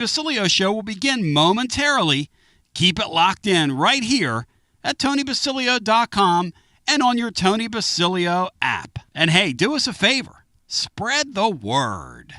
Basilio Show will begin momentarily. Keep it locked in right here at TonyBasilio.com and on your Tony Basilio app. And hey, do us a favor. Spread the word.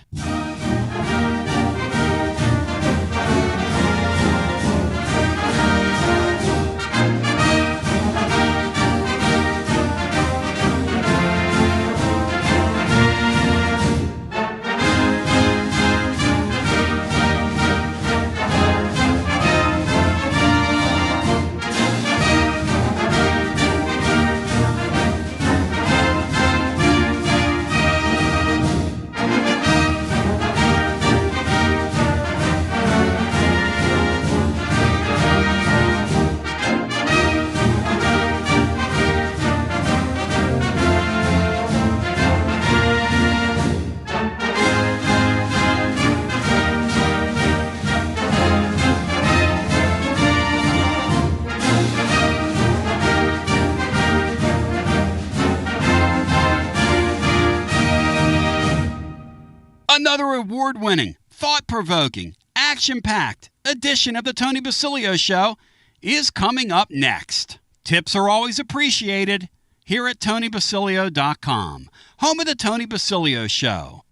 Another award-winning, thought-provoking, action-packed edition of the Tony Basilio Show is coming up next. Tips are always appreciated here at TonyBasilio.com, home of the Tony Basilio Show.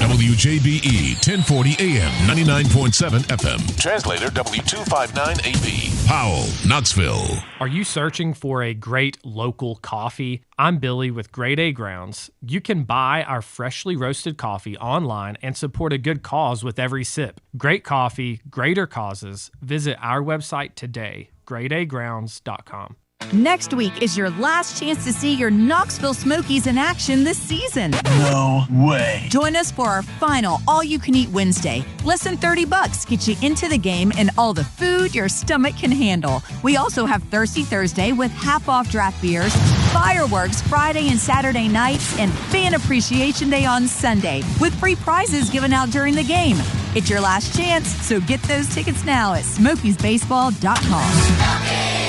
WJBE 1040 AM 99.7 FM. Translator W259AB. Powell, Knoxville. Are you searching for a great local coffee? I'm Billy with Grade A Grounds. You can buy our freshly roasted coffee online and support a good cause with every sip. Great coffee, greater causes. Visit our website today, gradeagrounds.com. Next week is your last chance to see your Knoxville Smokies in action this season. No way. Join us for our final All-You-Can-Eat Wednesday. Less than $30 gets you into the game and all the food your stomach can handle. We also have Thirsty Thursday with half-off draft beers, fireworks Friday and Saturday nights, and Fan Appreciation Day on Sunday with free prizes given out during the game. It's your last chance, so get those tickets now at SmokiesBaseball.com.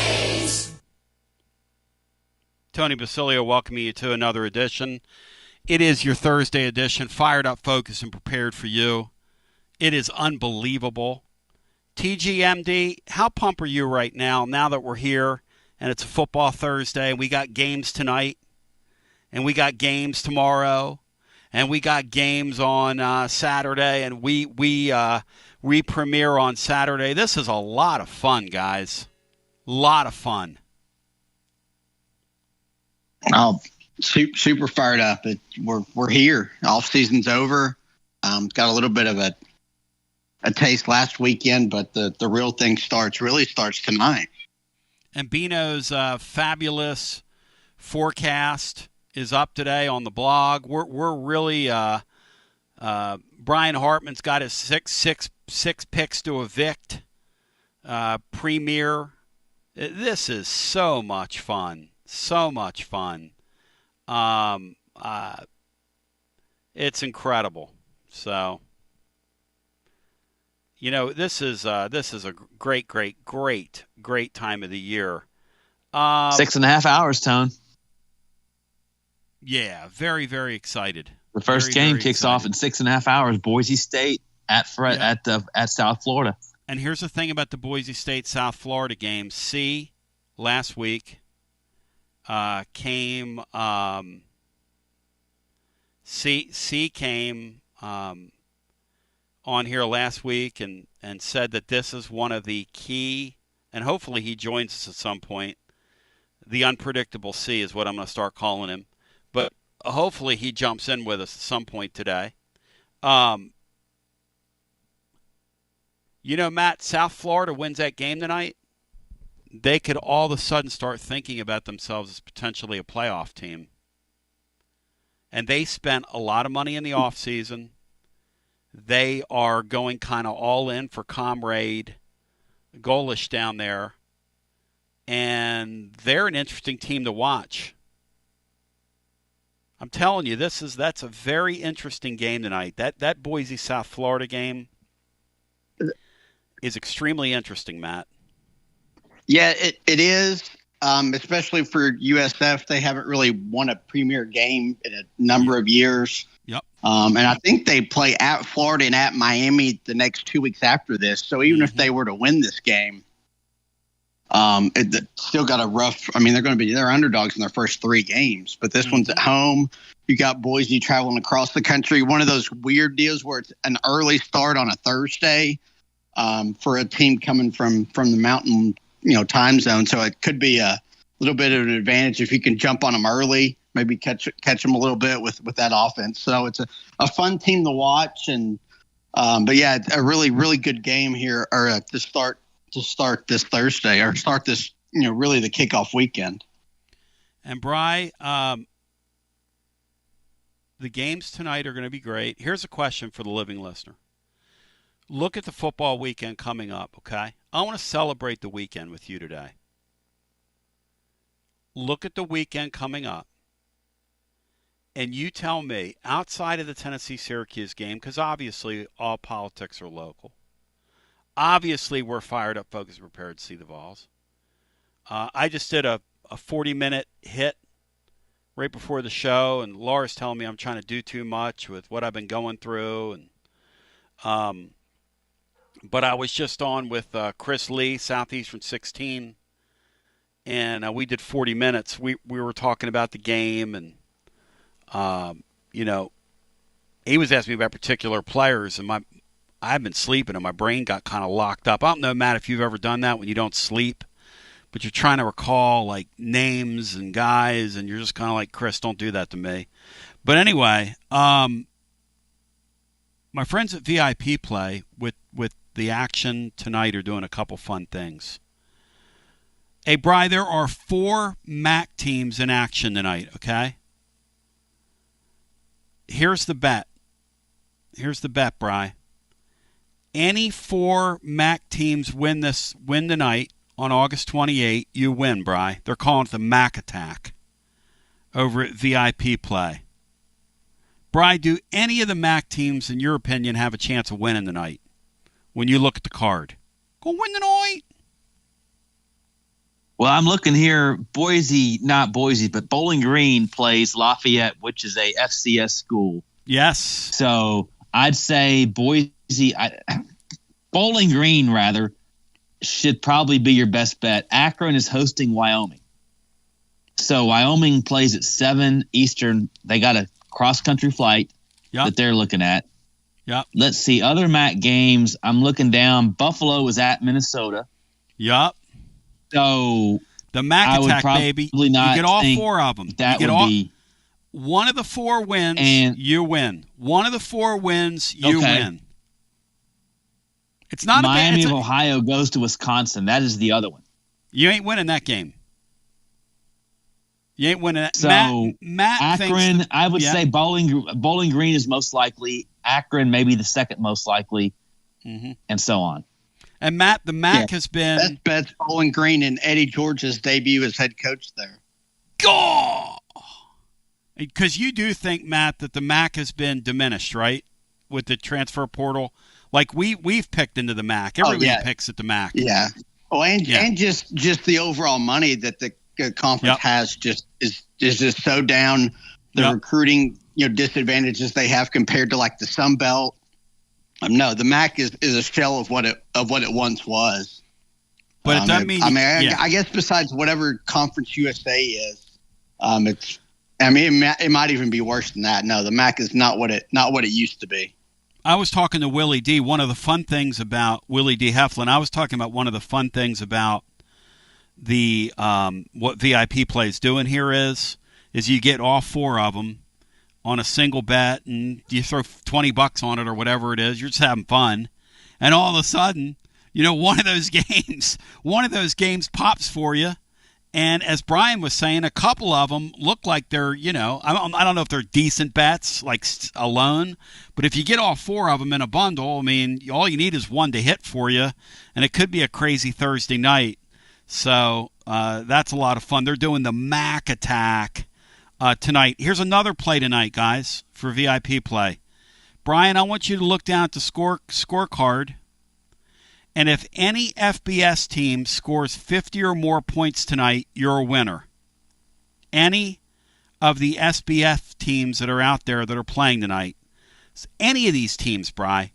Tony Basilio welcoming you to another edition. It is your Thursday edition, fired up, focused, and prepared for you. It is unbelievable. TGMD, how pumped are you right now that we're here and it's a football Thursday and we got games tonight and we got games tomorrow and we got games on Saturday and we premiere on Saturday. This is a lot of fun, guys. A lot of fun. Oh, super fired up. We're here. Off season's over. Got a little bit of a taste last weekend, but the real thing really starts tonight. And Bino's fabulous forecast is up today on the blog. We're really Brian Hartman's got his six picks to evict premiere. This is so much fun. So much fun. It's incredible. So, this is a great time of the year. 6.5 hours, Tone. Yeah, very, very excited. The first game kicks off in 6.5 hours. Boise State at South Florida. And here's the thing about the Boise State South Florida game. Last week. Came on here last week and said that this is one of the key, and hopefully he joins us at some point. The unpredictable C is what I'm going to start calling him, but hopefully he jumps in with us at some point today. Matt, South Florida wins that game tonight. They could all of a sudden start thinking about themselves as potentially a playoff team. And they spent a lot of money in the offseason. They are going kind of all in for Comrade Golish down there. And they're an interesting team to watch. I'm telling you, that's a very interesting game tonight. That Boise South Florida game is extremely interesting, Matt. Yeah, it is, especially for USF. They haven't really won a premier game in a number of years. Yep. And I think they play at Florida and at Miami the next 2 weeks after this. So even if they were to win this game, it still got a rough. I mean, they're underdogs in their first 3 games, but this one's at home. You got Boise traveling across the country. One of those weird deals where it's an early start on a Thursday for a team coming from the mountain, time zone. So it could be a little bit of an advantage if you can jump on them early, maybe catch them a little bit with that offense. So it's a fun team to watch. And but yeah, a really, really good game here or to start this Thursday or start this, really the kickoff weekend. And Bri, the games tonight are going to be great. Here's a question for the living listener. Look at the football weekend coming up, okay? I want to celebrate the weekend with you today. Look at the weekend coming up, and you tell me, outside of the Tennessee-Syracuse game, because obviously all politics are local, obviously we're fired up, focused, prepared to see the Vols. I just did a 40-minute hit right before the show, and Laura's telling me I'm trying to do too much with what I've been going through. And but I was just on with Chris Lee, Southeastern 16, and we did 40 minutes. We were talking about the game, and he was asking me about particular players, and I've been sleeping, and my brain got kind of locked up. I don't know, Matt, if you've ever done that when you don't sleep, but you're trying to recall like names and guys, and you're just kind of like, Chris, don't do that to me. But anyway, my friends at VIP Play with the action tonight are doing a couple fun things. Hey, Bri, there are 4 MAC teams in action tonight, okay? Here's the bet. Bri. Any 4 MAC teams win tonight on August 28, you win, Bri. They're calling it the MAC Attack over at VIP Play. Bri, do any of the MAC teams, in your opinion, have a chance of winning tonight when you look at the card? Go win tonight. Well, I'm looking here. Not Boise, but Bowling Green plays Lafayette, which is a FCS school. Yes. So I'd say Bowling Green, rather, should probably be your best bet. Akron is hosting Wyoming. So Wyoming plays at 7 Eastern. They got a cross-country flight that they're looking at. Yep. Let's see. Other MAC games, I'm looking down. Buffalo is at Minnesota. Yep. So the MAC Attack, baby. You get all 4 of them. That would be one of the 4 wins, and you win. One of the 4 wins, you win. It's not Miami of Ohio goes to Wisconsin. That is the other one. You ain't winning that game. You ain't winning that. So Matt Akron, I would say Bowling Green is most likely. Akron maybe the second most likely, and so on. And Matt, the MAC has been best bets Bowling Green and Eddie George's debut as head coach there. Go! Because you do think, Matt, that the MAC has been diminished, right, with the transfer portal. Like we've picked into the MAC. Everybody picks at the MAC. Yeah. Oh, and just the overall money that the conference has is just so down. The recruiting disadvantages they have compared to like the Sun Belt. No, the MAC is a shell of what it once was. But it doesn't mean. I guess besides whatever Conference USA is, it might even be worse than that. No, the MAC is not what it used to be. I was talking to Willie D. One of the fun things about Willie D. Heflin, I was talking about one of the fun things about the what VIP Play is doing here is you get all 4 of them on a single bet, and you throw $20 on it or whatever it is. You're just having fun, and all of a sudden, one of those games pops for you. And as Brian was saying, a couple of them look like they're, I don't know if they're decent bets, like alone. But if you get all 4 of them in a bundle, all you need is one to hit for you. And it could be a crazy Thursday night. So that's a lot of fun. They're doing the MAC Attack tonight. Here's another play tonight, guys, for VIP Play. Brian, I want you to look down at the scorecard. And if any FBS team scores 50 or more points tonight, you're a winner. Any of the SBF teams that are out there that are playing tonight, any of these teams, Bry,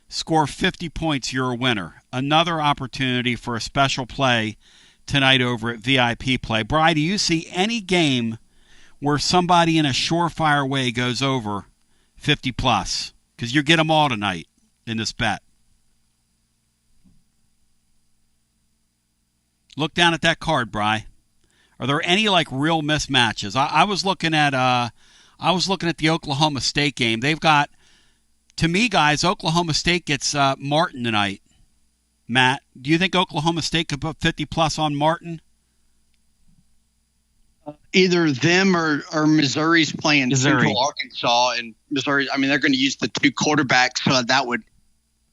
score 50 points, you're a winner. Another opportunity for a special play tonight over at VIP Play. Bry, do you see any game where somebody in a surefire way goes over 50 plus? Because you get them all tonight in this bet. Look down at that card, Bry. Are there any real mismatches? I was looking at the Oklahoma State game. They've got, to me, guys, Oklahoma State gets Martin tonight. Matt, do you think Oklahoma State could put 50 plus on Martin? Either them or Missouri's playing Missouri. Central Arkansas, and Missouri. I mean, they're going to use the two quarterbacks, so that would,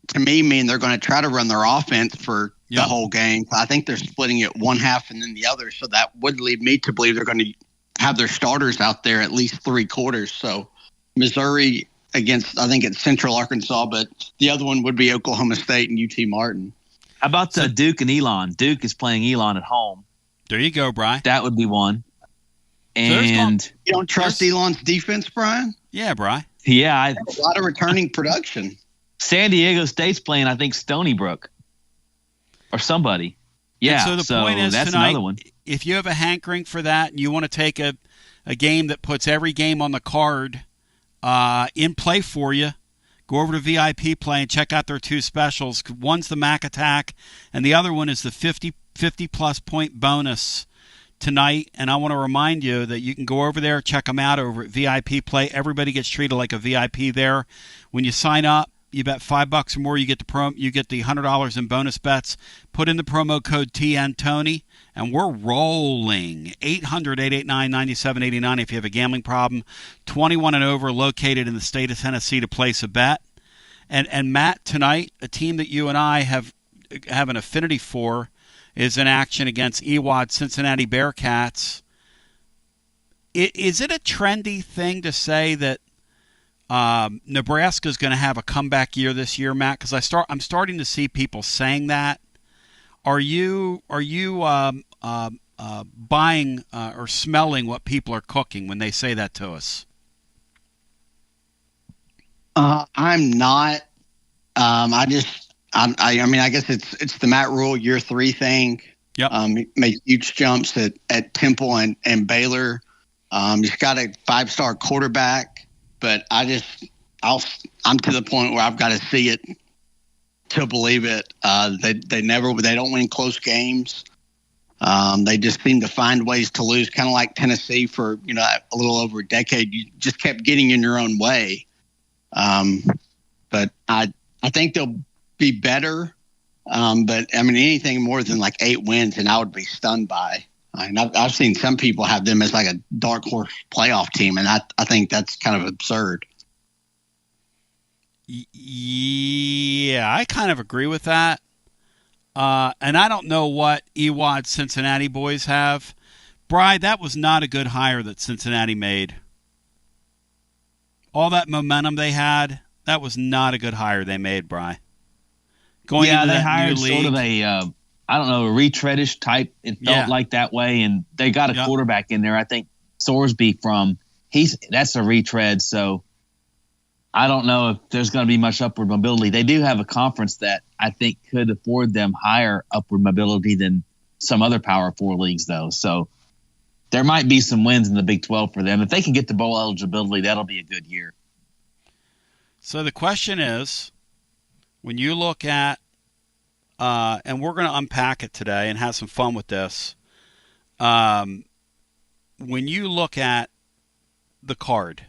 to me, mean they're going to try to run their offense for the whole game. I think they're splitting it one half and then the other, so that would lead me to believe they're going to have their starters out there at least 3 quarters. So Missouri against, I think it's Central Arkansas, but the other one would be Oklahoma State and UT Martin. How about Duke and Elon? Duke is playing Elon at home. There you go, Brian. That would be one. And you don't trust Elon's defense, Brian? Yeah, Brian. Yeah. A lot of returning production. San Diego State's playing, I think, Stony Brook or somebody. Yeah, and so the point is that's tonight, another one. If you have a hankering for that and you want to take a game that puts every game on the card in play for you, go over to VIP Play and check out their 2 specials. One's the Mac Attack, and the other one is the 50-plus point bonus tonight. And I want to remind you that you can go over there, check them out over at VIP Play. Everybody gets treated like a VIP there. When you sign up, you bet $5 or more, you get the $100 in bonus bets. Put in the promo code TNTony, and we're rolling. 800-889-9789 if you have a gambling problem. 21 and over, located in the state of Tennessee to place a bet. And Matt, tonight, a team that you and I have an affinity for is in action against EWAD Cincinnati Bearcats. Is it a trendy thing to say that Nebraska is going to have a comeback year this year, Matt? Because I'm starting to see people saying that. Are you buying or smelling what people are cooking when they say that to us? I'm not. I mean, I guess it's the Matt Rule year 3 thing. Yep. He made huge jumps at Temple and Baylor. He's got a 5-star quarterback, but I'm to the point where I've got to see it to believe it. They don't win close games. They just seem to find ways to lose, kind of like Tennessee for a little over a decade. You just kept getting in your own way. But I think they'll be better. But I mean, anything more than 8 wins, and I would be stunned by. I mean, I've seen some people have them as a dark horse playoff team, and I think that's kind of absurd. Yeah, I kind of agree with that. And I don't know what EWAD Cincinnati boys have. Bri, that was not a good hire that Cincinnati made. All that momentum they had, that was not a good hire they made, Bri. They hired sort of a retreadish type. It felt like that way, and they got a quarterback in there. I think Sorsby that's a retread, so I don't know if there's going to be much upward mobility. They do have a conference that I think could afford them higher upward mobility than some other Power 4 leagues, though. So there might be some wins in the Big 12 for them. If they can get to bowl eligibility, that'll be a good year. So the question is, when you look at, and we're going to unpack it today and have some fun with this, when you look at the card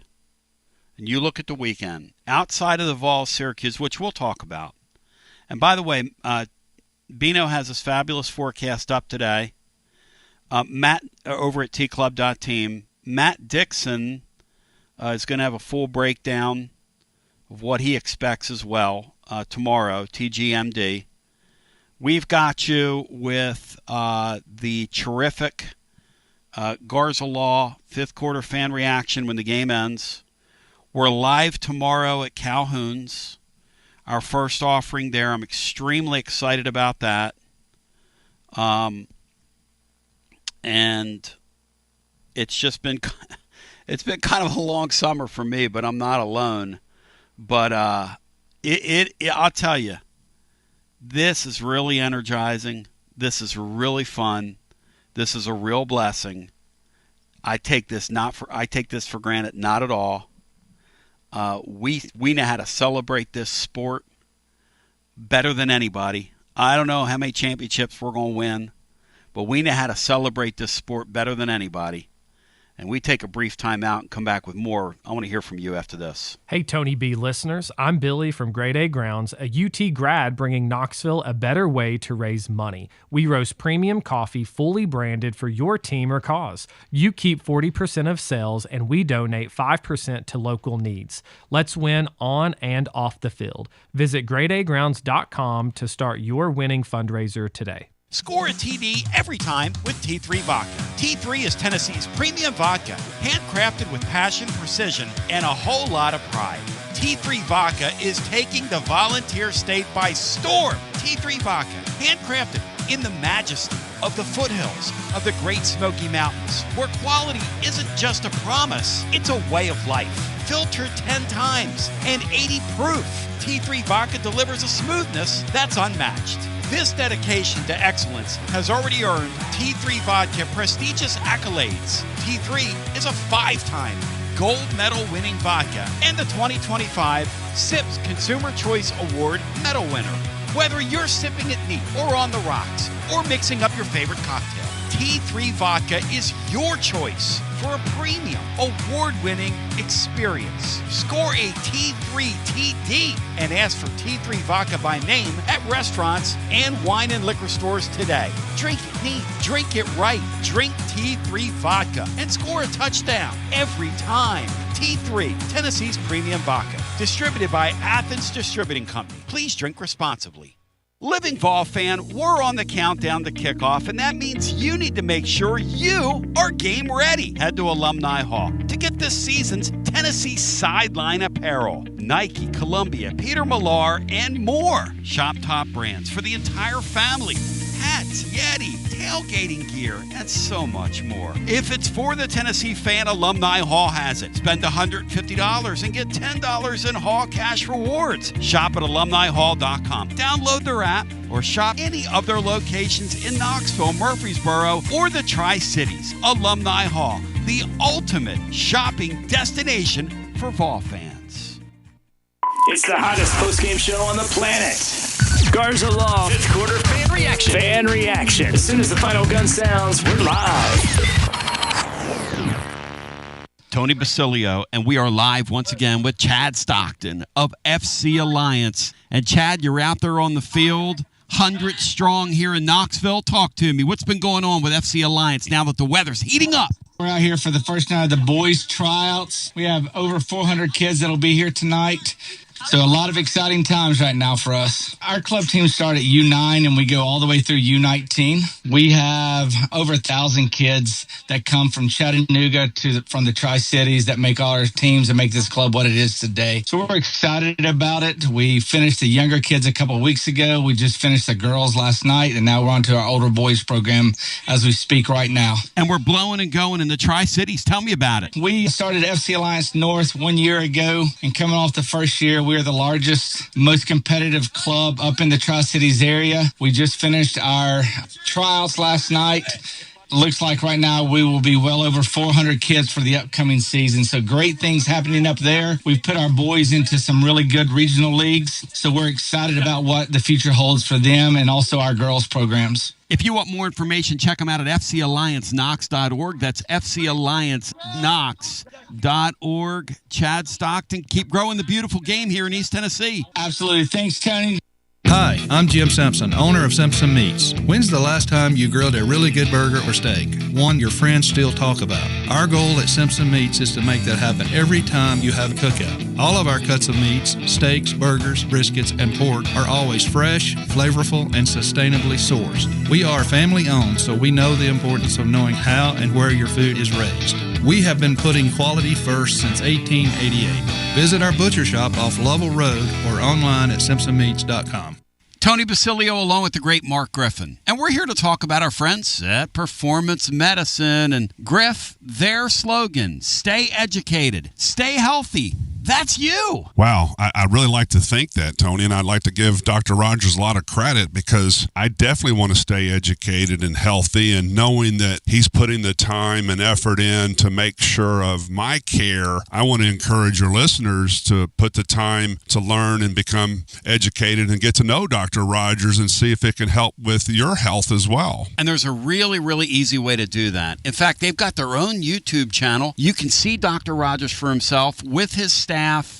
and you look at the weekend, outside of the Vols Syracuse, which we'll talk about, and by the way, Bino has this fabulous forecast up today. Matt over at tclub.team, Matt Dixon is going to have a full breakdown of what he expects as well tomorrow, TGMD. We've got you with the terrific Garza Law 5th quarter fan reaction when the game ends. We're live tomorrow at Calhoun's, our first offering there. I'm extremely excited about that. And it's just been It's been kind of a long summer for me, but I'm not alone. But I'll tell you, this is really energizing. This is really fun. This is a real blessing. I take this for granted, not at all. We know how to celebrate this sport better than anybody. I don't know how many championships we're going to win, but we know how to celebrate this sport better than anybody. And we take a brief time out and come back with more. I want to hear from you after this. Hey, Tony B listeners. I'm Billy from Grade A Grounds, a UT grad bringing Knoxville a better way to raise money. We roast premium coffee fully branded for your team or cause. You keep 40% of sales, and we donate 5% to local needs. Let's win on and off the field. Visit gradeagrounds.com to start your winning fundraiser today. Score a TD every time with T3 Vodka. T3 is Tennessee's premium vodka, handcrafted with passion, precision, and a whole lot of pride. T3 Vodka is taking the Volunteer State by storm. T3 Vodka, handcrafted in the majesty of the foothills of the Great Smoky Mountains, where quality isn't just a promise, it's a way of life. Filtered 10 times and 80 proof. T3 Vodka delivers a smoothness that's unmatched. This dedication to excellence has already earned T3 Vodka prestigious accolades. T3 is a 5-time gold medal winning vodka and the 2025 SIPS Consumer Choice Award medal winner. Whether you're sipping it neat or on the rocks or mixing up your favorite cocktail, T3 Vodka is your choice for a premium, award-winning experience. Score a T3 TD and ask for T3 Vodka by name at restaurants and wine and liquor stores today. Drink it neat, drink it right, drink T3 Vodka and score a touchdown every time. T3, Tennessee's premium vodka. Distributed by Athens Distributing Company. Please drink responsibly. Living Vol fan, we're on the countdown to kickoff, and that means you need to make sure you are game ready. Head to Alumni Hall to get this season's Tennessee sideline apparel. Nike, Columbia, Peter Millar, and more. Shop top brands for the entire family. Hats, Yeti, tailgating gear, and so much more. If it's for the Tennessee fan, Alumni Hall has it. Spend $150 and get $10 in Hall cash rewards. Shop at alumnihall.com. Download their app or shop any of their locations in Knoxville, Murfreesboro, or the Tri-Cities. Alumni Hall, the ultimate shopping destination for Vol fans. It's the hottest post-game show on the planet. Garza Law. Fifth quarter fan reaction. Fan reaction. As soon as the final gun sounds, we're live. Tony Basilio, and we are live once again with Chad Stockton of FC Alliance. And Chad, you're out there on the field, 100 strong here in Knoxville. Talk to me. What's been going on with FC Alliance now that the weather's heating up? We're out here for the first night of the boys' tryouts. We have over 400 kids that'll be here tonight. So a lot of exciting times right now for us. Our club teams start at U9 and we go all the way through U19. We have over 1,000 kids that come from Chattanooga from the Tri-Cities that make all our teams and make this club what it is today. So we're excited about it. We finished the younger kids a couple of weeks ago. We just finished the girls last night, and now we're on to our older boys program as we speak right now. And we're blowing and going in the Tri-Cities. Tell me about it. We started FC Alliance North 1 year ago, and coming off the first year, we're the largest, most competitive club up in the Tri-Cities area. We just finished our tryouts last night. Looks like right now we will be well over 400 kids for the upcoming season. So great things happening up there. We've put our boys into some really good regional leagues. So we're excited about what the future holds for them and also our girls programs. If you want more information, check them out at fcallianceknox.org. That's fcallianceknox.org. Chad Stockton, keep growing the beautiful game here in East Tennessee. Absolutely. Thanks, Tony. Hi, I'm Jim Simpson, owner of Simpson Meats. When's the last time you grilled a really good burger or steak? One your friends still talk about. Our goal at Simpson Meats is to make that happen every time you have a cookout. All of our cuts of meats, steaks, burgers, briskets, and pork are always fresh, flavorful, and sustainably sourced. We are family owned, so we know the importance of knowing how and where your food is raised. We have been putting quality first since 1888. Visit our butcher shop off Lovell Road or online at simpsonmeats.com. Tony Basilio along with the great Mark Griffin. And we're here to talk about our friends at Performance Medicine. And Griff, their slogan, stay educated, stay healthy. That's you. Wow. I really like to think that, Tony, and I'd like to give Dr. Rogers a lot of credit because I definitely want to stay educated and healthy, and knowing that he's putting the time and effort in to make sure of my care, I want to encourage your listeners to put the time to learn and become educated and get to know Dr. Rogers and see if it can help with your health as well. And there's a really, really easy way to do that. In fact, they've got their own YouTube channel. You can see Dr. Rogers for himself with his staff.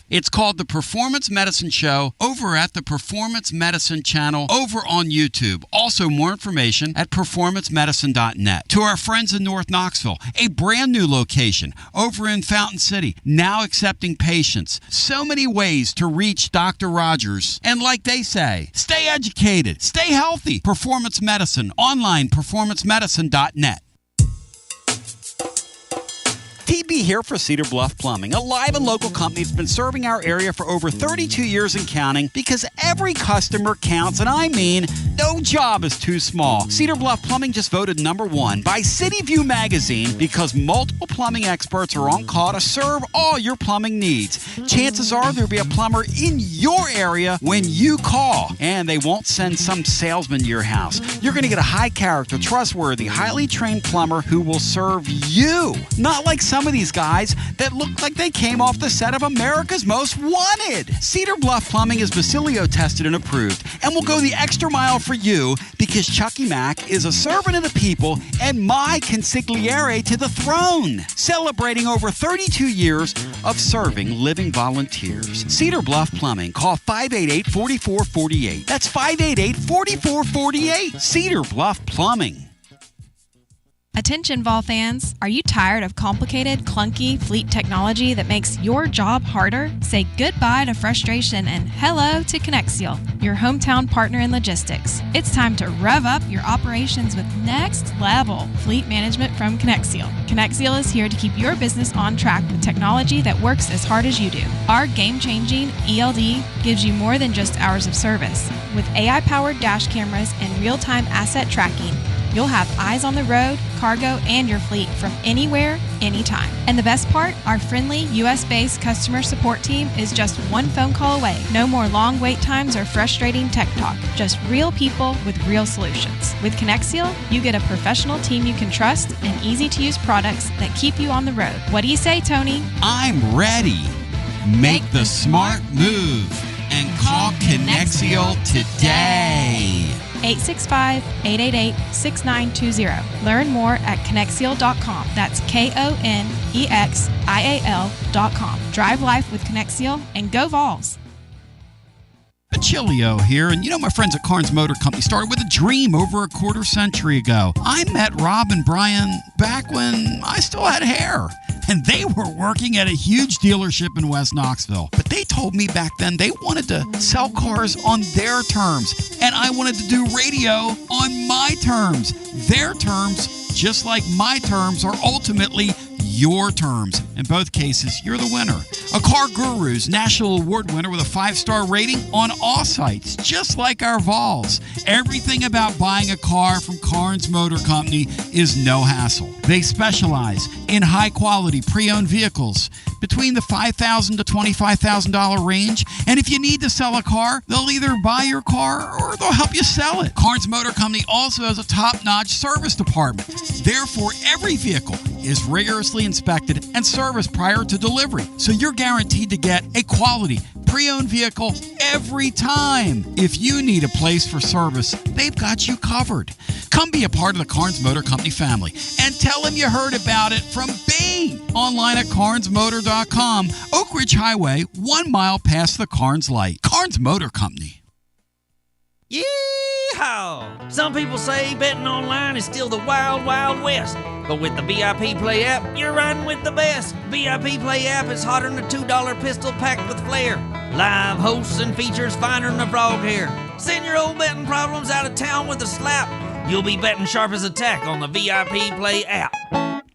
It's called The Performance Medicine Show over at the Performance Medicine channel over on YouTube. Also, more information at performancemedicine.net. To our friends in North Knoxville, a brand new location over in Fountain City, now accepting patients. So many ways to reach Dr. Rogers. And like they say, stay educated, stay healthy. Performance Medicine, online, performancemedicine.net. TB here for Cedar Bluff Plumbing, a live and local company that's been serving our area for over 32 years and counting, because every customer counts, and I mean, no job is too small. Cedar Bluff Plumbing just voted #1 by City View magazine because multiple plumbing experts are on call to serve all your plumbing needs. Chances are there'll be a plumber in your area when you call, and they won't send some salesman to your house. You're going to get a high character, trustworthy, highly trained plumber who will serve you. Not like some of these guys that look like they came off the set of America's Most Wanted. Cedar Bluff Plumbing is Basilio tested and approved and will go the extra mile for you because Chucky Mack is a servant of the people and my consigliere to the throne, celebrating over 32 years of serving living volunteers. Cedar Bluff Plumbing. Call 588-4448. That's 588-4448. Cedar Bluff Plumbing. Attention Vol fans, are you tired of complicated, clunky fleet technology that makes your job harder? Say goodbye to frustration and hello to Connexial, your hometown partner in logistics. It's time to rev up your operations with next level fleet management from Connexial. Connexial is here to keep your business on track with technology that works as hard as you do. Our game-changing ELD gives you more than just hours of service. With AI-powered dash cameras and real-time asset tracking, you'll have eyes on the road, cargo, and your fleet from anywhere, anytime. And the best part, our friendly US-based customer support team is just one phone call away. No more long wait times or frustrating tech talk. Just real people with real solutions. With Connexial, you get a professional team you can trust and easy-to-use products that keep you on the road. What do you say, Tony? I'm ready. Make the smart move and call Connexial today. 865-888-6920. Learn more at Connexial.com. That's Konexial.com. Drive life with Connexial and go Vols. Basilio here, and you know my friends at Carnes Motor Company started with a dream over a quarter century ago. I met Rob and Brian back when I still had hair, and they were working at a huge dealership in West Knoxville. But they told me back then they wanted to sell cars on their terms, and I wanted to do radio on my terms. Their terms, just like my terms, are ultimately your terms. In both cases, you're the winner. A Car Guru's National Award winner with a 5-star rating on all sites, just like our Vols. Everything about buying a car from Carnes Motor Company is no hassle. They specialize in high-quality pre-owned vehicles between the $5,000 to $25,000 range. And if you need to sell a car, they'll either buy your car or they'll help you sell it. Carnes Motor Company also has a top-notch service department. Therefore, every vehicle is rigorously inspected and serviced prior to delivery. So you're guaranteed to get a quality pre-owned vehicle every time. If you need a place for service, they've got you covered. Come be a part of the Carnes Motor Company family and tell them you heard about it from me. Online at carnesmotor.com. Oak Ridge Highway, 1 mile past the Carnes light. Carnes Motor Company. Yeehaw! Some people say betting online is still the wild, wild west. But with the VIP Play app, you're riding with the best. VIP Play app is hotter than a $2 pistol packed with flair. Live hosts and features finer than a frog hair. Send your old betting problems out of town with a slap. You'll be betting sharp as a tack on the VIP Play app.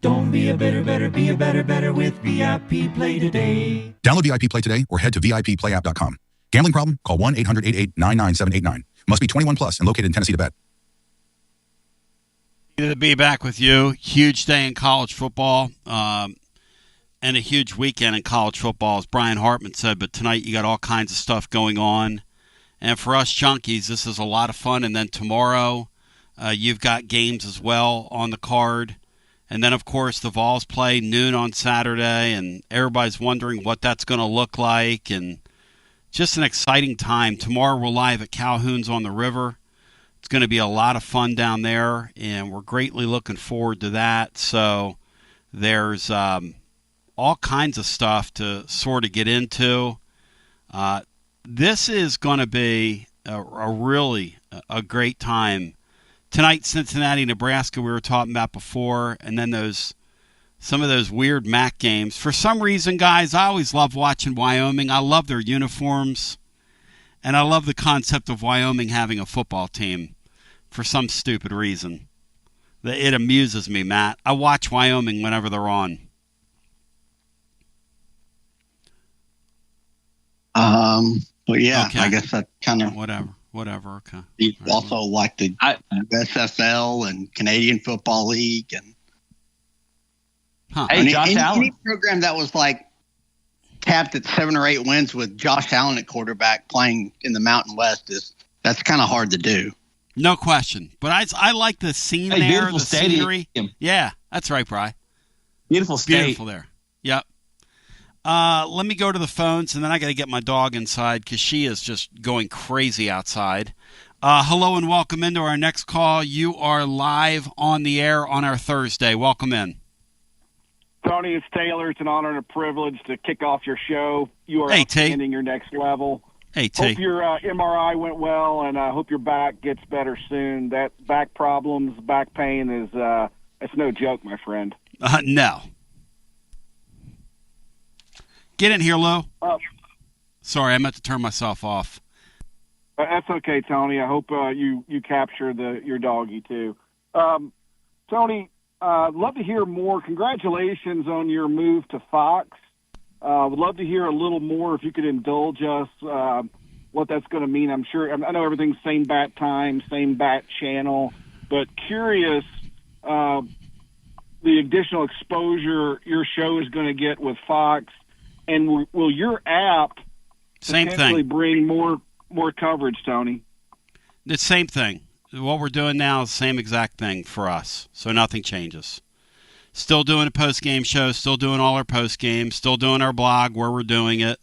Don't be a better, be a better with VIP Play today. Download VIP Play today or head to VIPPlayApp.com. Gambling problem? Call 1-800-88-99789. Must be 21 plus and located in Tennessee to bet. Good to be back with you. Huge day in college football and a huge weekend in college football, as Brian Hartman said. But tonight you got all kinds of stuff going on. And for us junkies, this is a lot of fun. And then tomorrow you've got games as well on the card. And then, of course, the Vols play noon on Saturday, and everybody's wondering what that's going to look like. And just an exciting time. Tomorrow we're live at Calhoun's on the River. It's going to be a lot of fun down there, and we're greatly looking forward to that. So there's all kinds of stuff to sort of get into. This is going to be a great time. Tonight, Cincinnati, Nebraska, we were talking about before, and then some of those weird MAC games. For some reason, guys, I always love watching Wyoming. I love their uniforms, and I love the concept of Wyoming having a football team for some stupid reason. It amuses me, Matt. I watch Wyoming whenever they're on. But yeah, okay. I guess that kind of whatever. Okay. You also like the USFL and Canadian Football League and Josh Allen. Any program that was like capped at 7 or 8 wins with Josh Allen at quarterback playing in the Mountain West that's kind of hard to do. No question. But I like the scene there, the scenery. Yeah, that's right, Bri. Beautiful state. Beautiful there. Yep. Let me go to the phones, and then I got to get my dog inside because she is just going crazy outside. Hello and welcome into our next call. You are live on the air on our Thursday. Welcome in. Tony, it's Taylor. It's an honor and a privilege to kick off your show. You are outstanding your next level. Hey, T. Hope your MRI went well, and I hope your back gets better soon. That back problems, back pain is it's no joke, my friend. No. Get in here, Lou. Sorry, I meant to turn myself off. That's okay, Tony. I hope you capture your doggy, too. Tony, I'd love to hear more. Congratulations on your move to Fox. Would love to hear a little more, if you could indulge us, what that's going to mean. I know everything's same bat time, same bat channel, but curious the additional exposure your show is going to get with Fox. And will your app potentially bring more coverage, Tony? The same thing. What we're doing now is the same exact thing for us, so nothing changes. Still doing a post-game show, still doing all our post-games, still doing our blog where we're doing it,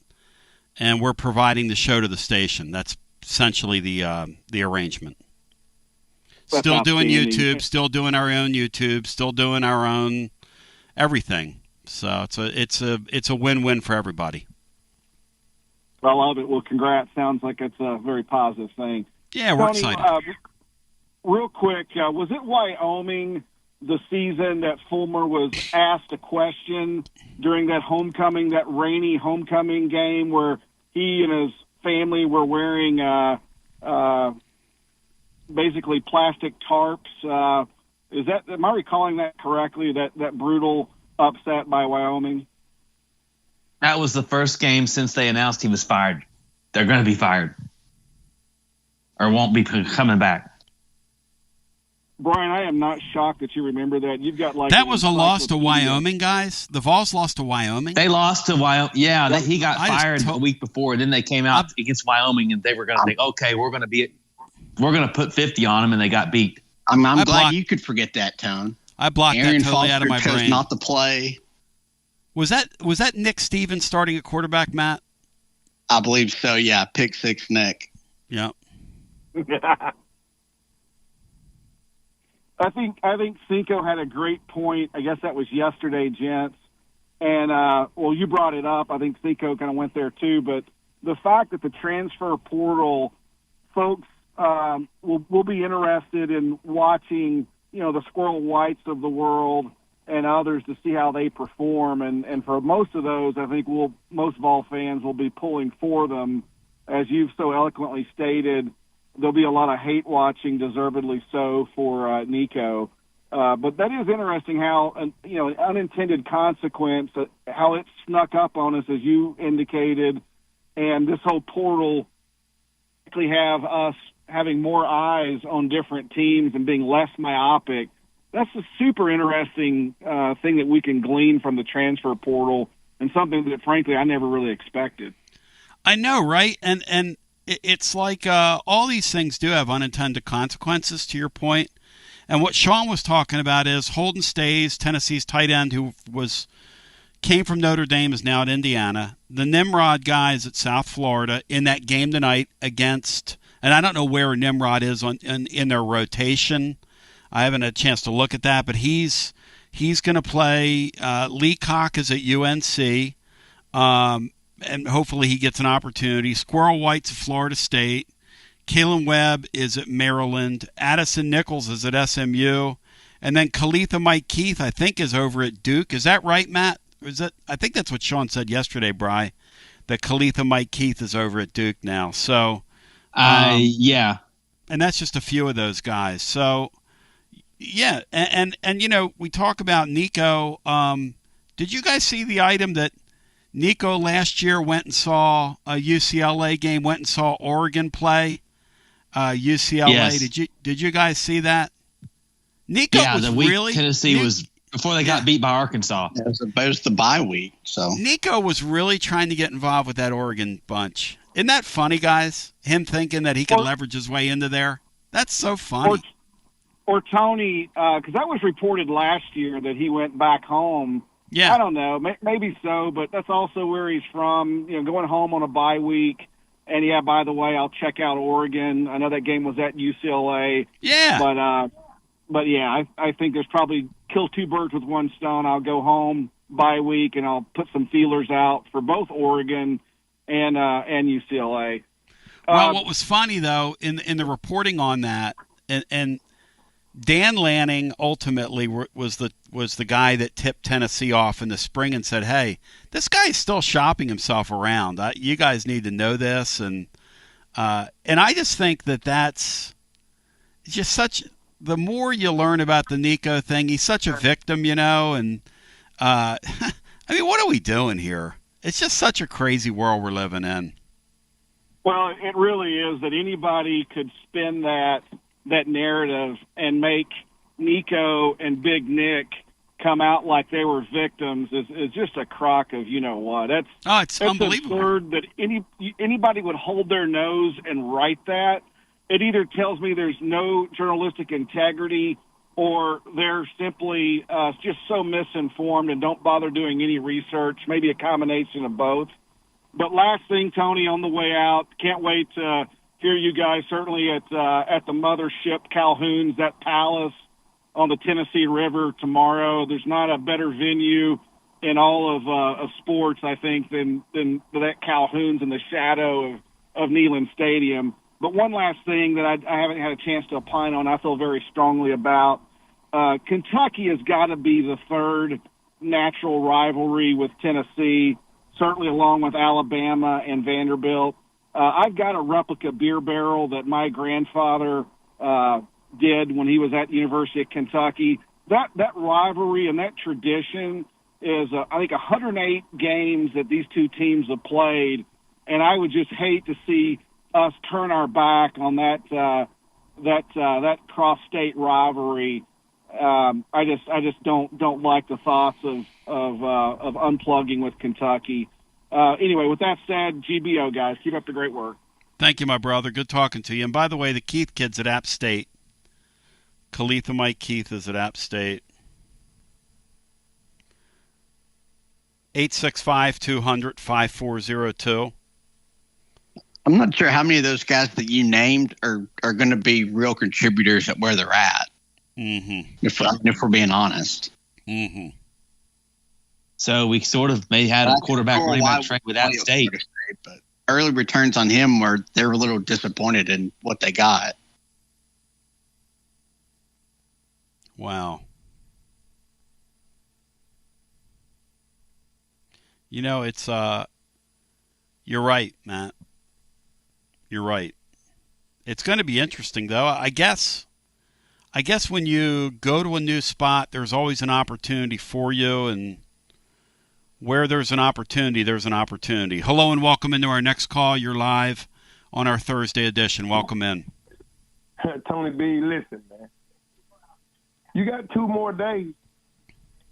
and we're providing the show to the station. That's essentially the arrangement. Still doing YouTube, still doing our own YouTube, still doing our own everything. So it's a win-win for everybody. I love it. Well, congrats. Sounds like it's a very positive thing. Yeah, we're Tony, excited. Real quick, was it Wyoming the season that Fulmer was asked a question during that rainy homecoming game where he and his family were wearing basically plastic tarps? Am I recalling that correctly, that brutal upset by Wyoming? That was the first game since they announced he was fired. They're going to be fired or won't be coming back. Brian, I am not shocked that you remember that. You've got that was a loss to Wyoming, guys. The Vols lost to Wyoming. They lost to Wyoming. Yeah, he got fired a week before. Then they came out against Wyoming, and they were going to think, okay, we're going to put 50 on them, and they got beat. I'm glad you could forget that, Tone. I blocked Arian that totally Foster out of my chose brain. Not to play. Was that Nick Stevens starting at quarterback, Matt? I believe so. Yeah, pick six, Nick. Yeah. I think Cinco had a great point. I guess that was yesterday, gents. And you brought it up. I think Cinco kind of went there too. But the fact that the transfer portal folks will be interested in watching, the Squirrel Whites of the world and others to see how they perform. And for most of those, I think most Vol fans will be pulling for them. As you've so eloquently stated, there'll be a lot of hate watching, deservedly so, for Nico. But that is interesting how, an unintended consequence, how it snuck up on us, as you indicated, and this whole portal actually have us having more eyes on different teams and being less myopic, that's a super interesting thing that we can glean from the transfer portal, and something that, frankly, I never really expected. I know, right? And it's like all these things do have unintended consequences, to your point. And what Sean was talking about is Holden Stays, Tennessee's tight end, who came from Notre Dame, is now at Indiana. The Nimrod guys at South Florida in that game tonight against, and I don't know where Nimrod is in their rotation. I haven't had a chance to look at that, but he's going to play. Leacock is at UNC, and hopefully he gets an opportunity. Squirrel White's at Florida State. Kalen Webb is at Maryland. Addison Nichols is at SMU. And then Kalitha Mike Keith, I think, is over at Duke. Is that right, Matt? I think that's what Sean said yesterday, Bri, that Kalitha Mike Keith is over at Duke now. So, yeah. And that's just a few of those guys. So, yeah. And you know, we talk about Nico. Did you guys see the item that Nico last year went and saw a UCLA game, went and saw Oregon play UCLA? Yes. Did you guys see that? Nico was the week really Tennessee was before they got beat by Arkansas. It was the bye week. So Nico was really trying to get involved with that Oregon bunch. Isn't that funny, guys? Him thinking that he could leverage his way into there. That's so funny. Or Tony, because that was reported last year that he went back home. Yeah. I don't know, maybe so, but that's also where he's from. You know, going home on a bye week. And yeah, by the way, I'll check out Oregon. I know that game was at UCLA. Yeah. But yeah, I think there's probably kill two birds with one stone. I'll go home bye week and I'll put some feelers out for both Oregon and UCLA. Well, what was funny though in the reporting on that, and Dan Lanning ultimately was the guy that tipped Tennessee off in the spring and said, "Hey, this guy's still shopping himself around. You guys need to know this." And I just think that's just such. The more you learn about the Nico thing, he's such a victim, you know. And I mean, what are we doing here? It's just such a crazy world we're living in. Well, it really is that anybody could spin that narrative and make Nico and Big Nick come out like they were victims is just a crock of you know what. It's unbelievable. Absurd that anybody would hold their nose and write that. It either tells me there's no journalistic integrity or they're simply just so misinformed and don't bother doing any research, maybe a combination of both. But last thing, Tony, on the way out, can't wait to hear you guys certainly at the mothership Calhoun's, that palace on the Tennessee River tomorrow. There's not a better venue in all of sports, I think, than that Calhoun's in the shadow of Neland Stadium. But one last thing that I haven't had a chance to opine on, I feel very strongly about. Kentucky has got to be the third natural rivalry with Tennessee, certainly along with Alabama and Vanderbilt. I've got a replica beer barrel that my grandfather did when he was at the University of Kentucky. That rivalry and that tradition is, I think, 108 games that these two teams have played, and I would just hate to see us turn our back on that cross-state rivalry. I just don't like the thoughts of unplugging with Kentucky. Anyway, with that said, GBO guys, keep up the great work. Thank you, my brother. Good talking to you. And by the way, the Keith kid's at App State. Kalitha Mike Keith is at App State. 865-200-5402. I'm not sure how many of those guys that you named are going to be real contributors at where they're at. Mm-hmm. If we're being honest. Mm-hmm. So we sort of may have a quarterback running back train with App State. But early returns on him were they're a little disappointed in what they got. Wow. You know, it's you're right, Matt. You're right. It's going to be interesting, though. I guess when you go to a new spot, there's always an opportunity for you, and where there's an opportunity, there's an opportunity. Hello and welcome into our next call. You're live on our Thursday edition. Welcome in. Tony B, listen, man. You got 2 more days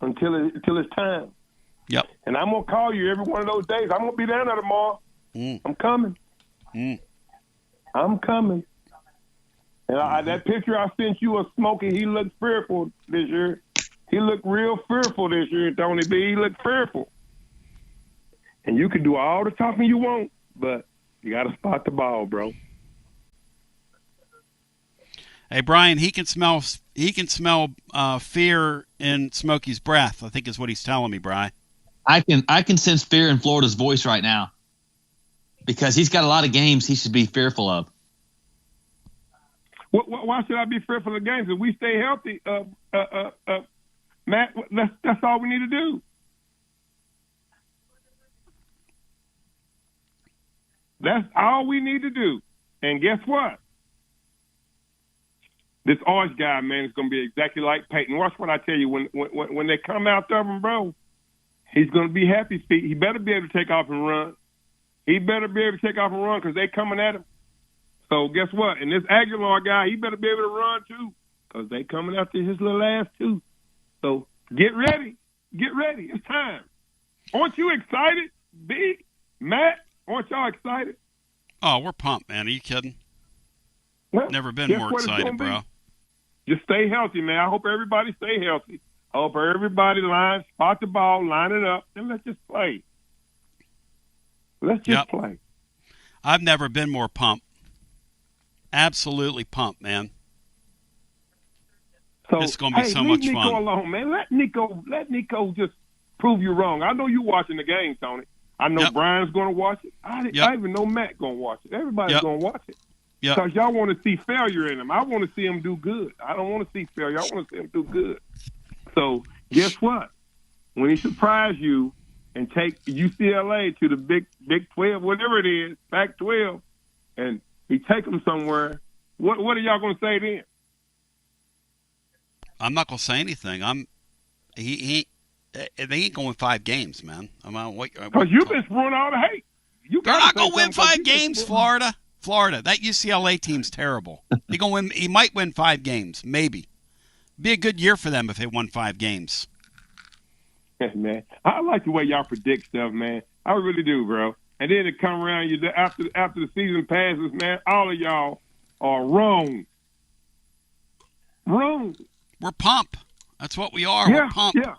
until it's time. Yep. And I'm going to call you every one of those days. I'm going to be down there tomorrow. I'm coming. I'm coming. And that picture I sent you of Smokey, he looked fearful this year. He looked real fearful this year, Tony B. He looked fearful. And you can do all the talking you want, but you got to spot the ball, bro. Hey, Brian, he can smell fear in Smokey's breath, I think is what he's telling me, Brian. I can sense fear in Florida's voice right now because he's got a lot of games he should be fearful of. Why should I be fearful of games? If we stay healthy, Matt, that's all we need to do. That's all we need to do. And guess what? This Orange guy, man, is going to be exactly like Peyton. Watch what I tell you. When they come out of him, bro, he's going to be happy. He better be able to take off and run. He better be able to take off and run because they coming at him. So guess what? And this Aguilar guy, he better be able to run too because they coming after his little ass too. So get ready. Get ready. It's time. Aren't you excited, B? Matt, aren't y'all excited? Oh, we're pumped, man. Are you kidding? Well, never been more excited, bro. Just stay healthy, man. I hope everybody stay healthy. I hope everybody spot the ball, line it up, and let's just play. Let's just play. I've never been more pumped. Absolutely pumped, man. So it's going to be so much fun. Leave Nico alone, man. Let Nico just prove you wrong. I know you watching the game, Tony. I know Brian's going to watch it. I even know Matt going to watch it. Everybody's going to watch it. Because y'all want to see failure in him. I want to see him do good. I don't want to see failure. I want to see him do good. So guess what? When he surprise you and take UCLA to the Big 12, whatever it is, Pac-12, and he take them somewhere, what are y'all going to say then? I'm not going to say anything. They ain't going to win 5 games, man. Because you've been throwing all the hate. They're not going to win 5 games, Florida. That UCLA team's terrible. He might win 5 games, maybe. Be a good year for them if they won 5 games. Yeah, man. I like the way y'all predict stuff, man. I really do, bro. And then to come around after the season passes, man, all of y'all are wrong. Wrong. We're pumped. That's what we are. We're pumped. Yeah.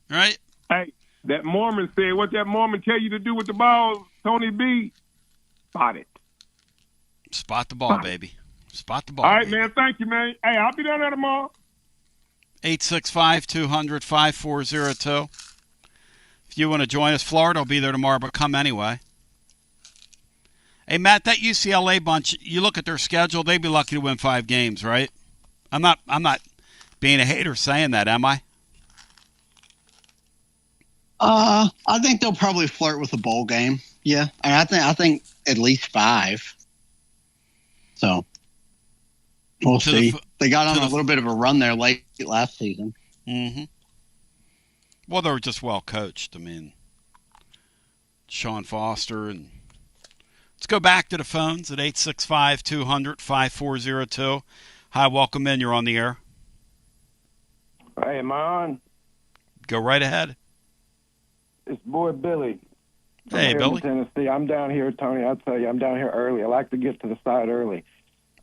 Right? Hey, that Mormon said, what that Mormon tell you to do with the ball, Tony B? Spot it. Spot the ball, baby. Spot the ball. All right, baby. man. Thank you, man. Hey, I'll be down there tomorrow. 865-200-5402. If you want to join us, Florida will be there tomorrow, but come anyway. Hey, Matt, that UCLA bunch, you look at their schedule, they'd be lucky to win 5 games, right? I'm not being a hater saying that, am I? I think they'll probably flirt with a bowl game. Yeah. And I think at least 5. So we'll see. They got on a little bit of a run there late last season. Mm-hmm. Well, they were just well coached. I mean, Sean Foster. And let's go back to the phones at 865-200-5402. Hi, welcome in. You're on the air. Hey, am I on? Go right ahead. It's boy Billy. Hey, Billy. Tennessee. I'm down here, Tony. I'll tell you, I'm down here early. I like to get to the side early.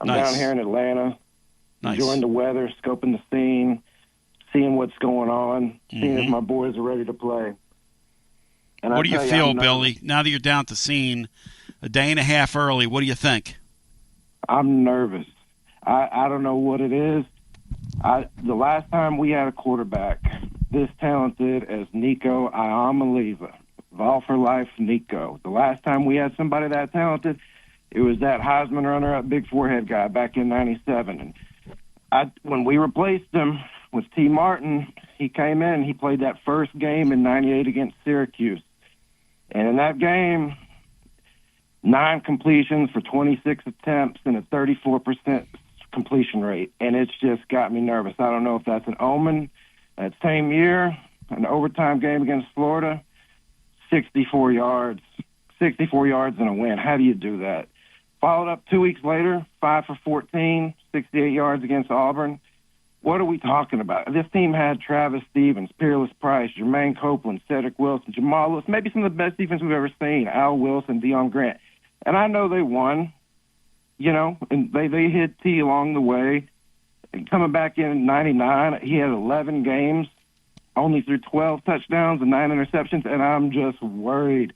I'm down here in Atlanta, enjoying the weather, scoping the scene, seeing what's going on, seeing if my boys are ready to play. And what do you feel, Billy, now that you're down at the scene a day and a half early? What do you think? I'm nervous. I don't know what it is. The last time we had a quarterback this talented as Nico Iamaleava, Vol for Life Nico. The last time we had somebody that talented, it was that Heisman runner-up big forehead guy back in '97. And when we replaced him with T. Martin, he came in, he played that first game in '98 against Syracuse. And in that game, 9 completions for 26 attempts and a 34% completion rate. And it's just got me nervous. I don't know if that's an omen. That same year, an overtime game against Florida, 64 yards and a win. How do you do that? Followed up 2 weeks later, 5 for 14, 68 yards against Auburn. What are we talking about? This team had Travis Stevens, Peerless Price, Jermaine Copeland, Cedric Wilson, Jamal Lewis, maybe some of the best defense we've ever seen, Al Wilson, Deion Grant. And I know they won, and they hit T along the way. And coming back in 99, he had 11 games, only threw 12 touchdowns and 9 interceptions, and I'm just worried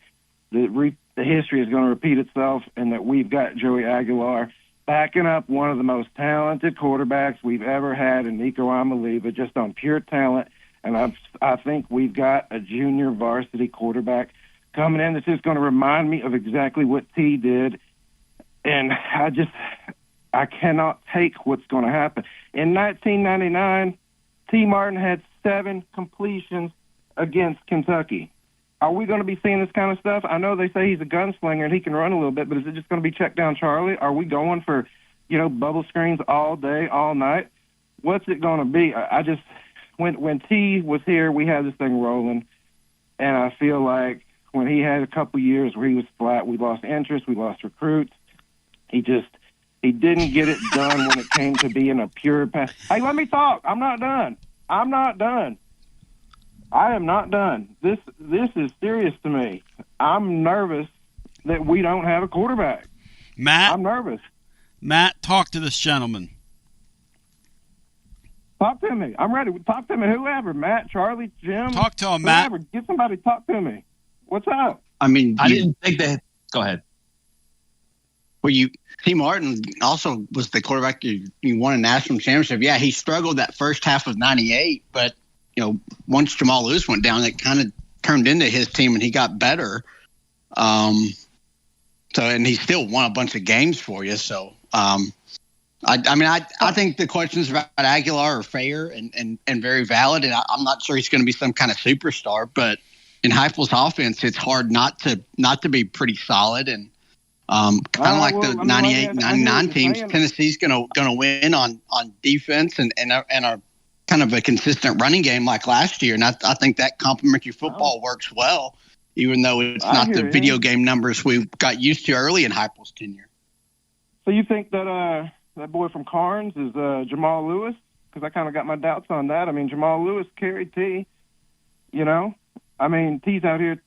that the history is going to repeat itself and that we've got Joey Aguilar backing up one of the most talented quarterbacks we've ever had in Nico Amaliva, just on pure talent. And I think we've got a junior varsity quarterback coming in that's just going to remind me of exactly what T did. And I cannot take what's going to happen. In 1999, T. Martin had 7 completions against Kentucky. Are we going to be seeing this kind of stuff? I know they say he's a gunslinger and he can run a little bit, but is it just going to be check down Charlie? Are we going for, bubble screens all day, all night? What's it going to be? When T was here, we had this thing rolling, and I feel like when he had a couple years where he was flat, we lost interest, we lost recruits. He didn't get it done when it came to being a pure pass. Hey, let me talk. I'm not done. I am not done. This is serious to me. I'm nervous that we don't have a quarterback. Matt? I'm nervous. Matt, talk to this gentleman. Talk to me. I'm ready. Talk to me. Whoever. Matt, Charlie, Jim. Talk to him, Matt. Whoever. Get somebody to talk to me. What's up? I mean, I didn't think that. Go ahead. Well, T. Martin also was the quarterback you won a national championship. Yeah, he struggled that first half of 98, but once Jamal Lewis went down, it kind of turned into his team and he got better. And he still won a bunch of games for you. So, I think the questions about Aguilar are fair and very valid. And I'm not sure he's going to be some kind of superstar, but in Heupel's offense, it's hard not to be pretty solid. And kind of like the 98, 99 teams, Tennessee's going to win on defense and are kind of a consistent running game like last year. And I think that complementary football works well, even though it's not the video game numbers we got used to early in Heupel's tenure. So you think that that boy from Carnes is Jamal Lewis? Because I kind of got my doubts on that. I mean, Jamal Lewis carried T, T's out here.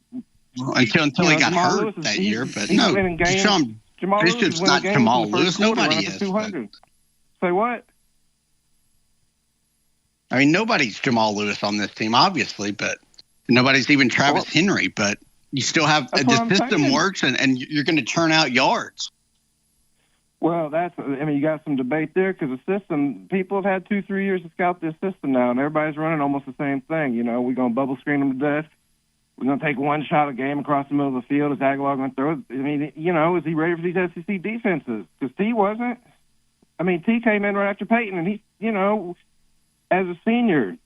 Well, until he got hurt that year. But no, Jamal Lewis Bishop's not Jamal Lewis. Nobody is. Say what? I mean, nobody's Jamal Lewis on this team, obviously, but nobody's even Travis Henry. But you still have the system works, and you're going to churn out yards. Well, you got some debate there because the system, people have had 2-3 years to scout this system now, and everybody's running almost the same thing. We're going to bubble screen them to death. We're going to take one shot a game across the middle of the field. Is Aguilar going to throw it? I mean, is he ready for these SEC defenses? Because T wasn't. I mean, T came in right after Peyton, and he, as a senior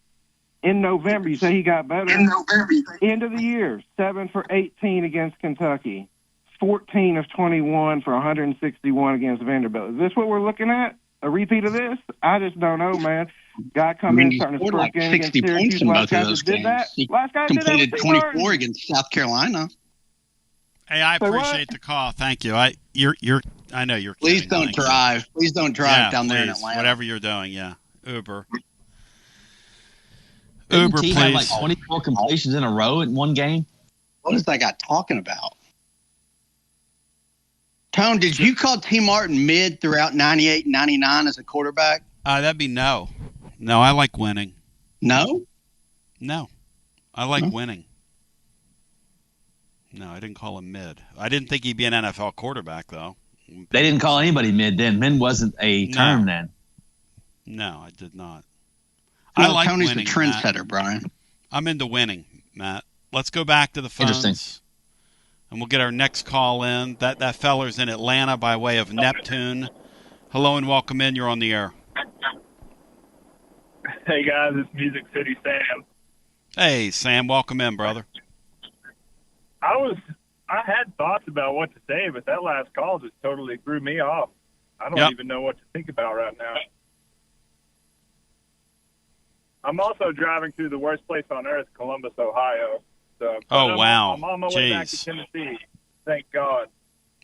in November, you say he got better. End of the year, 7 for 18 against Kentucky, 14 of 21 for 161 against Vanderbilt. Is this what we're looking at? A repeat of this? I just don't know, man. Guy come in starting his first game against Syracuse. Last guy just did that. Last guy completed 24 against South Carolina. Hey, I appreciate the call. Thank you. I know you're. Please don't drive. Please don't drive down there in Atlanta. Whatever you're doing, yeah. Uber. Didn't T please. have like 24 completions in a row in one game? What is that guy talking about? Tone, did you call T. Martin mid throughout 98 and 99 as a quarterback? That'd be no. No, I like winning. No? No. I like winning. No, I didn't call him mid. I didn't think he'd be an NFL quarterback, though. They didn't call anybody mid then. Mid wasn't a term then. No, I did not. No, I like Tony's winning, the trendsetter, Matt. Brian. I'm into winning, Matt. Let's go back to the phones. Interesting. And we'll get our next call in. That feller's in Atlanta by way of Neptune. Hello and welcome in. You're on the air. Hey, guys. It's Music City Sam. Hey, Sam. Welcome in, brother. I had thoughts about what to say, but that last call just totally threw me off. I don't even know what to think about right now. I'm also driving through the worst place on earth, Columbus, Ohio. So, wow. I'm on my way back to Tennessee. Thank God.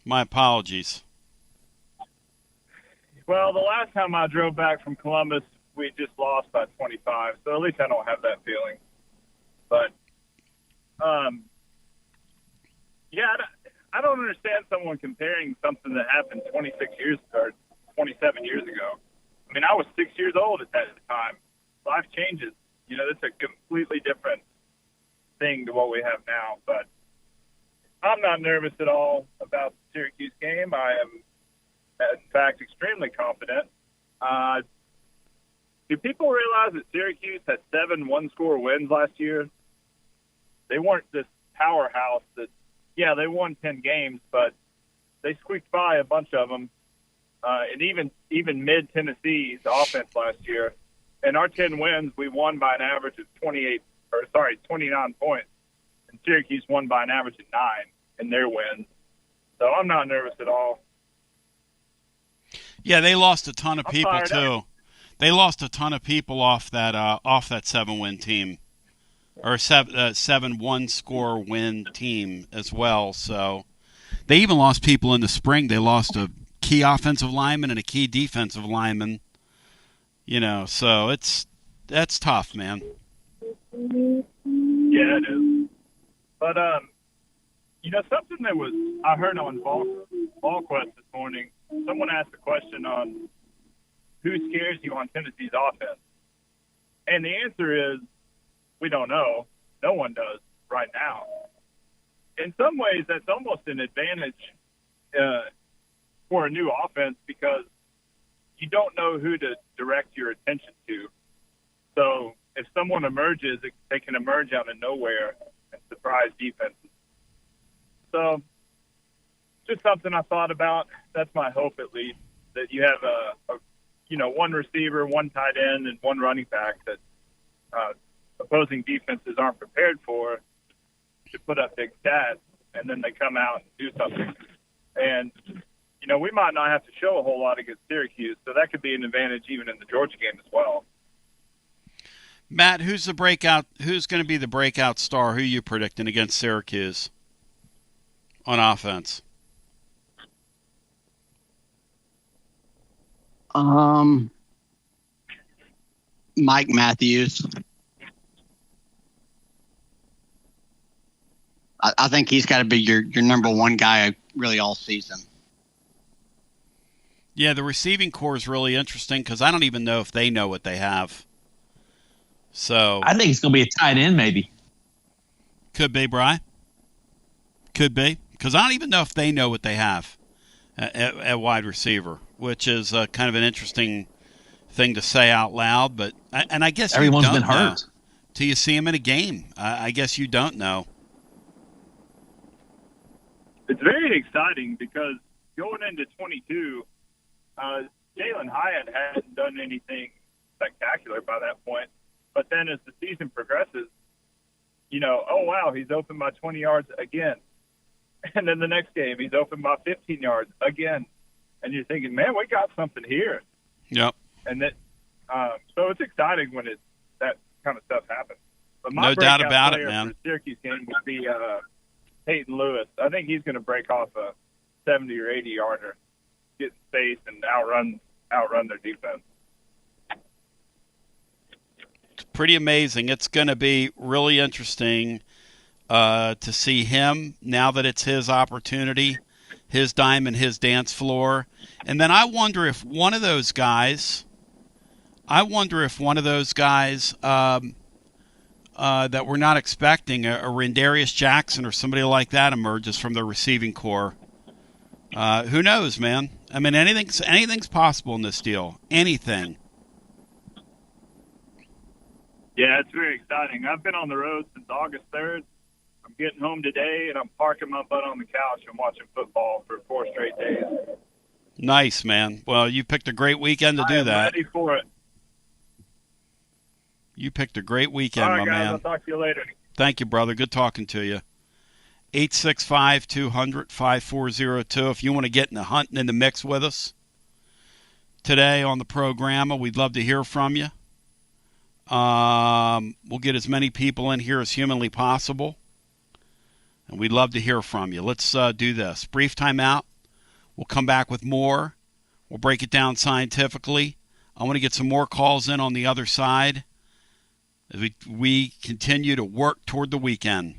My apologies. Well, the last time I drove back from Columbus, we just lost by 25, so at least I don't have that feeling. But, yeah, I don't understand someone comparing something that happened 26 years or 27 years ago. I mean, I was 6 years old at that time. Life changes. You know, it's a completely different thing to what we have now. But I'm not nervous at all about the Syracuse game. I am, in fact, extremely confident. Do people realize that Syracuse had 7 one-score wins last year? They weren't this powerhouse that, yeah, they won 10 games, but they squeaked by a bunch of them. And even mid-Tennessee's offense last year. And our 10 wins, we won by an average of 29 points. And Syracuse won by an average of 9 in their wins. So I'm not nervous at all. Yeah, they lost a ton of people too. They lost a ton of people off that 7-win team, or 7 one-score win team as well. So they even lost people in the spring. They lost a key offensive lineman and a key defensive lineman. You know, so that's tough, man. Yeah, it is. But you know, something that I heard on VolQuest this morning. Someone asked a question on who scares you on Tennessee's offense, and the answer is we don't know. No one does right now. In some ways, that's almost an advantage for a new offense because you don't know who to direct your attention to. So if someone emerges, they can emerge out of nowhere and surprise defenses. So just something I thought about. That's my hope, at least, that you have one receiver, one tight end, and one running back that opposing defenses aren't prepared for to put up big stats, and then they come out and do something. And, you know, we might not have to show a whole lot against Syracuse, so that could be an advantage even in the Georgia game as well. Matt, who's going to be the breakout star? Who are you predicting against Syracuse on offense? Mike Matthews. I think he's got to be your number one guy really all season. Yeah, the receiving core is really interesting because I don't even know if they know what they have. So I think it's going to be a tight end, maybe. Could be, Brian. Could be because I don't even know if they know what they have at wide receiver, which is kind of an interesting thing to say out loud. But I guess everyone's you don't been hurt know till you see him in a game. I guess you don't know. It's very exciting because going into 22, Jalen Hyatt hadn't done anything spectacular by that point. But then as the season progresses, you know, oh, wow, he's open by 20 yards again. And then the next game, he's open by 15 yards again. And you're thinking, man, we got something here. Yep. And that, so it's exciting when that kind of stuff happens. But my no doubt about it, man. man. For the Syracuse game would be Peyton Lewis. I think he's going to break off a 70 or 80 yarder, get space, and outrun their defense. It's pretty amazing. It's going to be really interesting to see him now that it's his opportunity, his diamond, his dance floor. And then I wonder if one of those guys that we're not expecting, a Rendarius Jackson or somebody like that emerges from the receiving core. Who knows, man? I mean, anything's possible in this deal. Anything. Yeah, it's very exciting. I've been on the road since August 3rd. I'm getting home today, and I'm parking my butt on the couch and watching football for 4 straight days. Nice, man. Well, you picked a great weekend to do that. I'm ready for it. You picked a great weekend, all right, my guys, man. I'll talk to you later. Thank you, brother. Good talking to you. 865-200-5402. If you want to get in the hunt and in the mix with us today on the program, we'd love to hear from you. We'll get as many people in here as humanly possible, and we'd love to hear from you. Let's do this. Brief time out. We'll come back with more We'll break it down scientifically. I want to get some more calls in on the other side as we continue to work toward the weekend.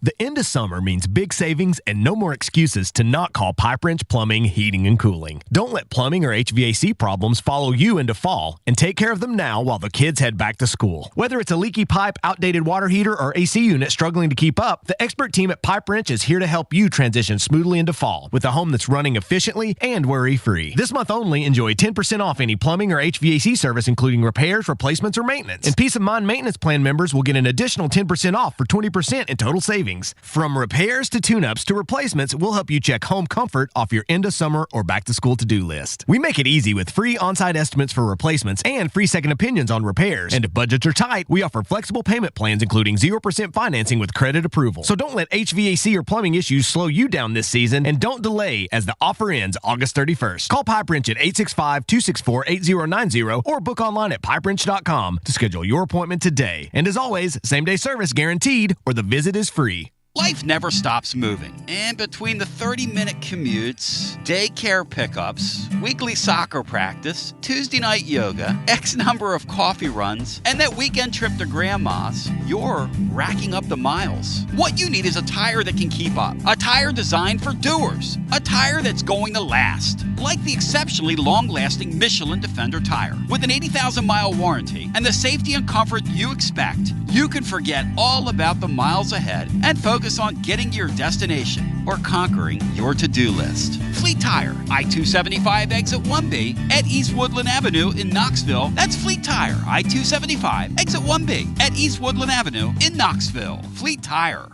The end of summer means big savings and no more excuses to not call Pipe Wrench Plumbing, Heating, and Cooling. Don't let plumbing or HVAC problems follow you into fall, and take care of them now while the kids head back to school. Whether it's a leaky pipe, outdated water heater, or AC unit struggling to keep up, the expert team at Pipe Wrench is here to help you transition smoothly into fall with a home that's running efficiently and worry-free. This month only, enjoy 10% off any plumbing or HVAC service, including repairs, replacements, or maintenance. And Peace of Mind Maintenance Plan members will get an additional 10% off for 20% in total savings. From repairs to tune-ups to replacements, we'll help you check home comfort off your end of summer or back to school to-do list. We make it easy with free on-site estimates for replacements and free second opinions on repairs. And if budgets are tight, we offer flexible payment plans including 0% financing with credit approval. So don't let HVAC or plumbing issues slow you down this season, and don't delay as the offer ends August 31st. Call Pipe Wrench at 865-264-8090 or book online at pipewrench.com to schedule your appointment today. And as always, same-day service guaranteed or the visit is free. Life never stops moving, and between the 30-minute commutes, daycare pickups, weekly soccer practice, Tuesday night yoga, X number of coffee runs, and that weekend trip to Grandma's, you're racking up the miles. What you need is a tire that can keep up, a tire designed for doers, a tire that's going to last, like the exceptionally long-lasting Michelin Defender tire. With an 80,000-mile warranty and the safety and comfort you expect, you can forget all about the miles ahead and focus on getting to your destination or conquering your to-do list. Fleet Tire, I-275 exit 1B at East Woodland Avenue in Knoxville. That's Fleet Tire, I-275 exit 1B at East Woodland Avenue in Knoxville. Fleet Tire.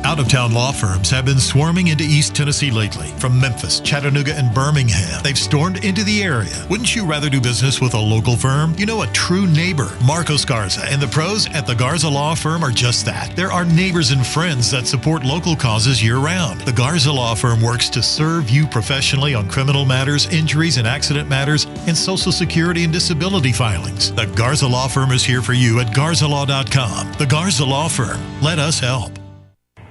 Out-of-town law firms have been swarming into East Tennessee lately. From Memphis, Chattanooga, and Birmingham, they've stormed into the area. Wouldn't you rather do business with a local firm? You know, a true neighbor. Marcos Garza and the pros at the Garza Law Firm are just that. There are neighbors and friends that support local causes year-round. The Garza Law Firm works to serve you professionally on criminal matters, injuries and accident matters, and Social Security and disability filings. The Garza Law Firm is here for you at garzalaw.com. The Garza Law Firm. Let us help.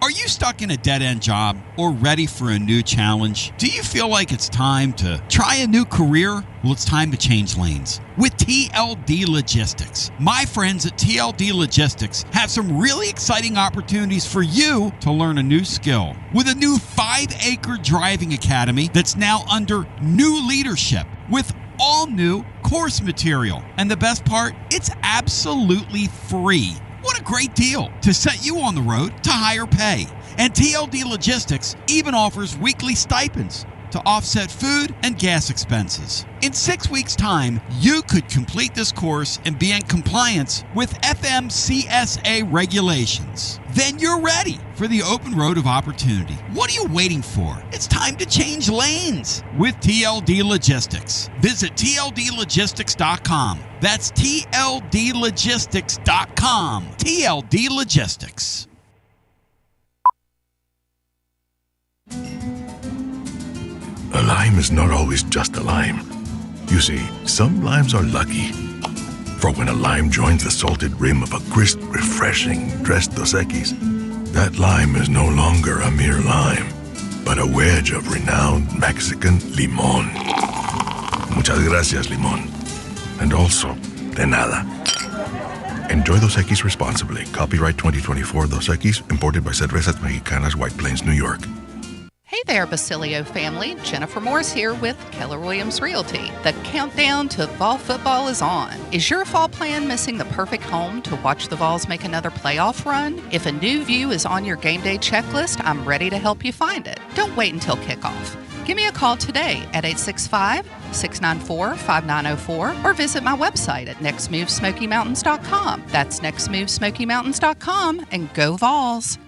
Are you stuck in a dead-end job or ready for a new challenge? Do you feel like it's time to try a new career? Well, it's time to change lanes with TLD Logistics. My friends at TLD Logistics have some really exciting opportunities for you to learn a new skill. With a new 5-acre driving academy that's now under new leadership with all new course material. And the best part, it's absolutely free. What a great deal to set you on the road to higher pay. And TLD Logistics even offers weekly stipends to offset food and gas expenses. In 6 weeks' time, you could complete this course and be in compliance with FMCSA regulations. Then you're ready for the open road of opportunity. What are you waiting for? It's time to change lanes with TLD Logistics. Visit tldlogistics.com. That's tldlogistics.com. TLD Logistics. A lime is not always just a lime. You see, some limes are lucky. For when a lime joins the salted rim of a crisp, refreshing Tres Dos Equis, that lime is no longer a mere lime, but a wedge of renowned Mexican limón. Muchas gracias, limón. And also, de nada. Enjoy Dos Equis responsibly. Copyright 2024 Dos Equis, imported by Cervezas Mexicanas, White Plains, New York. Hey there, Basilio family. Jennifer Morris here with Keller Williams Realty. The countdown to fall football is on. Is your fall plan missing the perfect home to watch the Vols make another playoff run? If a new view is on your game day checklist, I'm ready to help you find it. Don't wait until kickoff. Give me a call today at 865-694-5904 or visit my website at nextmovesmokymountains.com. That's nextmovesmokymountains.com, and go Vols.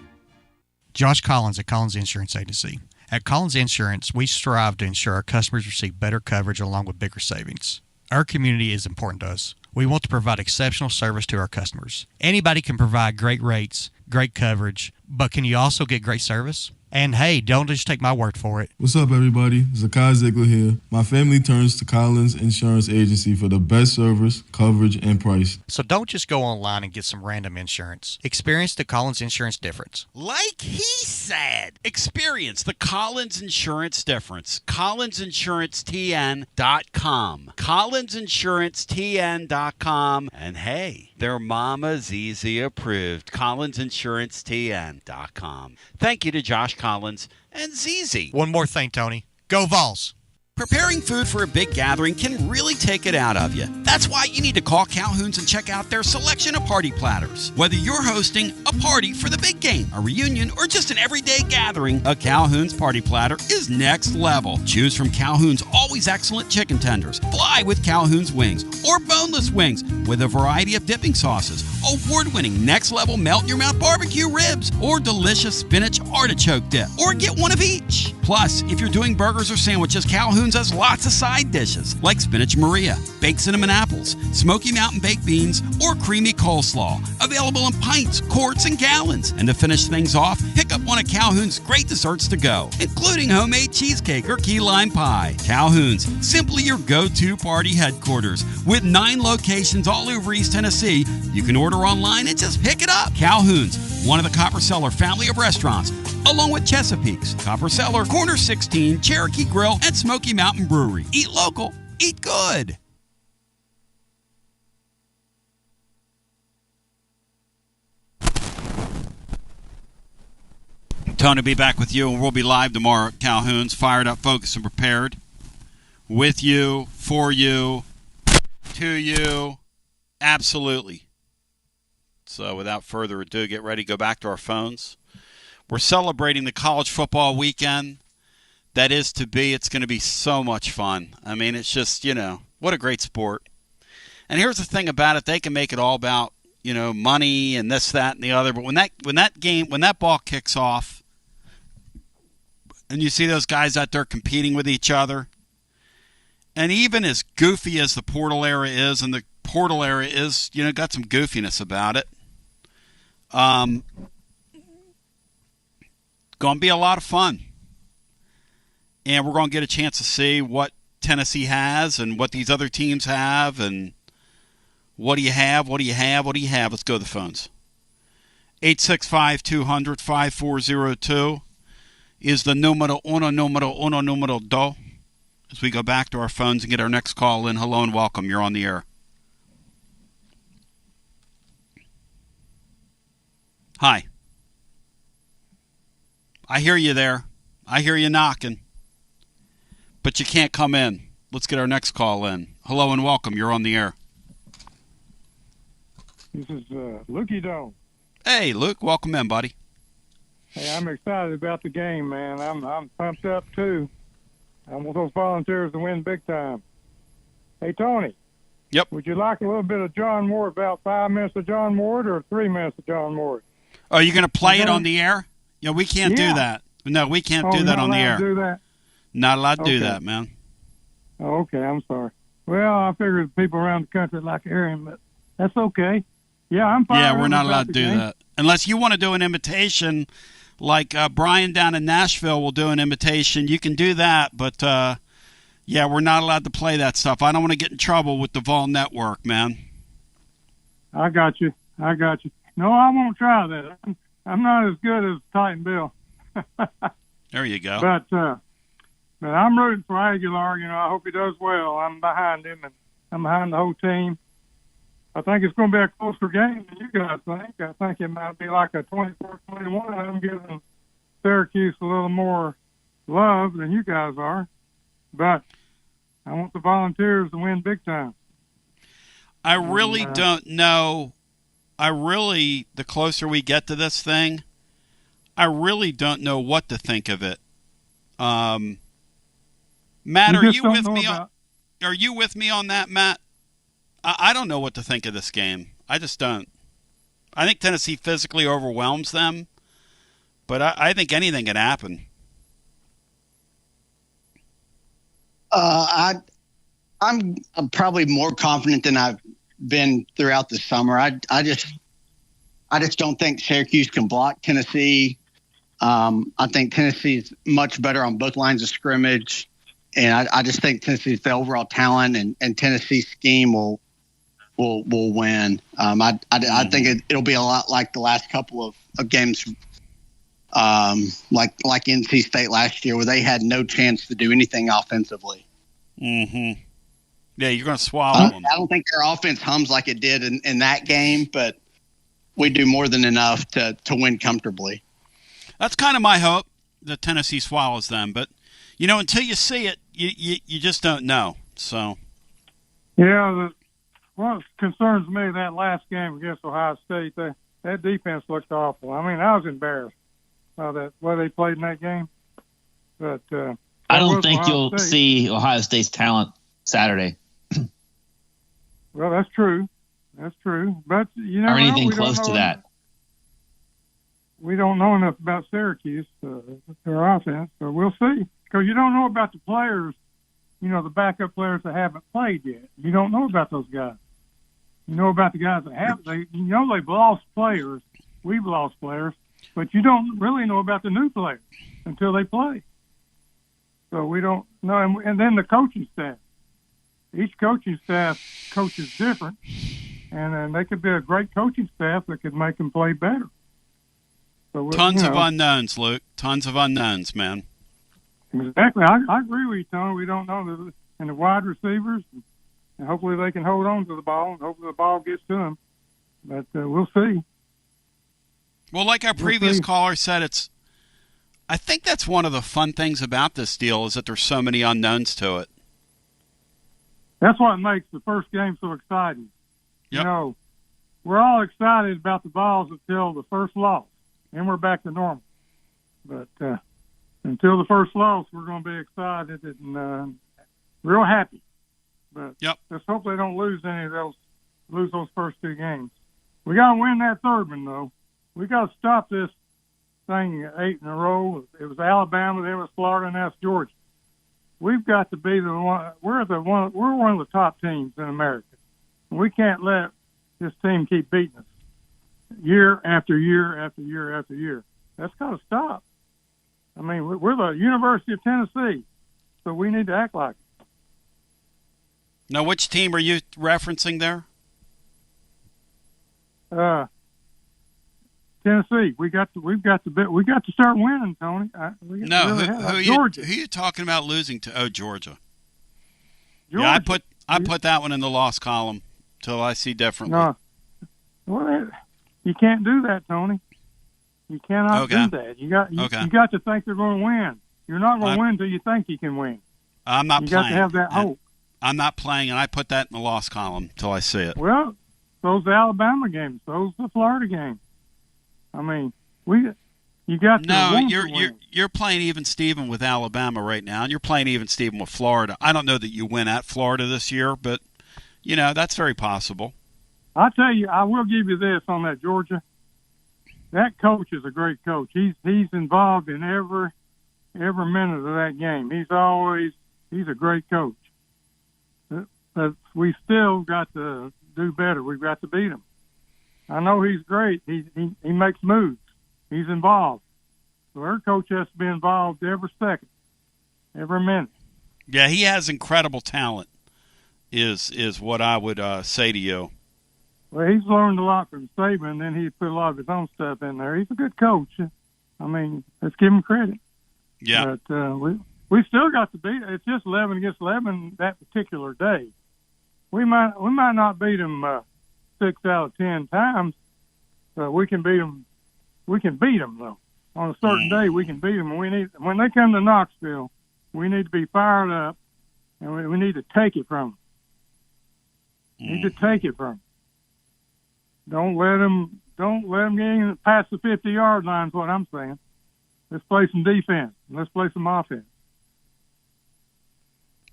Josh Collins at Collins Insurance Agency. At Collins Insurance, we strive to ensure our customers receive better coverage along with bigger savings. Our community is important to us. We want to provide exceptional service to our customers. Anybody can provide great rates, great coverage, but can you also get great service? And hey, don't just take my word for it. What's up, everybody? Zakai Ziegler here. My family turns to Collins Insurance Agency for the best service, coverage, and price. So don't just go online and get some random insurance. Experience the Collins Insurance difference. Like he said, experience the Collins Insurance difference. CollinsInsuranceTN.com. CollinsInsuranceTN.com. And hey, their Mama's Easy approved. CollinsInsuranceTN.com. Thank you to Josh Collins and ZZ. One more thing, Tony. Go Vols. Preparing food for a big gathering can really take it out of you. That's why you need to call Calhoun's and check out their selection of party platters. Whether you're hosting a party for the big game, a reunion, or just an everyday gathering, a Calhoun's party platter is next level. Choose from Calhoun's always excellent chicken tenders, fly with Calhoun's wings, or boneless wings with a variety of dipping sauces, award-winning next-level melt-in-your-mouth barbecue ribs, or delicious spinach artichoke dip, or get one of each. Plus, if you're doing burgers or sandwiches, Calhoun's has lots of side dishes like spinach Maria, baked cinnamon apples, Smoky Mountain baked beans, or creamy coleslaw. Available in pints, quarts, and gallons. And to finish things off, pick up one of Calhoun's great desserts to go, including homemade cheesecake or key lime pie. Calhoun's, simply your go-to party headquarters. With 9 locations all over East Tennessee, you can order online and just pick it up. Calhoun's, one of the Copper Cellar family of restaurants, along with Chesapeake's, Copper Cellar, Corner 16, Cherokee Grill, and Smoky Mountain Brewery. Eat local, eat good. Tony will be back with you, and we'll be live tomorrow at Calhoun's, fired up, focused, and prepared. With you, for you, to you, absolutely. So without further ado, get ready, go back to our phones. We're celebrating the college football weekend that is to be. It's going to be so much fun. I mean, it's just, what a great sport. And here's the thing about it. They can make it all about, money and this, that, and the other. But when that ball kicks off and you see those guys out there competing with each other, and even as goofy as the portal era is, and the portal era is, got some goofiness about it, going to be a lot of fun. And we're going to get a chance to see what Tennessee has and what these other teams have, and what do you have, what do you have, what do you have. Let's go to the phones. 865-200-5402 is the numero dos. As we go back to our phones and get our next call in. Hello and welcome. You're on the air. Hi. I hear you there. I hear you knocking. But you can't come in. Let's get our next call in. Hello and welcome. You're on the air. This is Lukey Dome. Hey, Luke. Welcome in, buddy. Hey, I'm excited about the game, man. I'm pumped up, too. I want those Volunteers to win big time. Hey, Tony. Yep. Would you like a little bit of John Ward, about 5 minutes of John Ward or 3 minutes of John Ward? Are you going to play it on the air? We can't do that. No, we can't do that on the air. Do that? Not allowed to do that, man. Oh, okay, I'm sorry. Well, I figured people around the country like hearing, but that's okay. Yeah, I'm fine. Yeah, we're not allowed to do that. Unless you want to do an imitation, like Brian down in Nashville will do an imitation. You can do that, but, yeah, we're not allowed to play that stuff. I don't want to get in trouble with the Vol Network, man. I got you. No, I won't try that. I'm not as good as Titan Bill. There you go. But I'm rooting for Aguilar. I hope he does well. I'm behind him, and I'm behind the whole team. I think it's going to be a closer game than you guys think. I think it might be like a 24-21. I'm giving Syracuse a little more love than you guys are. But I want the Volunteers to win big time. I really don't know. The closer we get to this thing, I really don't know what to think of it. Matt, are you with me? Are you with me on that, Matt? I don't know what to think of this game. I just don't. I think Tennessee physically overwhelms them, but I think anything can happen. I'm probably more confident than I've been throughout the summer. I just don't think Syracuse can block Tennessee. I think Tennessee's much better on both lines of scrimmage. And I just think Tennessee's the overall talent and Tennessee's scheme will win. I think it'll be a lot like the last couple of games, like NC State last year, where they had no chance to do anything offensively. Mm-hmm. Yeah, you're going to swallow them. I don't think their offense hums like it did in that game, but we do more than enough to win comfortably. That's kind of my hope that Tennessee swallows them, but until you see it, you just don't know. So, yeah, what concerns me that last game against Ohio State, that defense looked awful. I mean, I was embarrassed by that way they played in that game. But I don't think you'll see Ohio State's talent Saturday. Well, that's true. That's true. But or anything close to that. We don't know enough about Syracuse, their offense, so we'll see. Because you don't know about the players, the backup players that haven't played yet. You don't know about those guys. You know about the guys that have. They've lost players. We've lost players, but you don't really know about the new players until they play. So we don't know. And then the coaching staff. Each coaching staff coaches different, and they could be a great coaching staff that could make them play better. So, Tons of unknowns, Luke. Tons of unknowns, man. Exactly. I agree with you, Tony. We don't know and the wide receivers, and hopefully they can hold on to the ball, and hopefully the ball gets to them. But we'll see. Well, like our previous caller said, I think that's one of the fun things about this deal is that there's so many unknowns to it. That's what makes the first game so exciting. Yep. We're all excited about the balls until the first loss, and we're back to normal. But until the first loss, we're going to be excited and real happy. But let's hope they don't lose those first two games. We got to win that third one, though. We got to stop this thing 8 in a row. It was Alabama, then it was Florida, and now it's Georgia. We've got to be the one. We're one of the top teams in America. We can't let this team keep beating us year after year after year after year. That's got to stop. I mean, we're the University of Tennessee, so we need to act like it. Now, which team are you referencing there? Tennessee. We've got to start winning, Tony. Who are you talking about losing to? Oh, Georgia. Yeah, I put that one in the loss column till I see differently. No, well, you can't do that, Tony. You cannot do that. You got to think they're going to win. You're not going to win until you think you can win. I'm not playing. You got to have that hope. I'm not playing, and I put that in the loss column till I see it. Well, those Alabama games, those the Florida games. I mean, you got to. No, you're playing even Steven with Alabama right now, and you're playing even Steven with Florida. I don't know that you win at Florida this year, but that's very possible. I'll tell you, I will give you this on that Georgia. That coach is a great coach. He's involved in every minute of that game. He's a great coach. But we still got to do better. We've got to beat him. I know he's great. He makes moves. He's involved. So our coach has to be involved every second, every minute. Yeah, he has incredible talent, is what I would say to you. Well, he's learned a lot from Saban, and then he put a lot of his own stuff in there. He's a good coach. I mean, let's give him credit. Yeah. But we still got to beat. It's just 11 against 11 that particular day. We might not beat them 6 out of 10 times, but we can beat them. We can beat them though. On a certain day, we can beat them. And when they come to Knoxville, we need to be fired up, and we need to take it from them. Need to take it from them. Don't let them get past the 50-yard line. Is what I'm saying. Let's play some defense. Let's play some offense.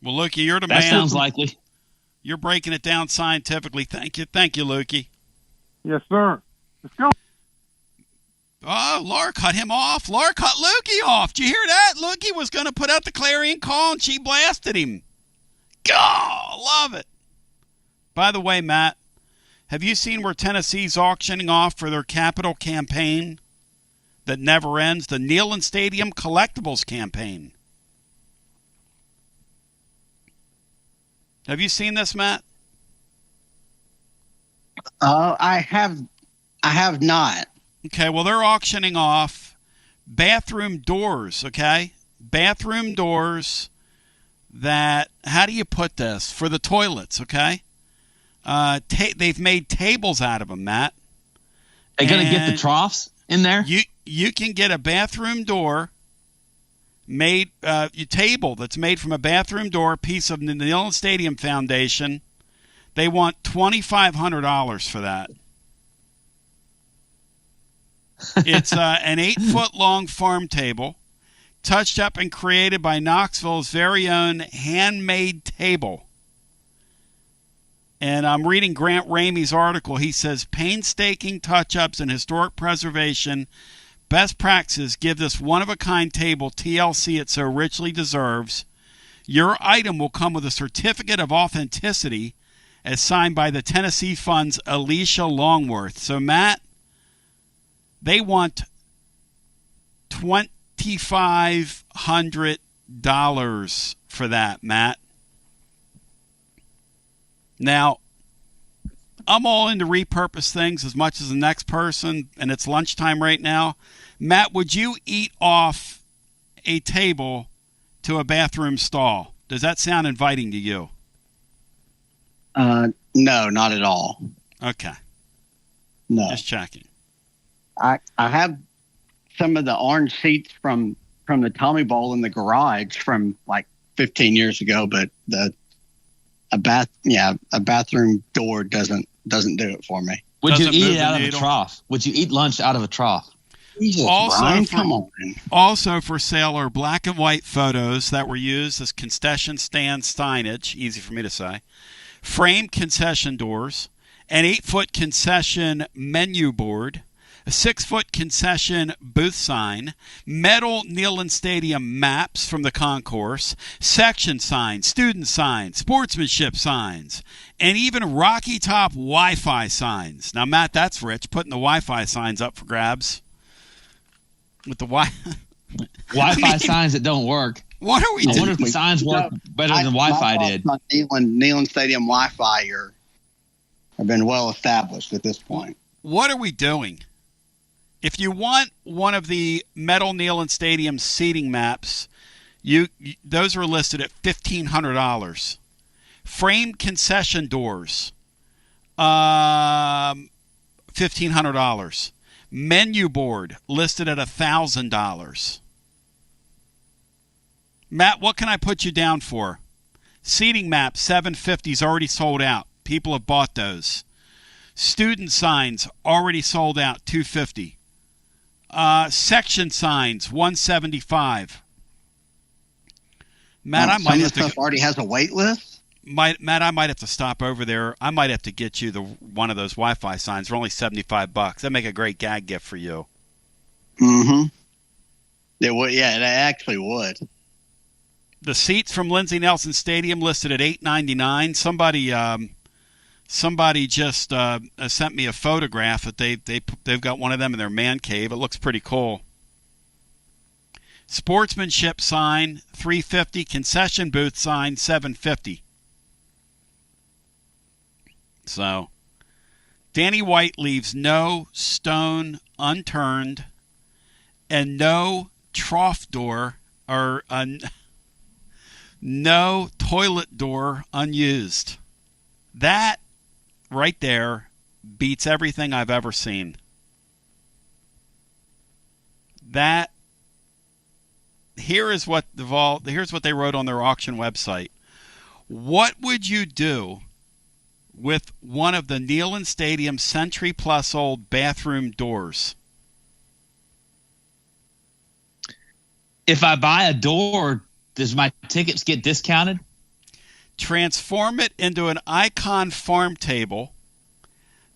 Well, Lukey, you're the man. That sounds likely. You're breaking it down scientifically. Thank you, Lukey. Yes, sir. Let's go. Oh, Laura cut him off. Laura cut Lukey off. Did you hear that? Lukey was going to put out the clarion call, and she blasted him. God, love it. By the way, Matt, have you seen where Tennessee's auctioning off for their capital campaign? that never ends, the Neland Stadium Collectibles Campaign. Have you seen this, Matt? I have not. Okay, well, they're auctioning off bathroom doors, okay? Bathroom doors that, how do you put this? For the toilets, okay? They've made tables out of them, Matt. They're going to get the troughs in there? You can get a bathroom door made, table that's made from a bathroom door, piece of the Neland Stadium Foundation. They want $2,500 for that. It's an 8-foot-long farm table, touched up and created by Knoxville's very own handmade table. And I'm reading Grant Ramey's article. He says, painstaking touch-ups and historic preservation best practices give this one-of-a-kind table TLC it so richly deserves. Your item will come with a certificate of authenticity as signed by the Tennessee Fund's Alicia Longworth. So, Matt, they want $2,500 for that, Matt. Now, I'm all into repurpose things as much as the next person, and it's lunchtime right now. Matt, would you eat off a table to a bathroom stall? Does that sound inviting to you? No, not at all. Okay. No. Just checking. I have some of the orange seats from the Tommy Bowl in the garage from like 15 years ago, but a bathroom door doesn't do it for me. Would you eat it out of a trough? Would you eat lunch out of a trough? Jesus, Brian, come on. Also for sale are black and white photos that were used as concession stand signage, easy for me to say, framed concession doors, an 8-foot concession menu board, a 6-foot concession booth sign, metal Neland Stadium maps from the concourse, section signs, student signs, sportsmanship signs, and even Rocky Top Wi-Fi signs. Now, Matt, that's rich, putting the Wi-Fi signs up for grabs. With the Wi-Fi signs that don't work. What are we doing? I wonder if the signs work better than Wi-Fi did. Neland Stadium Wi-Fi have been well established at this point. What are we doing? If you want one of the metal Neland Stadium seating maps, those are listed at $1,500. Framed concession doors, $1,500. Menu board listed at $1,000. Matt, what can I put you down for? Seating map, $750 is already sold out. People have bought those. Student signs already sold out, $250. Section signs, $175. Matt, I might have to. Stuff already has a wait list. Matt, I might have to stop over there. I might have to get you one of those Wi-Fi signs for only $75. That'd make a great gag gift for you. Mm-hmm. It would. Yeah, it actually would. The seats from Lindsey Nelson Stadium listed at $899. Somebody just sent me a photograph that they've got one of them in their man cave. It looks pretty cool. Sportsmanship sign, $350. Concession booth sign, $750. So, Danny White leaves no stone unturned and no trough door or no toilet door unused. That right there beats everything I've ever seen. Here's what they wrote on their auction website. What would you do with one of the Neland Stadium century plus old bathroom doors? If I buy a door, does my tickets get discounted? Transform it into an icon farm table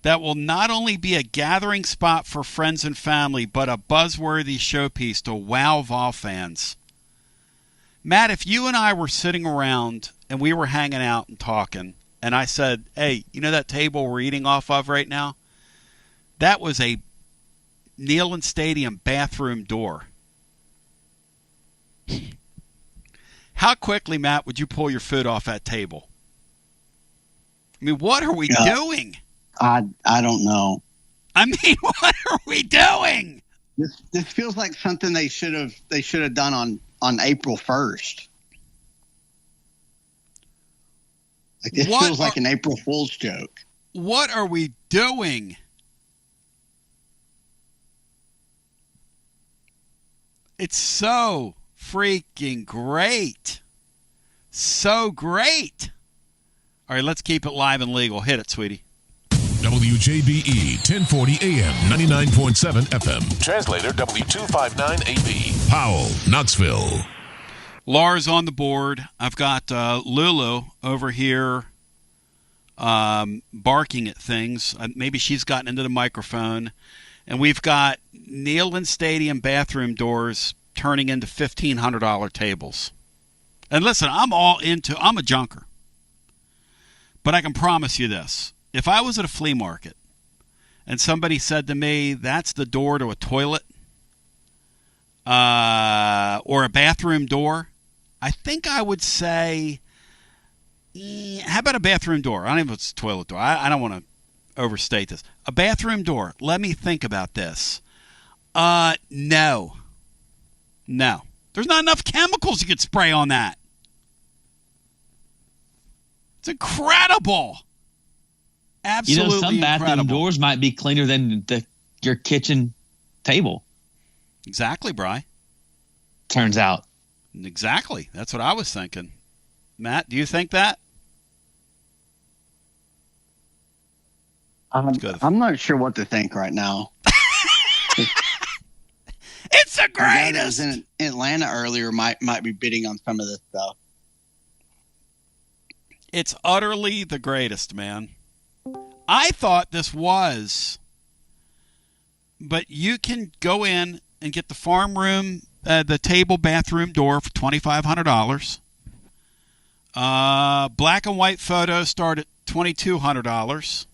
that will not only be a gathering spot for friends and family, but a buzzworthy showpiece to wow Vol fans. Matt, if you and I were sitting around and we were hanging out and talking, and I said, hey, you know that table we're eating off of right now? That was a Neland Stadium bathroom door. How quickly, Matt, would you pull your foot off that table? I mean, what are we doing? I don't know. I mean, what are we doing? This feels like something they should have done on April 1st. Like this feels like an April Fool's joke. What are we doing? It's so freaking great. So great. All right, let's keep it live and legal. Hit it, sweetie. WJBE 1040 AM 99.7 FM. Translator W259AB. Powell, Knoxville. Laura's on the board. I've got Lulu over here barking at things. Maybe she's gotten into the microphone. And we've got Neland Stadium bathroom doors turning into $1,500 tables. And listen, I'm a junker. But I can promise you this. If I was at a flea market and somebody said to me, that's the door to a toilet or a bathroom door, I think I would say, how about a bathroom door? I don't even know if it's a toilet door. I don't want to overstate this. A bathroom door. Let me think about this. No. There's not enough chemicals you could spray on that. It's incredible. Absolutely some bathroom incredible. doors might be cleaner than your kitchen table. Exactly, Bri. Turns out. Exactly. That's what I was thinking. Matt, do you think that? I'm not sure what to think right now. It's the greatest. The guy that was in Atlanta earlier might be bidding on some of this stuff. It's utterly the greatest, man. I thought this was, but you can go in and get the farm room, the table bathroom door for $2,500. Black and white photos start at $2,200.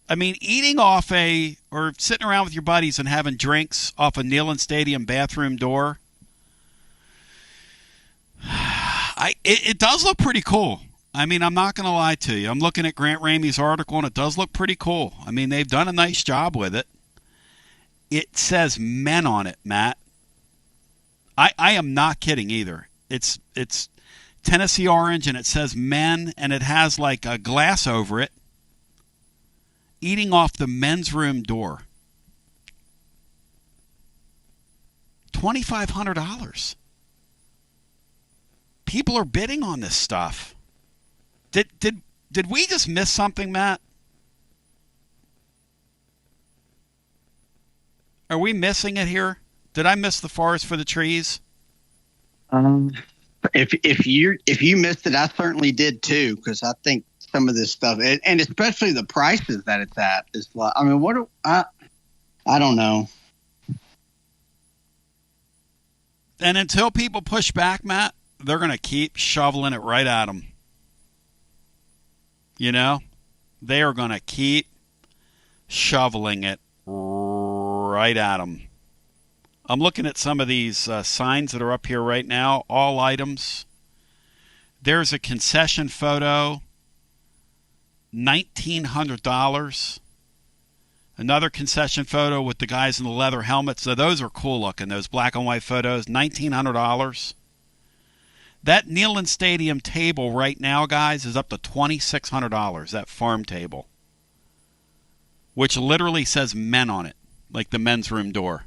I mean, eating off or sitting around with your buddies and having drinks off a Neland Stadium bathroom door, it does look pretty cool. I mean, I'm not going to lie to you. I'm looking at Grant Ramey's article, and it does look pretty cool. I mean, they've done a nice job with it. It says men on it, Matt. I am not kidding either. It's Tennessee orange, and it says men, and it has like a glass over it. Eating off the men's room door. $2,500. People are bidding on this stuff. Did we just miss something, Matt? Are we missing it here? Did I miss the forest for the trees? If you missed it, I certainly did too, because I think some of this stuff, and especially the prices that it's at, is like, I mean, I don't know. And until people push back, Matt, they're going to keep shoveling it right at them. You know, they are going to keep shoveling it right at them. I'm looking at some of these signs that are up here right now, all items. There's a concession photo, $1,900. Another concession photo with the guys in the leather helmets. So those are cool looking, those black and white photos, $1,900. That Neland Stadium table right now, guys, is up to $2,600, that farm table, which literally says men on it, like the men's room door.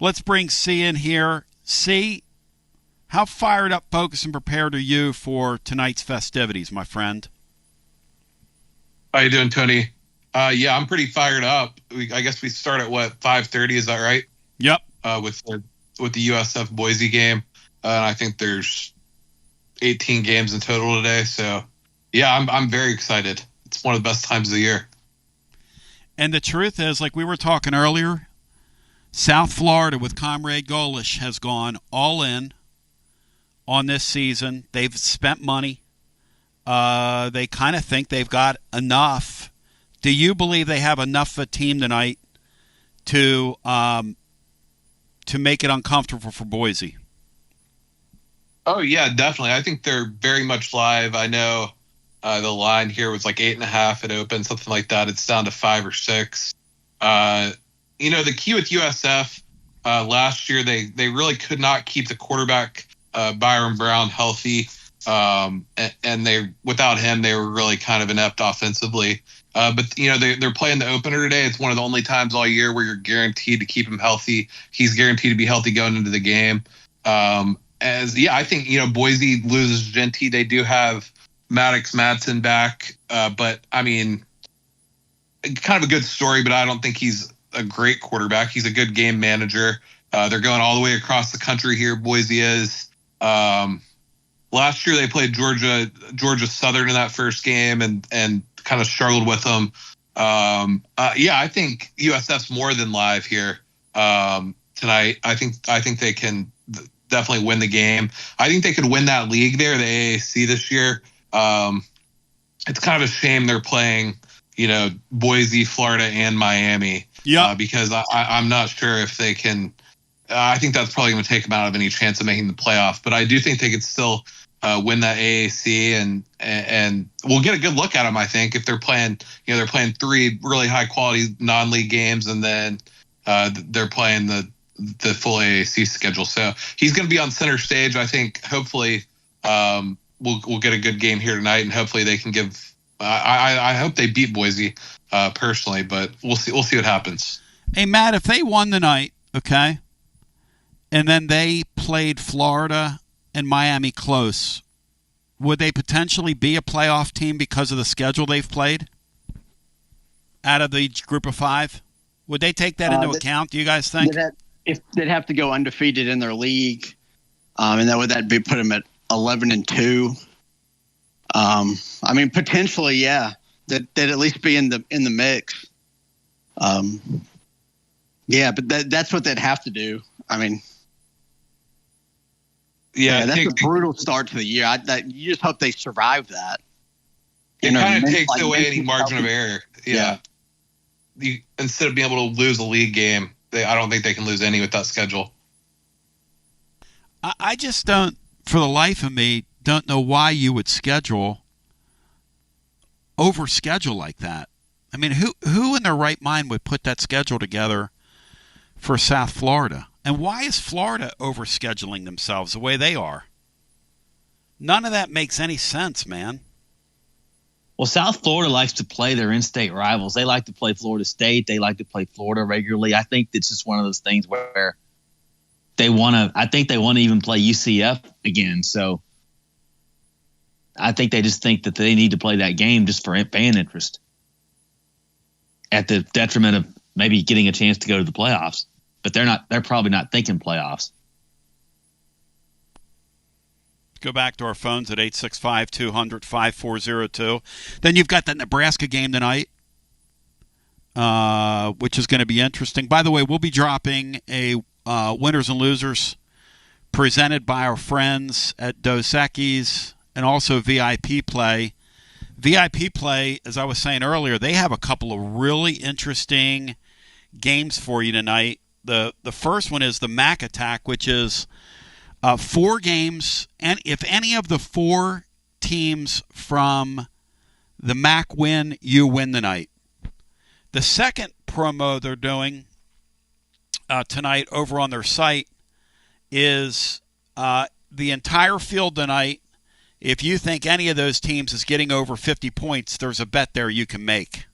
Let's bring C in here. C, how fired up, focused, and prepared are you for tonight's festivities, my friend? How you doing, Tony? Yeah, I'm pretty fired up. I guess we start at, 5:30, is that right? Yep. With the USF Boise game. And I think there's 18 games in total today. So, yeah, I'm very excited. It's one of the best times of the year. And the truth is, like we were talking earlier, South Florida with Comrade Golish has gone all in on this season. They've spent money. They kind of think they've got enough Do you believe they have enough of a team tonight to make it uncomfortable for Boise? Oh, yeah, definitely. I think they're very much live. I know the line here was like 8.5 at open, something like that. It's down to 5 or 6. The key with USF last year, they really could not keep the quarterback Byron Brown healthy. And without him, they were really kind of inept offensively. But they're playing the opener today. It's one of the only times all year where you're guaranteed to keep him healthy. He's guaranteed to be healthy going into the game. I think Boise loses Genty. They do have Maddox Madsen back, but I mean, kind of a good story. But I don't think he's a great quarterback. He's a good game manager. They're going all the way across the country here. Boise is. Last year they played Georgia Southern in that first game and kind of struggled with them. I think USF's more than live here tonight. I think they can definitely win the game. I think they could win that league there, the AAC this year. It's kind of a shame they're playing, Boise, Florida, and Miami. Yeah. Because I'm not sure if they can. I think that's probably going to take them out of any chance of making the playoff. But I do think they could still win that AAC, and we'll get a good look at them. I think if they're playing, they're playing 3 really high quality non-league games, and then they're playing the full AAC schedule. So he's going to be on center stage. I think hopefully we'll get a good game here tonight, and hopefully they can give. I hope they beat Boise personally, but we'll see. We'll see what happens. Hey Matt, if they won tonight, okay, and then they played Florida and Miami close, would they potentially be a playoff team because of the schedule they've played out of the group of 5? Would they take that into account, do you guys think? If they'd have to go undefeated in their league, and would that put them at 11-2? I mean, potentially, yeah. They'd at least be in the mix. Yeah, but that's what they'd have to do. I mean, yeah, that's a brutal start to the year. You just hope they survive that. It kind of takes away any margin of error. Yeah. Instead of being able to lose a league game, I don't think they can lose any with that schedule. I just don't, for the life of me, don't know why you would overschedule like that. I mean, who in their right mind would put that schedule together for South Florida? And why is Florida overscheduling themselves the way they are? None of that makes any sense, man. Well, South Florida likes to play their in-state rivals. They like to play Florida State. They like to play Florida regularly. I think it's just one of those things where I think they want to even play UCF again. So I think they just think that they need to play that game just for fan interest at the detriment of maybe getting a chance to go to the playoffs. But they're probably not thinking playoffs. Go back to our phones at 865-200-5402. Then you've got that Nebraska game tonight, which is going to be interesting. By the way, we'll be dropping a winners and losers presented by our friends at Dos Equis and also VIP Play. VIP Play, as I was saying earlier, they have a couple of really interesting games for you tonight. The first one is the MAC Attack, which is 4 games, and if any of the 4 teams from the MAC win, you win the night. The second promo they're doing tonight over on their site is the entire field tonight. If you think any of those teams is getting over 50 points, there's a bet there you can make.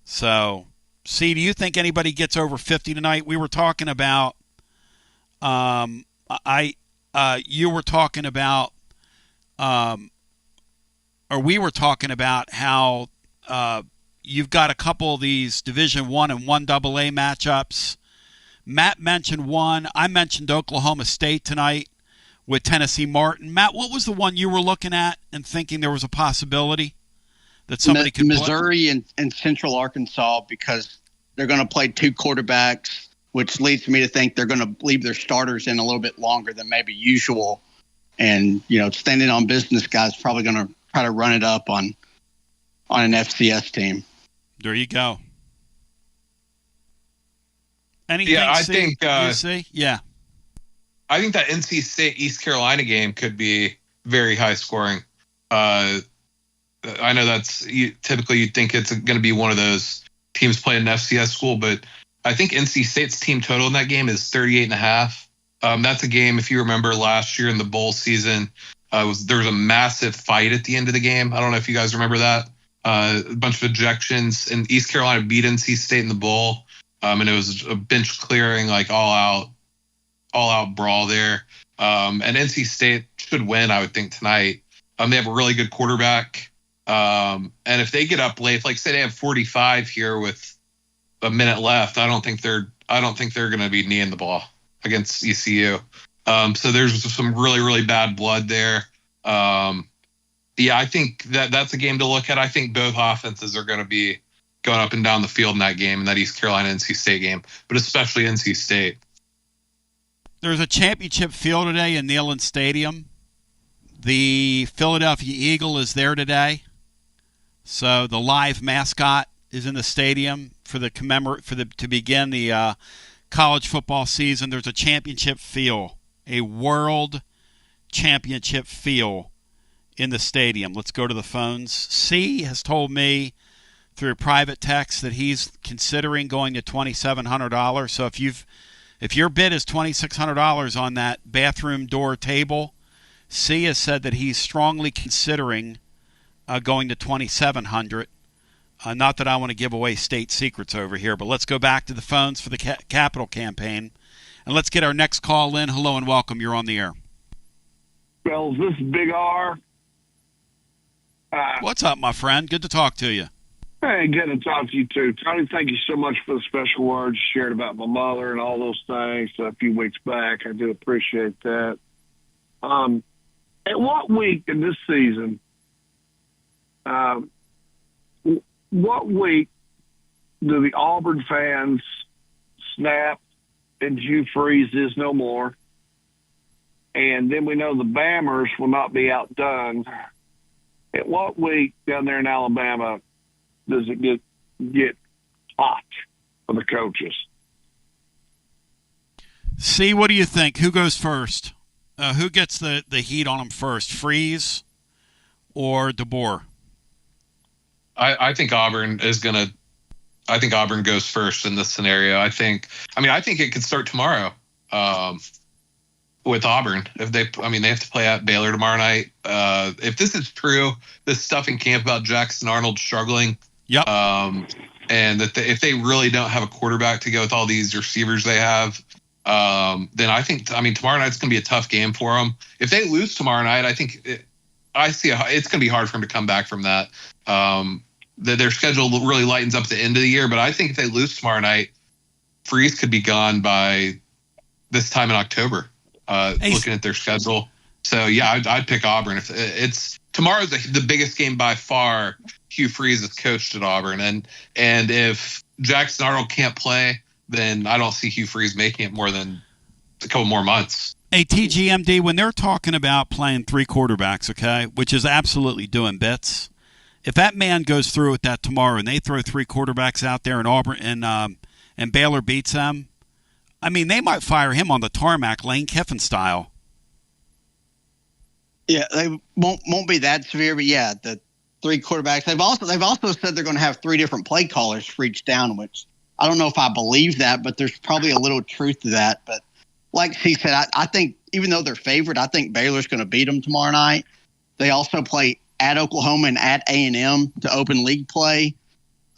So, see, do you think anybody gets over 50 tonight? We were talking about you were talking about we were talking about how you've got a couple of these Division I and 1AA matchups. Matt mentioned one. I mentioned Oklahoma State tonight with Tennessee Martin. Matt, what was the one you were looking at and thinking there was a possibility that somebody could Missouri and Central Arkansas, because they're going to play 2 quarterbacks, which leads me to think they're going to leave their starters in a little bit longer than maybe usual. And, standing on business guys probably going to try to run it up on on an FCS team. There you go. Anything? Yeah, I think. UC? Yeah. I think that NC State East Carolina game could be very high scoring. I know that's typically you'd think it's going to be one of those teams playing an FCS school, but I think NC State's team total in that game is 38.5. That's a game, if you remember last year in the bowl season, there was a massive fight at the end of the game. I don't know if you guys remember that. A bunch of ejections, and East Carolina beat NC State in the bowl, and it was a bench clearing, like all out brawl there. And NC State should win, I would think, tonight. They have a really good quarterback, and if they get up late, like say they have 45 here with a minute left, I don't think they're going to be kneeing the ball against ECU. So there's some really, really bad blood there. Yeah, I think that's a game to look at. I think both offenses are going to be going up and down the field in that game, in that East Carolina NC State game, but especially NC State. There's a championship feel today in Neland Stadium. The Philadelphia Eagle is there today, so the live mascot is in the stadium to begin the college football season. There's a championship feel, a world championship feel in the stadium. Let's go to the phones. C has told me through a private text that he's considering going to $2,700. So if your bid is $2,600 on that bathroom door table, C has said that he's strongly considering going to $2,700. Not that I want to give away state secrets over here, but let's go back to the phones for the capital campaign, and let's get our next call in. Hello and welcome. You're on the air. Well, this is Big R. What's up, my friend? Good to talk to you. Hey, good to talk to you, too. Tony, thank you so much for the special words you shared about my mother and all those things a few weeks back. I do appreciate that. At what week in this season, what week do the Auburn fans snap and Hugh Freeze is no more? And then we know the Bammers will not be outdone. At what week down there in Alabama does it get hot for the coaches? See, what do you think? Who goes first? Who gets the heat on them first, Freeze or DeBoer? I think Auburn is going to – I think Auburn goes first in this scenario. I think it could start tomorrow with Auburn. They have to play at Baylor tomorrow night. If this is true, this stuff in camp about Jackson Arnold struggling, yep. And that if they really don't have a quarterback to go with all these receivers they have, then I think tomorrow night's going to be a tough game for them. If they lose tomorrow night, I think it's going to be hard for them to come back from that. Their schedule really lightens up at the end of the year, but I think if they lose tomorrow night, Freeze could be gone by this time in October. Looking at their schedule, so yeah, I'd pick Auburn. If it's tomorrow's the biggest game by far. Hugh Freeze is coached at Auburn, and if Jackson Arnold can't play, then I don't see Hugh Freeze making it more than a couple more months. Hey, TGMD, when they're talking about playing three quarterbacks, okay, which is absolutely doing bits. If that man goes through with that tomorrow and they throw three quarterbacks out there and Auburn and Baylor beats them, they might fire him on the tarmac, Lane Kiffin style. Yeah, they won't be that severe, but yeah, the three quarterbacks. They've also said they're going to have three different play callers for each down, which I don't know if I believe that, but there's probably a little truth to that. But like he said, I think even though they're favored, I think Baylor's going to beat them tomorrow night. They also play at Oklahoma and at A&M to open league play.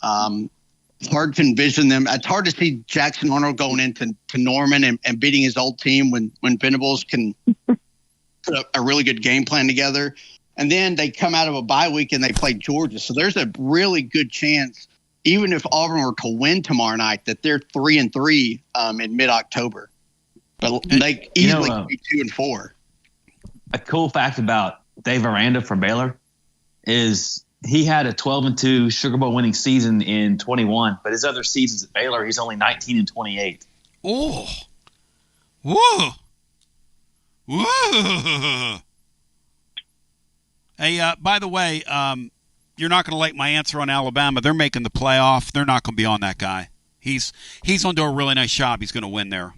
It's hard to envision them. It's hard to see Jackson Arnold going into Norman and beating his old team when Venables can put a really good game plan together. And then they come out of a bye week and they play Georgia. So there's a really good chance, even if Auburn were to win tomorrow night, that they're 3-3 in mid-October. But they easily could be 2-4. A cool fact about Dave Aranda from Baylor is he had a 12-2 Sugar Bowl winning season in 21, but his other seasons at Baylor, he's only 19-28. Oh, whoa, whoa! Hey, by the way, you're not going to like my answer on Alabama. They're making the playoff. They're not going to be on that guy. He's going to do a really nice job. He's going to win there.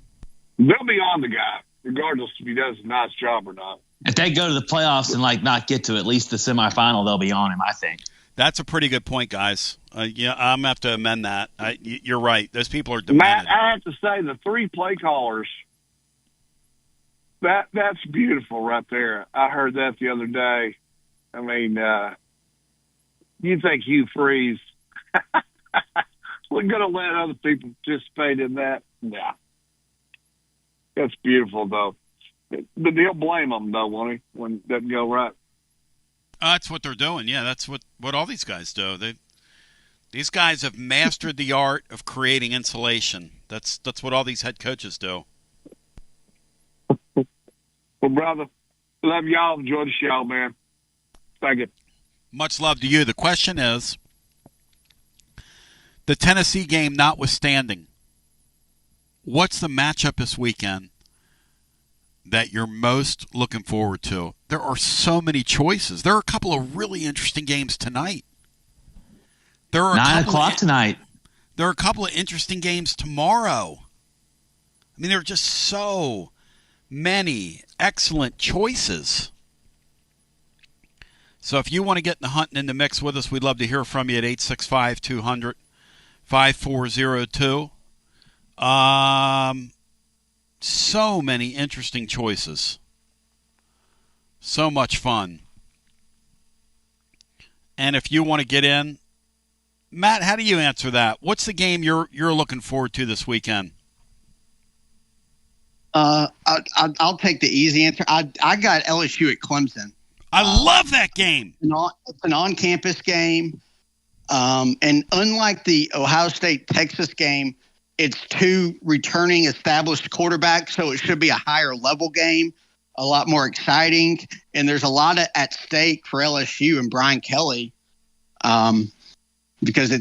They'll be on the guy, regardless if he does a nice job or not. If they go to the playoffs and not get to at least the semifinal, they'll be on him, I think. That's a pretty good point, guys. Yeah, I'm going to have to amend that. You're right. Those people are demanding. Matt, I have to say, the 3 play callers, that's beautiful right there. I heard that the other day. I mean, you think Hugh Freeze we're going to let other people participate in that? Yeah. That's beautiful, though. But he'll blame them, though, won't he, when it doesn't go right? That's what they're doing. Yeah, that's what all these guys do. These guys have mastered the art of creating insulation. That's what all these head coaches do. Well, brother, love y'all. Enjoy the show, man. Thank you. Much love to you. The question is, the Tennessee game notwithstanding, what's the matchup this weekend that you're most looking forward to? There are so many choices. There are a couple of really interesting games tonight. There are 9 o'clock tonight. There are a couple of interesting games tomorrow. I mean, there are just so many excellent choices. So if you want to get in the hunt and in the mix with us, we'd love to hear from you at 865-200-5402. So many interesting choices. So much fun. And if you want to get in, Matt, how do you answer that? What's the game you're looking forward to this weekend? I'll take the easy answer. I got LSU at Clemson. I love that game. It's an on-campus game. And unlike the Ohio State-Texas game, it's 2 returning established quarterbacks, so it should be a higher level game, a lot more exciting. And there's a lot at stake for LSU and Brian Kelly because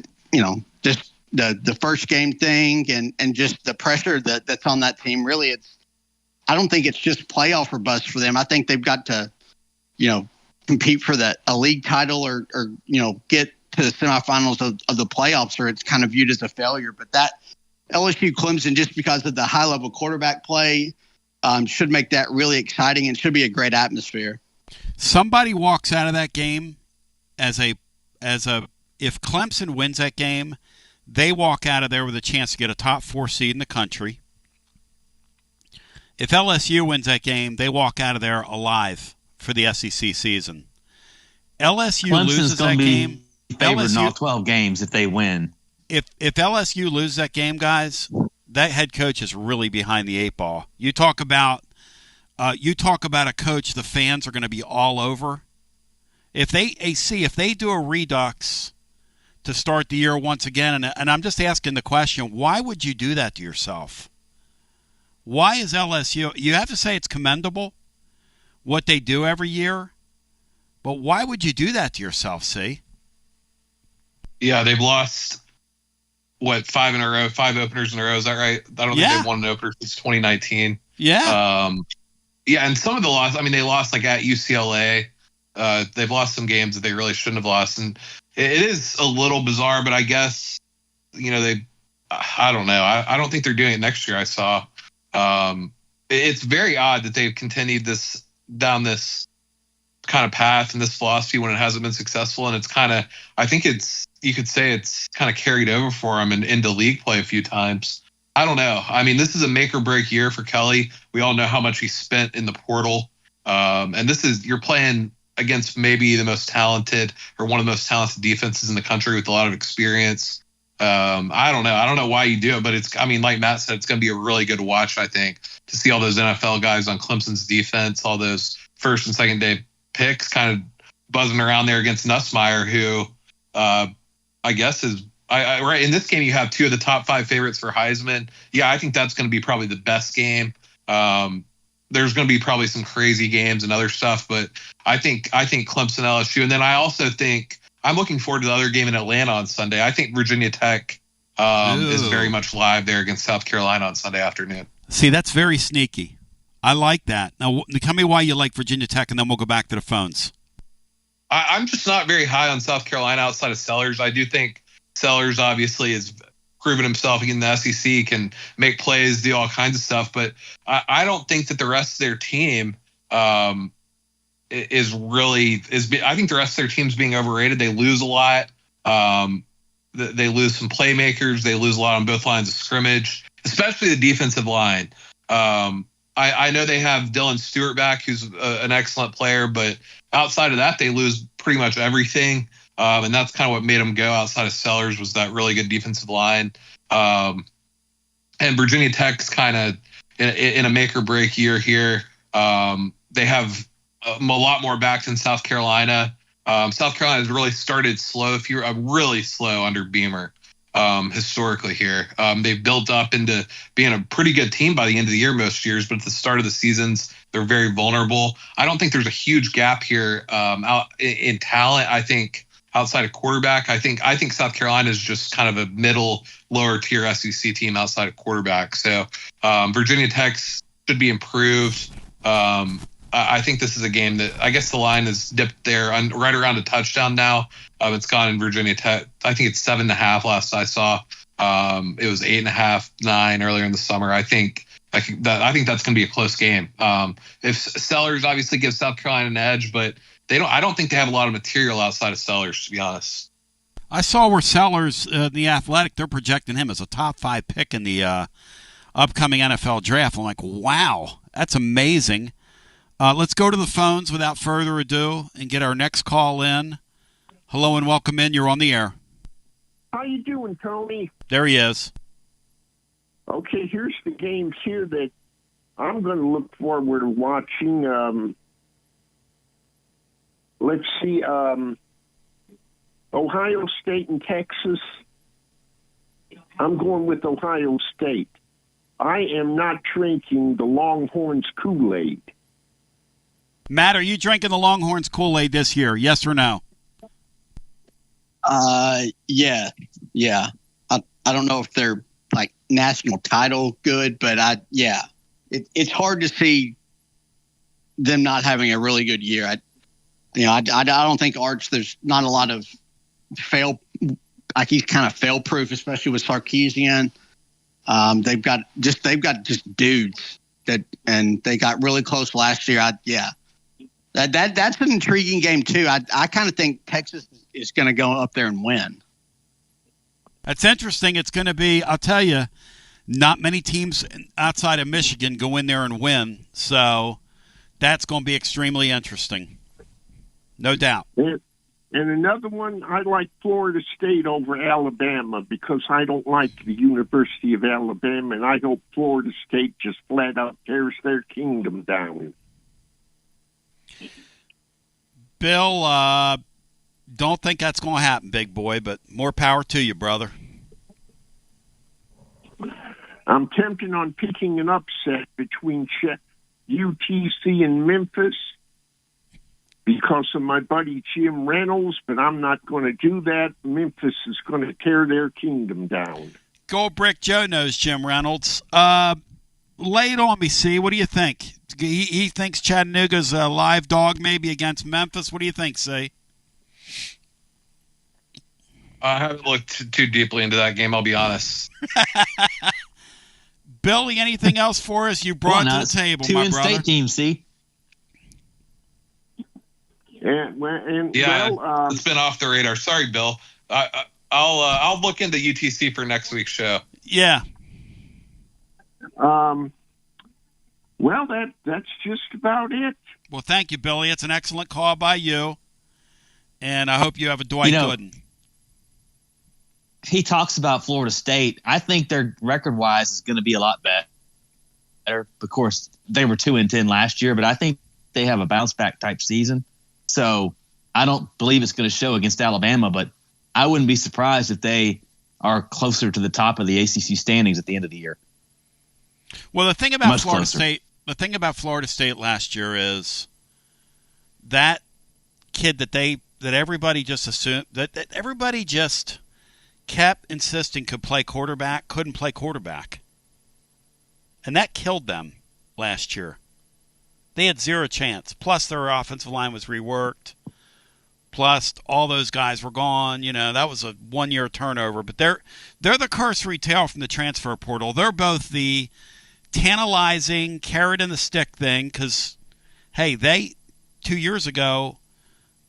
just the first game thing and just the pressure that's on that team. Really, I don't think it's just playoff or bust for them. I think they've got to, compete for a league title or get to the semifinals of the playoffs, or it's kind of viewed as a failure. But that LSU Clemson, just because of the high level quarterback play, should make that really exciting and should be a great atmosphere. Somebody walks out of that game if Clemson wins that game, they walk out of there with a chance to get a top 4 seed in the country. If LSU wins that game, they walk out of there alive for the SEC season. LSU loses that game. Favored in all 12 games if they win. If LSU loses that game, guys, that head coach is really behind the 8 ball. You talk about a coach the fans are going to be all over. If they do a redux to start the year once again, and I'm just asking the question, why would you do that to yourself? Why is LSU? You have to say it's commendable what they do every year, but why would you do that to yourself, see? Yeah, they've lost, 5 in a row, 5 openers in a row. Is that right? I don't think they've won an opener since 2019. Yeah. And some of the losses, they lost at UCLA. They've lost some games that they really shouldn't have lost. And it is a little bizarre, but I guess, I don't know. I don't think they're doing it next year, I saw. It's very odd that they've continued down this kind of path and this philosophy when it hasn't been successful. And it's kind of, I think you could say it's kind of carried over for him and into league play a few times. I don't know. This is a make or break year for Kelly. We all know how much he spent in the portal. And you're playing against maybe the most talented or one of the most talented defenses in the country with a lot of experience. I don't know. I don't know why you do it, but it's, like Matt said, it's going to be a really good watch, I think, to see all those NFL guys on Clemson's defense, all those first and second day picks kind of buzzing around there against Nussmeier, who I guess is right in this game. You have 2 of the top 5 favorites for Heisman. Yeah, I think that's going to be probably the best game. There's going to be probably some crazy games and other stuff, but I think Clemson, LSU, and then I also think I'm looking forward to the other game in Atlanta on Sunday. I think Virginia Tech is very much live there against South Carolina on Sunday afternoon. See, that's very sneaky. I like that. Now, tell me why you like Virginia Tech, and then we'll go back to the phones. I'm just not very high on South Carolina outside of Sellers. I do think Sellers obviously has proven himself in the SEC, can make plays, do all kinds of stuff, but I don't think that the rest of their team I think the rest of their team's being overrated. They lose a lot. They lose some playmakers. They lose a lot on both lines of scrimmage, especially the defensive line. I know they have Dylan Stewart back, who's an excellent player, but outside of that, they lose pretty much everything. And that's kind of what made them go outside of Sellers, was that really good defensive line. And Virginia Tech's kind of in a make or break year here. They have a lot more back than South Carolina. South Carolina has really started slow, really slow under Beamer. Historically here. They've built up into being a pretty good team by the end of the year most years, but at the start of the seasons, they're very vulnerable. I don't think there's a huge gap here out in talent. I think outside of quarterback, I think South Carolina is just kind of a middle, lower tier SEC team outside of quarterback. So Virginia Tech should be improved. I think this is a game that I guess the line is dipped there right around a touchdown now. It's gone in Virginia Tech. I think it's 7.5 last I saw. It was 8.5, 9 earlier in the summer. I think that's going to be a close game. If Sellers obviously gives South Carolina an edge, but I don't think they have a lot of material outside of Sellers, to be honest. I saw where Sellers, the Athletic, they're projecting him as a top 5 pick in the upcoming NFL draft. I'm like, wow, that's amazing. Let's go to the phones without further ado and get our next call in. Hello and welcome in. You're on the air. How you doing, Tony? There he is. Okay, here's the games here that I'm going to look forward to watching. Let's see, Ohio State and Texas. I'm going with Ohio State. I am not drinking the Longhorns Kool-Aid. Matt, are you drinking the Longhorns Kool-Aid this year? Yes or no? Yeah. I don't know if they're like national title good, but it's hard to see them not having a really good year. I don't think Arch, there's not a lot of he's kind of fail proof, especially with Sarkisian. They've got just dudes and they got really close last year. That's an intriguing game too. I kind of think Texas is going to go up there and win. That's interesting. It's going to be, I'll tell you, not many teams outside of Michigan go in there and win. So that's going to be extremely interesting. No doubt. And another one, I like Florida State over Alabama because I don't like the University of Alabama, and I hope Florida State just flat out tears their kingdom down. Bill, don't think that's going to happen, big boy, but more power to you, brother. I'm tempted on picking an upset between UTC and Memphis because of my buddy Jim Reynolds, but I'm not going to do that. Memphis is going to tear their kingdom down. Gold Brick Joe knows Jim Reynolds. Lay it on me, C. What do you think? He thinks Chattanooga's a live dog maybe against Memphis. What do you think, C? I haven't looked too deeply into that game, I'll be honest. Billy, anything else for us you brought to the table, my brother? 2 in-state teams, see? It's been off the radar. Sorry, Bill. I'll look into UTC for next week's show. Yeah. Well, that's just about it. Well, thank you, Billy. It's an excellent call by you, and I hope you have a Dwight Gooden. He talks about Florida State. I think their record-wise is going to be a lot better. Of course, they were 2-10 last year, but I think they have a bounce-back type season. So I don't believe it's going to show against Alabama, but I wouldn't be surprised if they are closer to the top of the ACC standings at the end of the year. Well, the thing about Florida State last year is that kid that everybody just assumed that everybody just kept insisting couldn't play quarterback. And that killed them last year. They had zero chance. Plus their offensive line was reworked. plus all those guys were gone. That was a 1-year turnover. But they're the cursory tale from the transfer portal. They're both the tantalizing carrot in the stick thing because, hey, 2 years ago,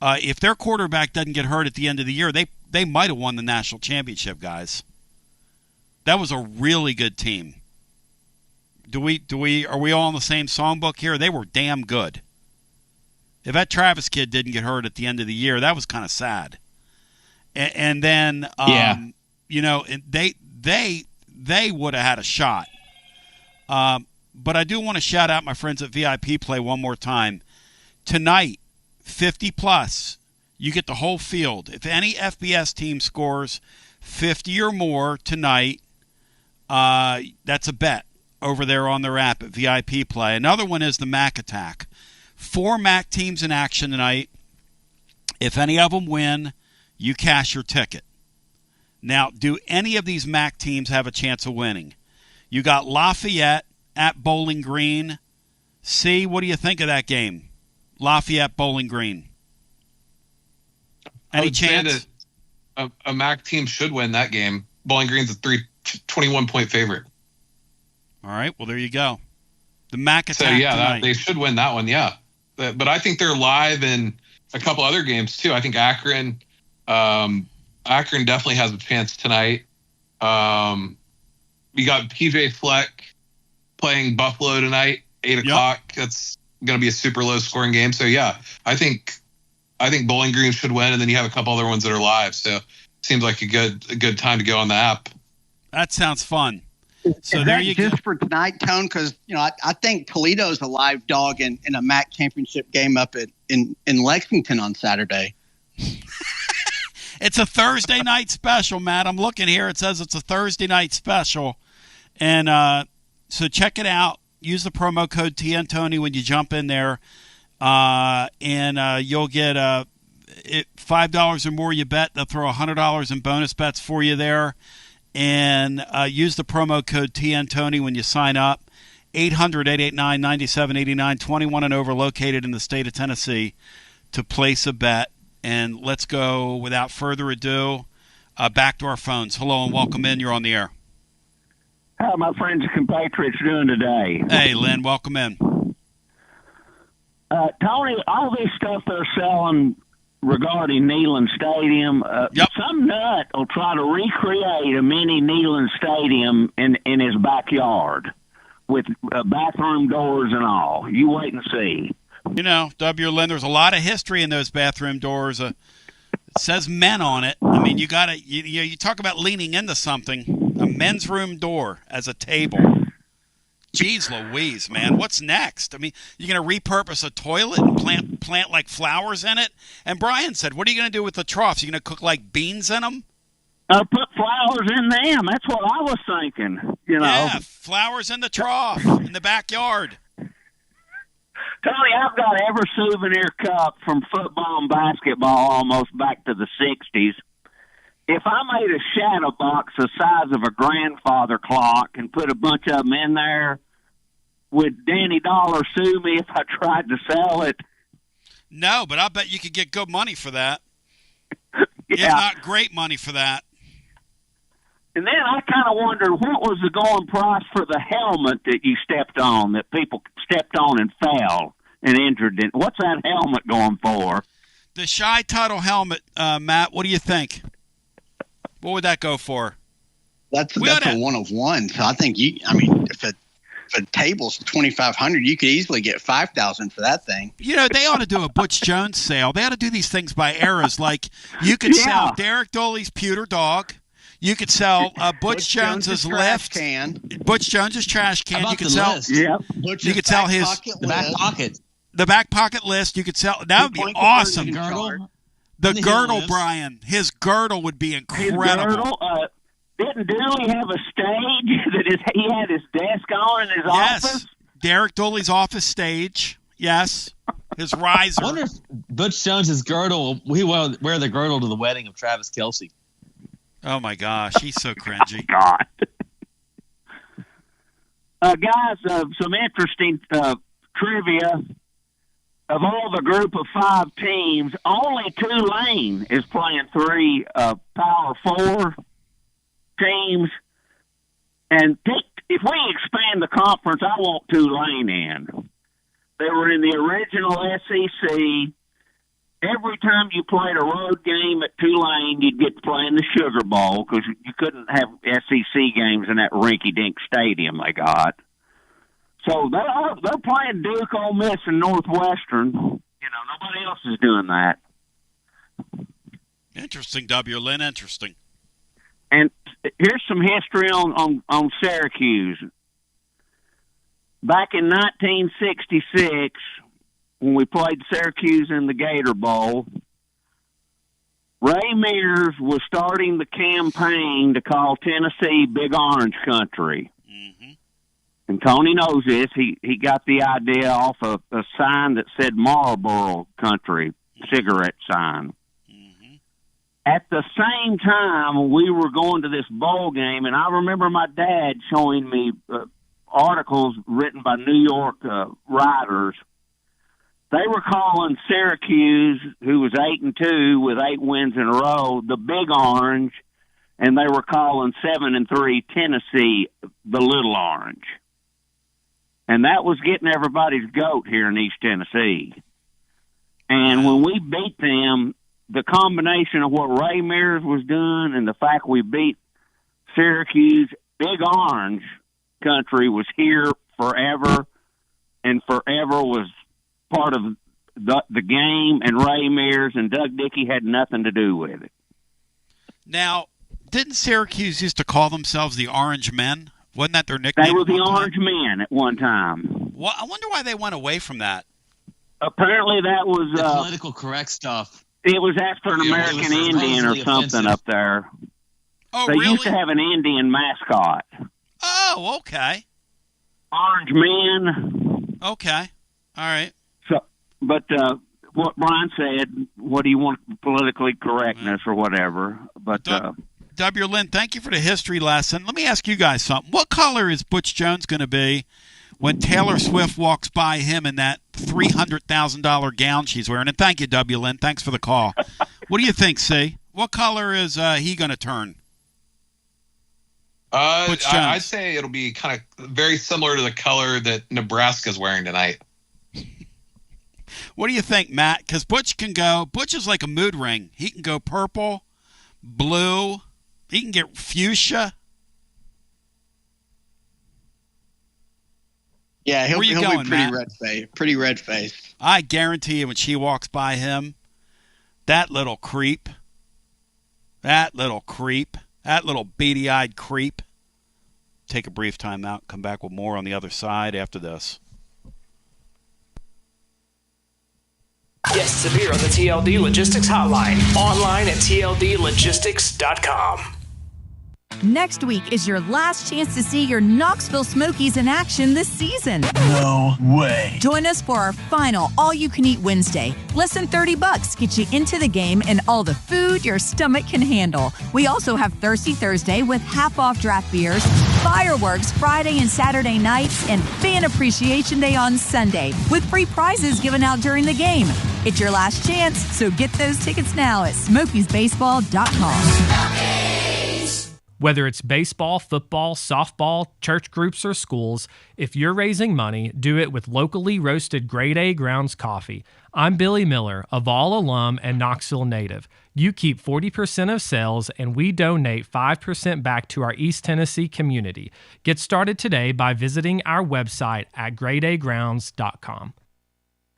if their quarterback doesn't get hurt at the end of the year, they might have won the national championship, guys. That was a really good team. Are we all in the same songbook here? They were damn good. If that Travis kid didn't get hurt at the end of the year, that was kind of sad. And then, they would have had a shot. But I do want to shout out my friends at VIP Play one more time. Tonight, 50+, you get the whole field. If any FBS team scores 50 or more tonight, that's a bet over there on their app at VIP Play. Another one is the MAC Attack. 4 MAC teams in action tonight. If any of them win, you cash your ticket. Now, do any of these MAC teams have a chance of winning? You got Lafayette at Bowling Green. See, what do you think of that game? Lafayette, Bowling Green. Any chance? A MAC team should win that game. Bowling Green's a 21-point favorite. All right, well, there you go. The MAC Attack tonight. They should win that one, yeah. But I think they're live in a couple other games, too. I think Akron definitely has a chance tonight. We got PJ Fleck playing Buffalo tonight, 8 o'clock. That's going to be a super low-scoring game. So, yeah, I think Bowling Green should win, and then you have a couple other ones that are live. So, it seems like a good time to go on the app. That sounds fun. So is there that you just go. for tonight, Tone? Because I think Toledo's a live dog in a MAC championship game up in Lexington on Saturday. It's a Thursday night special, Matt. I'm looking here. It says it's a Thursday night special, and so check it out. Use the promo code TNTony when you jump in there, and you'll get $5 or more. You bet they'll throw $100 in bonus bets for you there. And use the promo code TNTony when you sign up. 800-889-9789, 21 and over, located in the state of Tennessee, to place a bet. And let's go, without further ado, back to our phones. Hello and welcome in. You're on the air. How are my friends and compatriots doing today? Hey, Lynn, welcome in. Tony, all this stuff they're selling regarding Neland Stadium, some nut will try to recreate a mini Neland Stadium in his backyard with bathroom doors and all. You wait and see. W. Lynn, there's a lot of history in those bathroom doors. It says men on it. I mean, you got to you talk about leaning into something. A men's room door as a table. Jeez Louise, man. What's next? I mean, you're going to repurpose a toilet and plant like flowers in it? And Brian said, what are you going to do with the troughs? You going to cook like beans in them? Put flowers in them. That's what I was thinking. Yeah, flowers in the trough in the backyard. Tony, I've got every souvenir cup from football and basketball almost back to the 60s. If I made a shadow box the size of a grandfather clock and put a bunch of them in there, would Danny Dollar sue me if I tried to sell it? No, but I bet you could get good money for that. Yeah. If not great money for that. And then I kind of wondered, what was the going price for the helmet that you stepped on, that people stepped on and fell and injured in? What's that helmet going for? The Shy Tuttle helmet, Matt, what do you think? What would that go for? That's a one of one. So I think if a table's $2,500, you could easily get $5,000 for that thing. They ought to do a Butch Jones sale. They ought to do these things by eras. Like you could sell Derek Doley's pewter dog. You could sell Butch Jones's lift. Can. Butch Jones's trash can. You could sell. Yeah. You could sell his back pocket. The back pocket list. You could sell. That would be awesome. The girdle, Brian. His girdle would be incredible. His girdle, didn't Dooley have a stage that he had his desk on in his office? Derek Dooley's office stage. Yes. His riser. I wonder if Butch Jones's girdle, he will wear the girdle to the wedding of Travis Kelce. Oh, my gosh. He's so cringy. God. Guys, some interesting trivia. of all the group of 5 teams, only Tulane is playing 3 Power 4 teams. And if we expand the conference, I want Tulane in. They were in the original SEC. Every time you played a road game at Tulane, you'd get to play in the Sugar Bowl because you couldn't have SEC games in that rinky-dink stadium they got. So they're playing Duke, Ole Miss, and Northwestern. Nobody else is doing that. Interesting, W. Lynn, interesting. And here's some history on Syracuse. Back in 1966, when we played Syracuse in the Gator Bowl, Ray Mears was starting the campaign to call Tennessee Big Orange Country. And Tony knows this. He got the idea off of a sign that said Marlboro Country, cigarette sign. At the same time, we were going to this bowl game, and I remember my dad showing me articles written by New York writers. They were calling Syracuse, who was 8-2 with 8 wins in a row, the Big Orange, and they were calling 7-3 Tennessee the Little Orange. And that was getting everybody's goat here in East Tennessee. And when we beat them, the combination of what Ray Mears was doing and the fact we beat Syracuse, Big Orange Country was here forever, and forever was part of the game, and Ray Mears and Doug Dickey had nothing to do with it. Now, didn't Syracuse used to call themselves the Orange Men? Wasn't that their nickname? They were the Orange Men at one time. Well, I wonder why they went away from that. Apparently that was... the political correct stuff. It was after an American Indian or something up there. Oh, they really? used to have an Indian mascot. Oh, okay. Orange Men. Okay. All right. So, but what Brian said, what do you want, politically correctness or whatever. But W. Lynn, thank you for the history lesson. Let me ask you guys something. What color is Butch Jones going to be when Taylor Swift walks by him in that $300,000 gown she's wearing? And thank you, W. Lynn. Thanks for the call. What do you think, C? What color is he going to turn? I'd say it'll be kind of very similar to the color that Nebraska's wearing tonight. What do you think, Matt? Because Butch is like a mood ring. He can go purple, blue, he can get fuchsia. Yeah, he'll going, be pretty Matt? Pretty red-faced. I guarantee you when she walks by him, that little beady-eyed creep. Take a brief time out, come back with more on the other side after this. Get Severe on the TLD Logistics Hotline. Online at tldlogistics.com. Next week is your last chance to see your Knoxville Smokies in action this season. No way. Join us for our final All-You-Can-Eat Wednesday. Less than $30 gets you into the game and all the food your stomach can handle. We also have Thirsty Thursday with half-off draft beers, fireworks Friday and Saturday nights, and Fan Appreciation Day on Sunday with free prizes given out during the game. It's your last chance, so get those tickets now at SmokiesBaseball.com. Whether it's baseball, football, softball, church groups, or schools, if you're raising money, do it with locally roasted Grade A Grounds coffee. I'm Billy Miller, a Vol alum and Knoxville native. You keep 40% of sales, and we donate 5% back to our East Tennessee community. Get started today by visiting our website at gradeagrounds.com.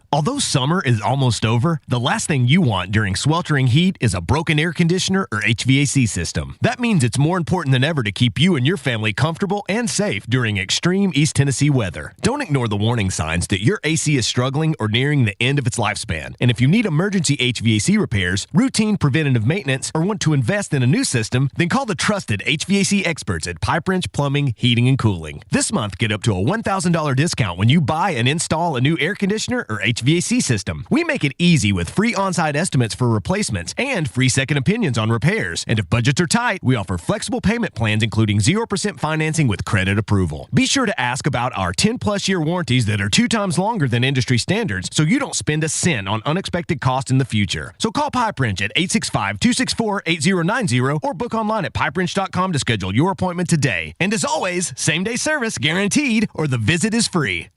Although summer is almost over, the last thing you want during sweltering heat is a broken air conditioner or HVAC system. That means it's more important than ever to keep you and your family comfortable and safe during extreme East Tennessee weather. Don't ignore the warning signs that your AC is struggling or nearing the end of its lifespan. And if you need emergency HVAC repairs, routine preventative maintenance, or want to invest in a new system, then call the trusted HVAC experts at Pipe Wrench Plumbing, Heating, and Cooling. This month, get up to a $1,000 discount when you buy and install a new air conditioner or HVAC HVAC system. We make it easy with free on-site estimates for replacements and free second opinions on repairs. And if budgets are tight, we offer flexible payment plans including 0% financing with credit approval. Be sure to ask about our 10-plus year warranties that are 2 times longer than industry standards so you don't spend a cent on unexpected costs in the future. So call Pipe Wrench at 865-264-8090 or book online at pipewrench.com to schedule your appointment today. And as always, same-day service guaranteed or the visit is free.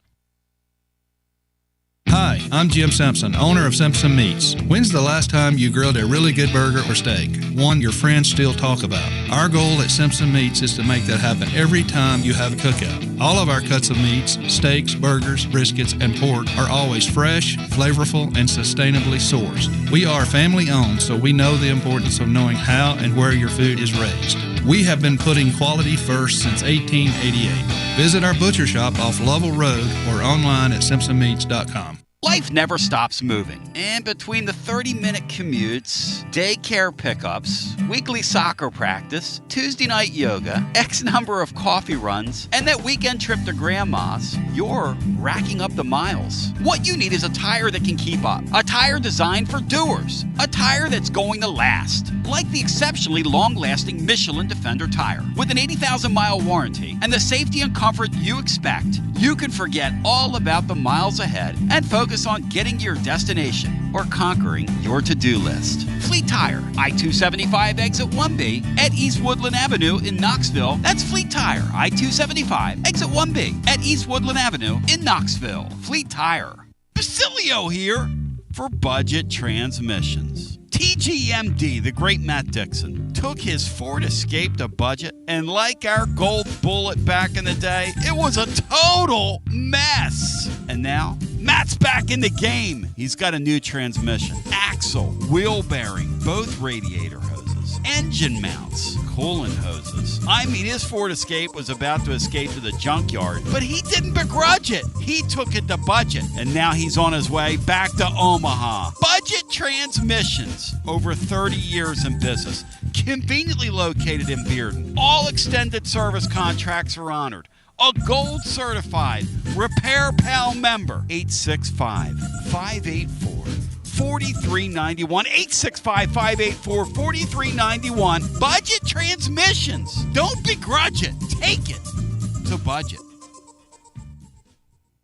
Hi, I'm Jim Simpson, owner of Simpson Meats. When's the last time you grilled a really good burger or steak? One your friends still talk about. Our goal at Simpson Meats is to make that happen every time you have a cookout. All of our cuts of meats, steaks, burgers, briskets, and pork are always fresh, flavorful, and sustainably sourced. We are family owned, so we know the importance of knowing how and where your food is raised. We have been putting quality first since 1888. Visit our butcher shop off Lovell Road or online at simpsonmeats.com. Life never stops moving, and between the 30-minute commutes, daycare pickups, weekly soccer practice, Tuesday night yoga, X number of coffee runs, and that weekend trip to Grandma's, you're racking up the miles. What you need is a tire that can keep up, a tire designed for doers, a tire that's going to last, like the exceptionally long-lasting Michelin Defender tire. With an 80,000-mile warranty and the safety and comfort you expect, you can forget all about the miles ahead and focus on getting to your destination or conquering your to-do list. Fleet Tire, I-275 exit 1B at East Woodland Avenue in Knoxville. That's Fleet Tire, I-275 exit 1B at East Woodland Avenue in Knoxville. Fleet Tire. Basilio here for Budget Transmissions. TGMD, the great Matt Dixon, took his Ford Escape to budget, and like our gold bullet back in the day, it was a total mess. And now, Matt's back in the game. He's got a new transmission, axle, wheel bearing, both radiator hoses, engine mounts, coolant hoses. I mean, his Ford Escape was about to escape to the junkyard, but he didn't begrudge it. He took it to budget, and now he's on his way back to Omaha. Budget Transmissions, over 30 years in business, conveniently located in Bearden. All extended service contracts are honored. A gold certified Repair Pal member. 865-584-4391. 865-584-4391. Budget Transmissions. Don't begrudge it. Take it to budget.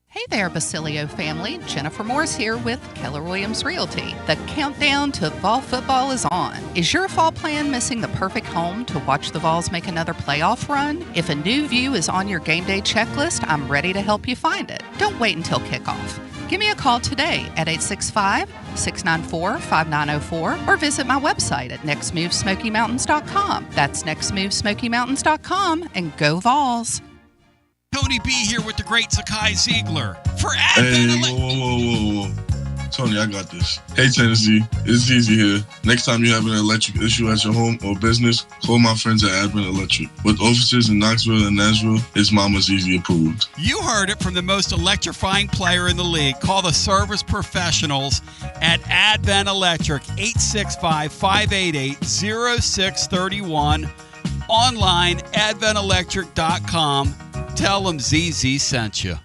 Hey there, Basilio family. Jennifer Morris here with Keller Williams Realty. The countdown to fall football is on. Is your fall plan missing the perfect home to watch the Vols make another playoff run? If a new view is on your game day checklist, I'm ready to help you find it. Don't wait until kickoff. Give me a call today at 865-694-5904 or visit my website at nextmovesmokymountains.com. That's nextmovesmokymountains.com, and go Vols. Tony B here with the great Zakai Ziegler for Advent. Hey, whoa. Tony, I got this. Hey, Tennessee, it's easy here. Next time you have an electric issue at your home or business, call my friends at Advent Electric. With offices in Knoxville and Nashville, it's Mama's Easy approved. You heard it from the most electrifying player in the league. Call the service professionals at Advent Electric, 865-588-0631. Online, adventelectric.com. Tell them ZZ sent you.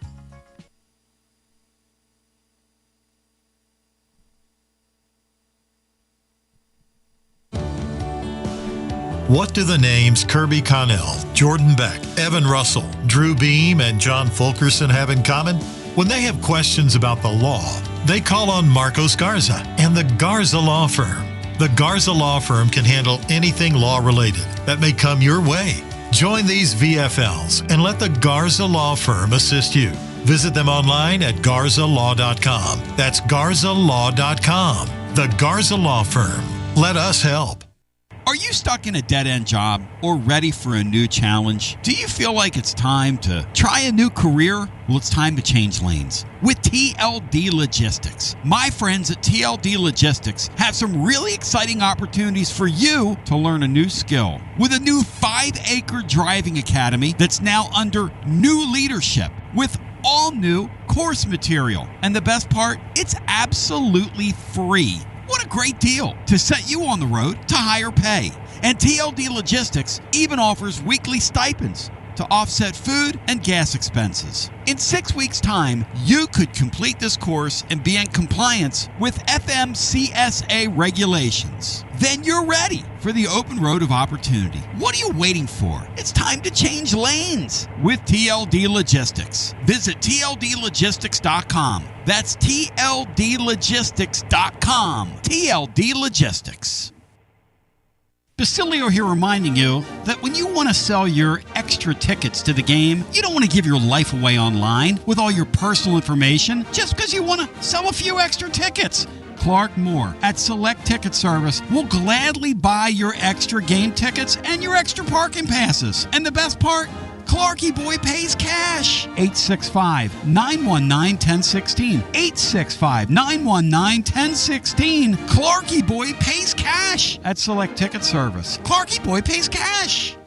What do the names Kirby Connell, Jordan Beck, Evan Russell, Drew Beam, and John Fulkerson have in common? When they have questions about the law, they call on Marcos Garza and the Garza Law Firm. The Garza Law Firm can handle anything law-related that may come your way. Join these VFLs and let the Garza Law Firm assist you. Visit them online at garzalaw.com. That's garzalaw.com. The Garza Law Firm. Let us help. Are you stuck in a dead-end job or ready for a new challenge? Do you feel like it's time to try a new career? Well, it's time to change lanes with TLD Logistics. My friends at TLD Logistics have some really exciting opportunities for you to learn a new skill. With a new 5-acre driving academy that's now under new leadership with all new course material. And the best part, it's absolutely free. What a great deal to set you on the road to higher pay. And TLD Logistics even offers weekly stipends to offset food and gas expenses. In 6 weeks' time, you could complete this course and be in compliance with FMCSA regulations. Then you're ready for the open road of opportunity. What are you waiting for? It's time to change lanes with TLD Logistics. Visit tldlogistics.com. That's tldlogistics.com. TLD Logistics. Basilio here reminding you that when you want to sell your extra tickets to the game, you don't want to give your life away online with all your personal information just because you want to sell a few extra tickets. Clark Moore at Select Ticket Service will gladly buy your extra game tickets and your extra parking passes. And the best part? Clarky Boy pays cash. 865-919-1016. 865-919-1016. Clarky Boy pays cash at Select Ticket Service. Clarky Boy pays cash.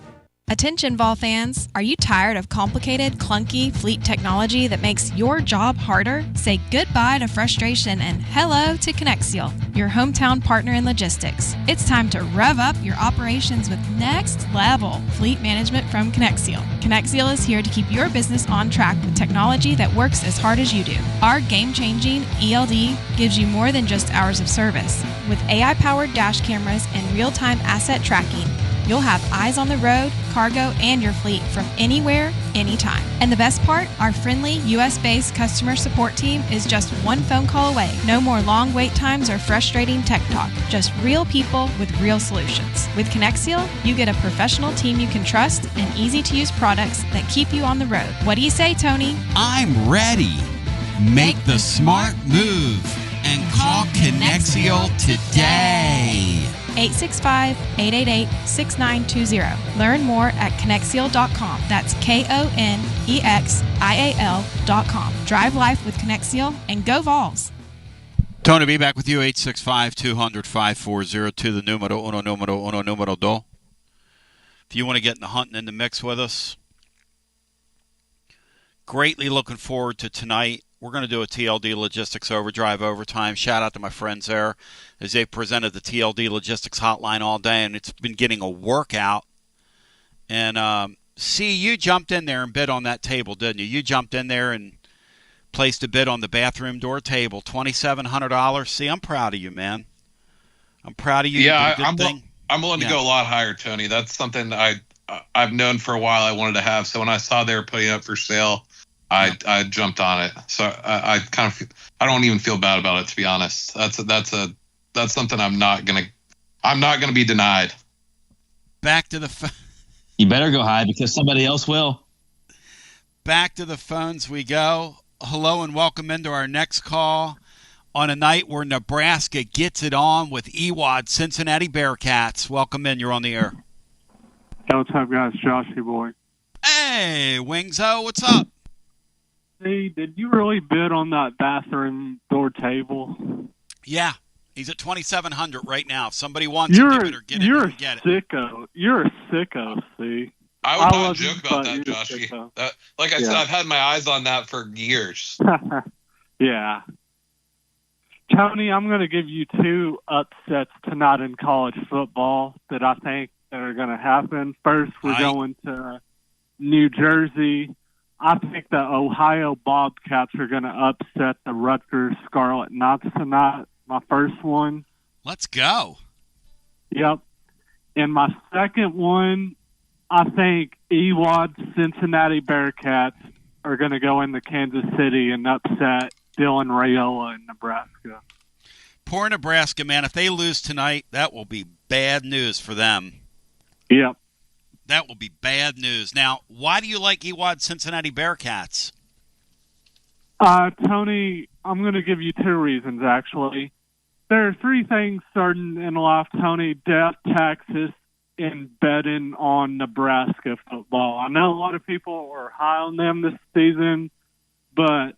Attention Vol fans, are you tired of complicated, clunky fleet technology that makes your job harder? Say goodbye to frustration and hello to Connexial, your hometown partner in logistics. It's time to rev up your operations with next level fleet management from Connexial. Connexial is here to keep your business on track with technology that works as hard as you do. Our game-changing ELD gives you more than just hours of service. With AI-powered dash cameras and real-time asset tracking, you'll have eyes on the road, cargo, and your fleet from anywhere, anytime. And the best part, our friendly US-based customer support team is just one phone call away. No more long wait times or frustrating tech talk. Just real people with real solutions. With Connexial, you get a professional team you can trust and easy-to-use products that keep you on the road. What do you say, Tony? I'm ready. Make the smart move and call Connexial today. 865-888-6920. Learn more at Connexial.com. That's KONEXIAL.com. Drive life with Connexial and go Vols. Tony B back with you, 865-200-5402, the numero do. If you want to get in the hunt and in the mix with us, greatly looking forward to tonight. We're going to do a TLD Logistics Overdrive overtime. Shout out to my friends there as they've presented the TLD Logistics Hotline all day, and it's been getting a workout. And see, you jumped in there and bid on that table, didn't you? You jumped in there and placed a bid on the bathroom door table, $2,700. See, I'm proud of you, man. I'm proud of you. Yeah, I'm willing to go a lot higher, Tony. That's something I've known for a while I wanted to have. So when I saw they were putting it up for sale, I jumped on it. So I kind of I don't even feel bad about it, to be honest. That's something I'm not gonna be denied. Back to the you better go high because somebody else will. Back to the phones we go. Hello and welcome into our next call on a night where Nebraska gets it on with EWAD Cincinnati Bearcats. Welcome in. You're on the air. Hey, what's up, guys? Joshy boy. Hey, Wingzo. What's up? Hey, did you really bid on that bathroom door table? Yeah. He's at $2,700 right now. If somebody wants to give it or get it, you're get it. Sicko. You're a sicko, see. I would not joke about that, Joshy. Like I said, I've had my eyes on that for years. Yeah. Tony, I'm going to give you two upsets tonight in college football that I think are going to happen. First, we're going to New Jersey. I think the Ohio Bobcats are going to upset the Rutgers Scarlet Knights tonight. My first one. Let's go. Yep. And my second one, I think EWAD Cincinnati Bearcats are going to go into Kansas City and upset Dylan Raiola in Nebraska. Poor Nebraska, man. If they lose tonight, that will be bad news for them. Yep. That will be bad news. Now, why do you like EWAD Cincinnati Bearcats? Tony, I'm going to give you two reasons, actually. There are three things certain in life, Tony: death, taxes, and betting on Nebraska football. I know a lot of people are high on them this season, but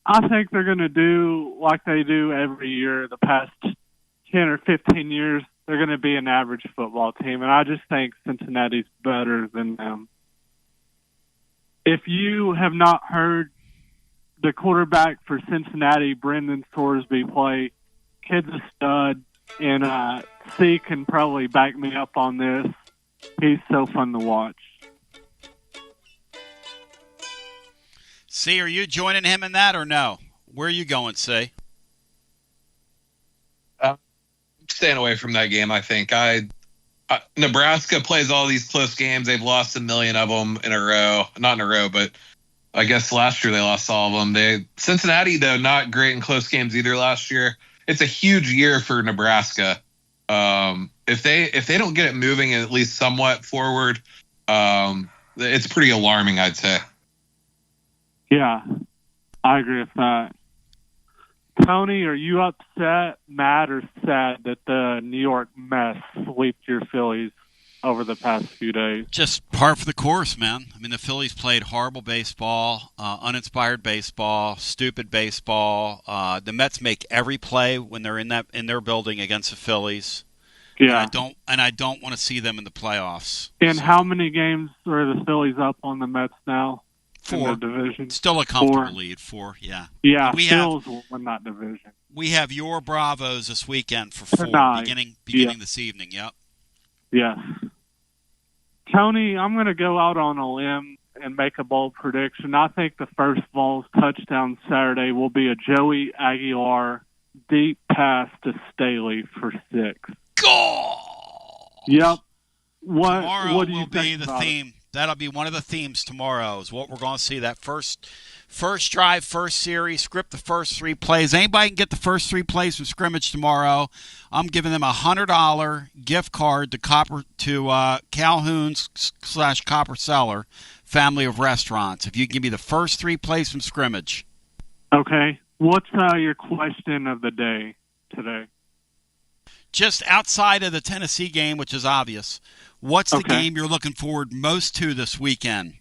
I think they're going to do like they do every year the past 10 or 15 years. They're going to be an average football team, and I just think Cincinnati's better than them. If you have not heard the quarterback for Cincinnati, Brendan Thorsby, play, kid's a stud, and C can probably back me up on this. He's so fun to watch. See, are you joining him in that or no? Where are you going, C? Staying away from that game, I think. Nebraska plays all these close games. They've lost a million of them in a row. Not in a row, but I guess last year they lost all of them. Cincinnati, though, not great in close games either last year. It's a huge year for Nebraska. If they don't get it moving at least somewhat forward, it's pretty alarming, I'd say. Yeah, I agree with that. Tony, are you upset, mad, or sad that the New York Mets swept your Phillies over the past few days? Just par for the course, man. I mean, the Phillies played horrible baseball, uninspired baseball, stupid baseball. The Mets make every play when they're in their building against the Phillies. Yeah, and I don't want to see them in the playoffs. And how many games are the Phillies up on the Mets now? 4. In the division? Still a comfortable lead. 4, yeah. Yeah, Phillies will win that division. We have your Bravos this weekend for 4, beginning this evening. Yep. Yes. Tony, I'm going to go out on a limb and make a bold prediction. I think the first Vols touchdown Saturday will be a Joey Aguilar deep pass to Staley for 6. Goal! Yep. Tomorrow what do you will be think the theme. That'll be one of the themes tomorrow is what we're going to see. That first drive, first series, script the first 3 plays. Anybody can get the first 3 plays from scrimmage tomorrow. I'm giving them a $100 gift card to Calhoun's/Copper Cellar family of restaurants. If you can give me the first 3 plays from scrimmage. Okay. What's your question of the day today? Just outside of the Tennessee game, which is obvious, what's the game you're looking forward most to this weekend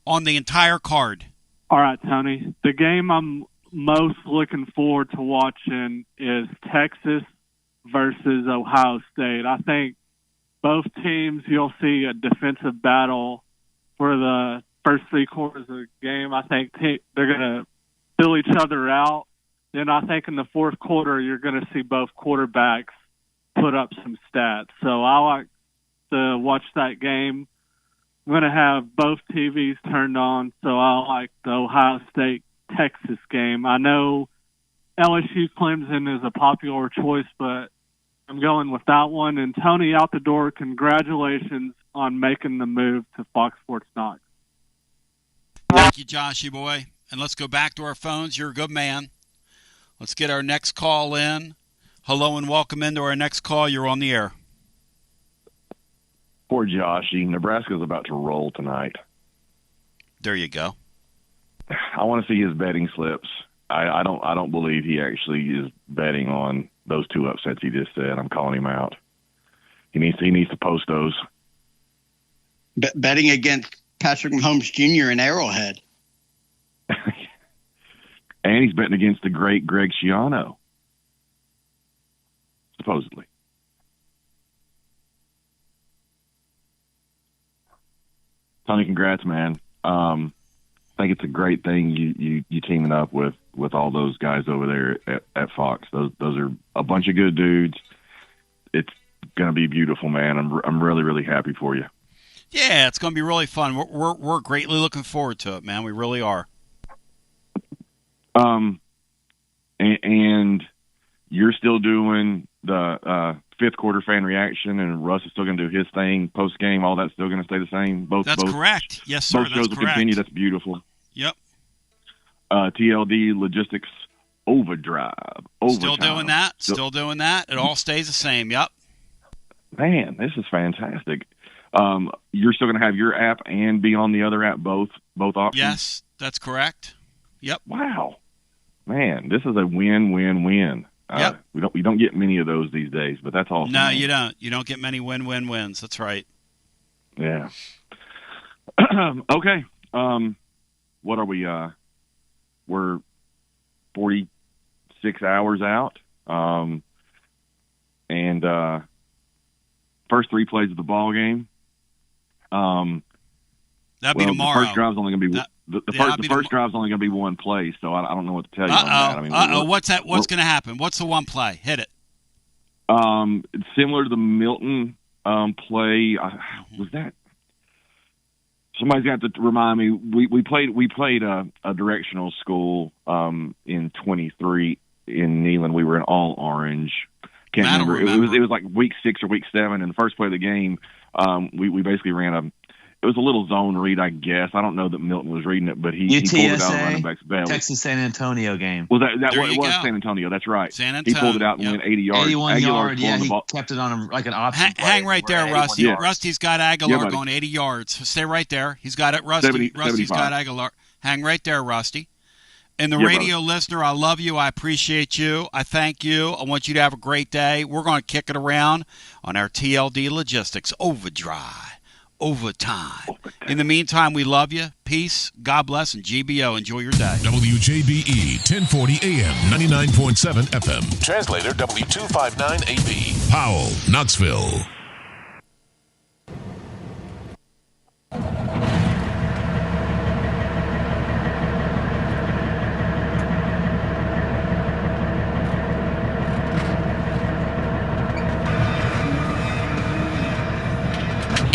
on the entire card? All right, Tony. The game I'm most looking forward to watching is Texas versus Ohio State. I think both teams, you'll see a defensive battle for the first 3 quarters of the game. I think they're going to fill each other out. Then I think in the fourth quarter, you're going to see both quarterbacks put up some stats. So I like to watch that game. I'm going to have both TVs turned on, so I like the Ohio State-Texas game. I know LSU Clemson is a popular choice, but I'm going with that one. And Tony, out the door, congratulations on making the move to Fox Sports Knox. Thank you, Joshy boy. And let's go back to our phones. You're a good man. Let's get our next call in. Hello and welcome into our next call. You're on the air. Poor Joshy. Nebraska's about to roll tonight. There you go. I want to see his betting slips. I don't believe he actually is betting on those 2 upsets he just said. I'm calling him out. He needs to post those. Betting against Patrick Mahomes Jr. in Arrowhead. And he's betting against the great Greg Schiano. Supposedly. Tony, congrats, man. I think it's a great thing you teaming up with all those guys over there at Fox. Those are a bunch of good dudes. It's going to be beautiful, man. I'm really, really happy for you. Yeah, it's going to be really fun. We're greatly looking forward to it, man. We really are. And you're still doing the fifth quarter fan reaction, and Russ is still going to do his thing post game. All that's still going to stay the same. That's correct. Yes, sir. Both shows will continue. That's beautiful. Yep. TLD Logistics Overdrive. Still doing that. Still doing that. It all stays the same. Yep. Man, this is fantastic. You're still going to have your app and be on the other app, both options? Yes, that's correct. Yep. Wow. Man, this is a win-win-win. Yep. We don't get many of those these days, but that's awesome. No, you don't. You don't get many win-win-wins. That's right. Yeah. Okay. What are we? We're 46 hours out. And first 3 plays of the ball game. That'd be tomorrow. The first drive's only going to be the first drive's only going to be 1 play, so I don't know what to tell you on that. I mean, what's that? What's going to happen? What's the 1 play? Hit it. It's similar to the Milton play. Was that? Somebody's got to remind me. We played a directional school in 23 in Neland. We were in all orange. Can't remember. It was like week 6 or week 7. And the first play of the game, we basically ran it was a little zone read, I guess. I don't know that Milton was reading it, but he pulled it out of the running back's belly. Texas San Antonio game. Well, that was San Antonio. That's right. San Antonio. He pulled it out and went 80 yards. 81 yards. Yeah, he kept it on him like an option. Hang right there, Rusty. yards. Rusty's got Aguilar going 80 yards. Stay right there. He's got it. Rusty's 75. got Aguilar. Hang right there, Rusty. And the radio listener, I love you. I appreciate you. I thank you. I want you to have a great day. We're going to kick it around on our TLD Logistics Overdrive. Overtime. In the meantime, we love you. Peace. God bless. And GBO. Enjoy your day. WJBE 1040 AM 99.7 FM. Translator W259 AB. Powell, Knoxville.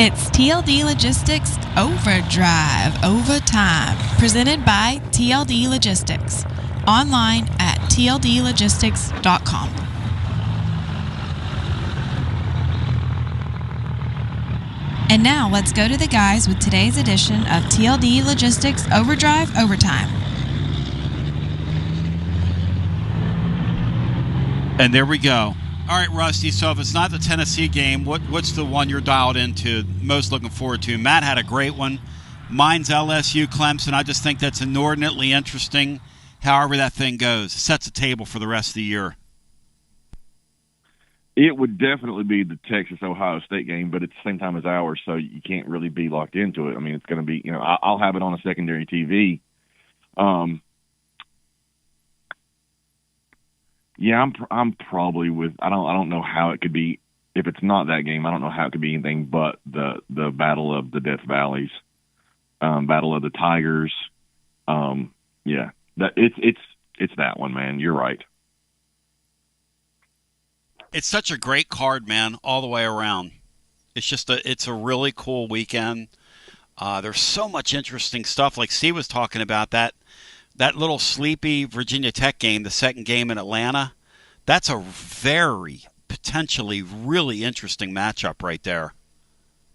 It's TLD Logistics Overdrive Overtime, presented by TLD Logistics. Online at tldlogistics.com. And now let's go to the guys with today's edition of TLD Logistics Overdrive Overtime. And there we go. All right, Rusty, so if it's not the Tennessee game, what's the one you're dialed into, most looking forward to? Matt had a great one. Mine's LSU Clemson. I just think that's inordinately interesting, however that thing goes. It sets a table for the rest of the year. It would definitely be the Texas-Ohio State game, but at the same time as ours, so you can't really be locked into it. I mean, it's going to be, I'll have it on a secondary TV. Yeah, I'm probably with. I don't know how it could be. If it's not that game, I don't know how it could be anything but the battle of the Death Valleys, battle of the Tigers. Yeah, that it's that one, man. You're right. It's such a great card, man, all the way around. It's a really cool weekend. There's so much interesting stuff. Like Steve was talking about that little sleepy Virginia Tech game, the second game in Atlanta, that's a very potentially really interesting matchup right there.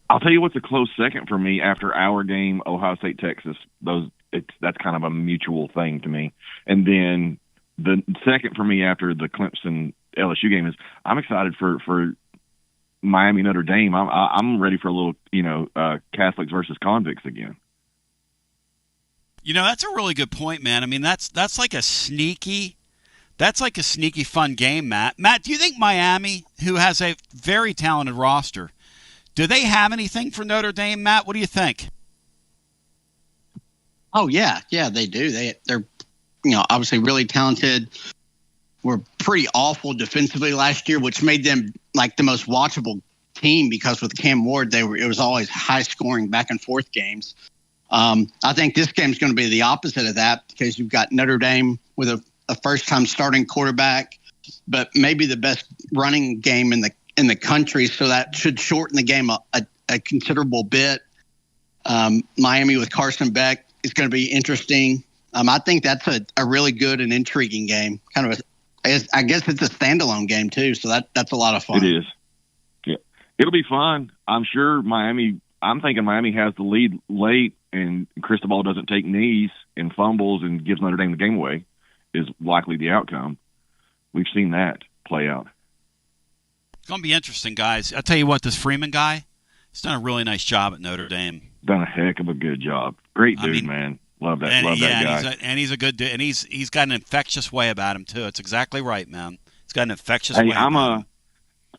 I'll tell you what's a close second for me after our game, Ohio State, Texas. That's kind of a mutual thing to me. And then the second for me after the Clemson LSU game is I'm excited for Miami Notre Dame. I'm ready for a little Catholics versus convicts again. That's a really good point, man. I mean, that's like a sneaky fun game, Matt. Matt, do you think Miami, who has a very talented roster, do they have anything for Notre Dame, Matt? What do you think? Oh yeah, they do. They're obviously really talented. Were pretty awful defensively last year, which made them like the most watchable team because with Cam Ward, it was always high scoring back and forth games. I think this game is going to be the opposite of that because you've got Notre Dame with a first-time starting quarterback, but maybe the best running game in the country, so that should shorten the game a considerable bit. Miami with Carson Beck is going to be interesting. I think that's a really good and intriguing game. I guess it's a standalone game too, so that's a lot of fun. It is. Yeah, it'll be fun. I'm sure Miami. I'm thinking Miami has the lead late, and Cristobal doesn't take knees and fumbles and gives Notre Dame the game away is likely the outcome. We've seen that play out. It's going to be interesting, guys. I'll tell you what, this Freeman guy, he's done a really nice job at Notre Dame. Done a heck of a good job. Great dude, man. Love that. Love that guy. And he's a good dude, and he's got an infectious way about him too. It's exactly right, man. He's got an infectious way.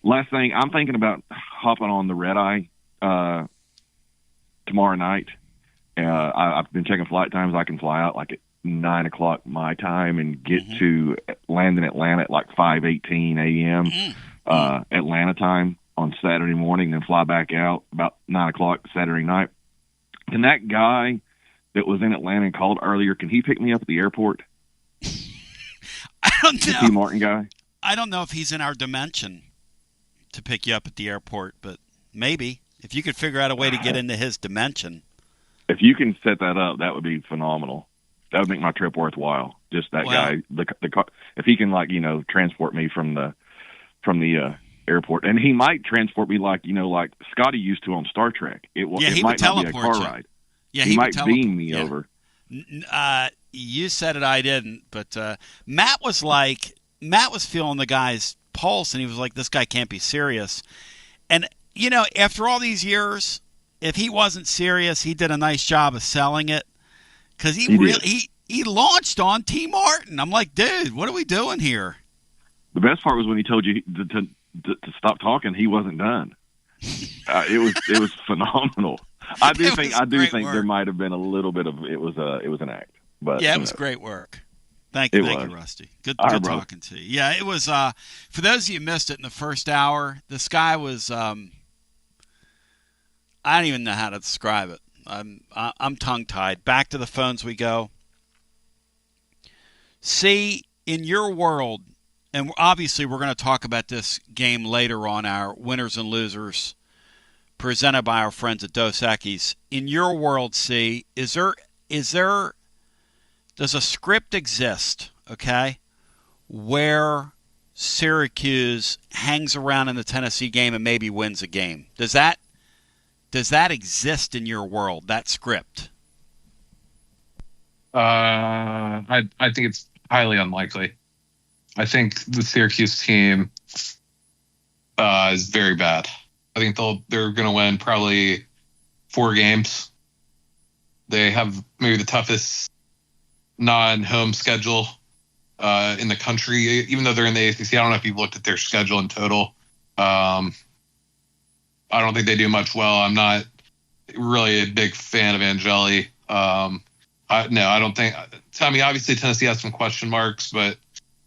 Last thing, I'm thinking about hopping on the red eye tomorrow night. I've been checking flight times. I can fly out like at 9 o'clock my time and get to land in Atlanta at like 5:18 a.m. Atlanta time on Saturday morning, then fly back out about 9 o'clock Saturday night. Can that guy that was in Atlanta and called earlier, can he pick me up at the airport? I don't know. The T. Martin guy? I don't know if he's in our dimension to pick you up at the airport, but maybe. If you could figure out a way to get into his dimension. if you can set that up, that would be phenomenal. That would make my trip worthwhile. Just that guy, if he can transport me from the airport, and he might transport me like Scotty used to on Star Trek. It might not be a car ride. Yeah, he might beam me over. You said it, I didn't, but Matt was feeling the guy's pulse, and he was like, "This guy can't be serious." And after all these years, if he wasn't serious, he did a nice job of selling it, because he launched on T. Martin. I'm like, dude, what are we doing here? The best part was when he told you to stop talking. He wasn't done. It was phenomenal. I do think there might have been a little bit of it was an act, but yeah, it was great work. Thank you, Rusty. Good talking to you. Yeah, it was. For those of you who missed it in the first hour, this guy was. I don't even know how to describe it. I'm tongue-tied. Back to the phones we go. See, in your world, and obviously we're going to talk about this game later on our winners and losers presented by our friends at Dos Equis. In your world, see, does a script exist, okay, where Syracuse hangs around in the Tennessee game and maybe wins a game? Does that exist in your world, that script? I think it's highly unlikely. I think the Syracuse team is very bad. I think they're going to win probably 4 games. They have maybe the toughest non-home schedule in the country, even though they're in the ACC. I don't know if you've looked at their schedule in total. I don't think they do much well. I'm not really a big fan of Angeli. I don't think. Tommy, obviously Tennessee has some question marks, but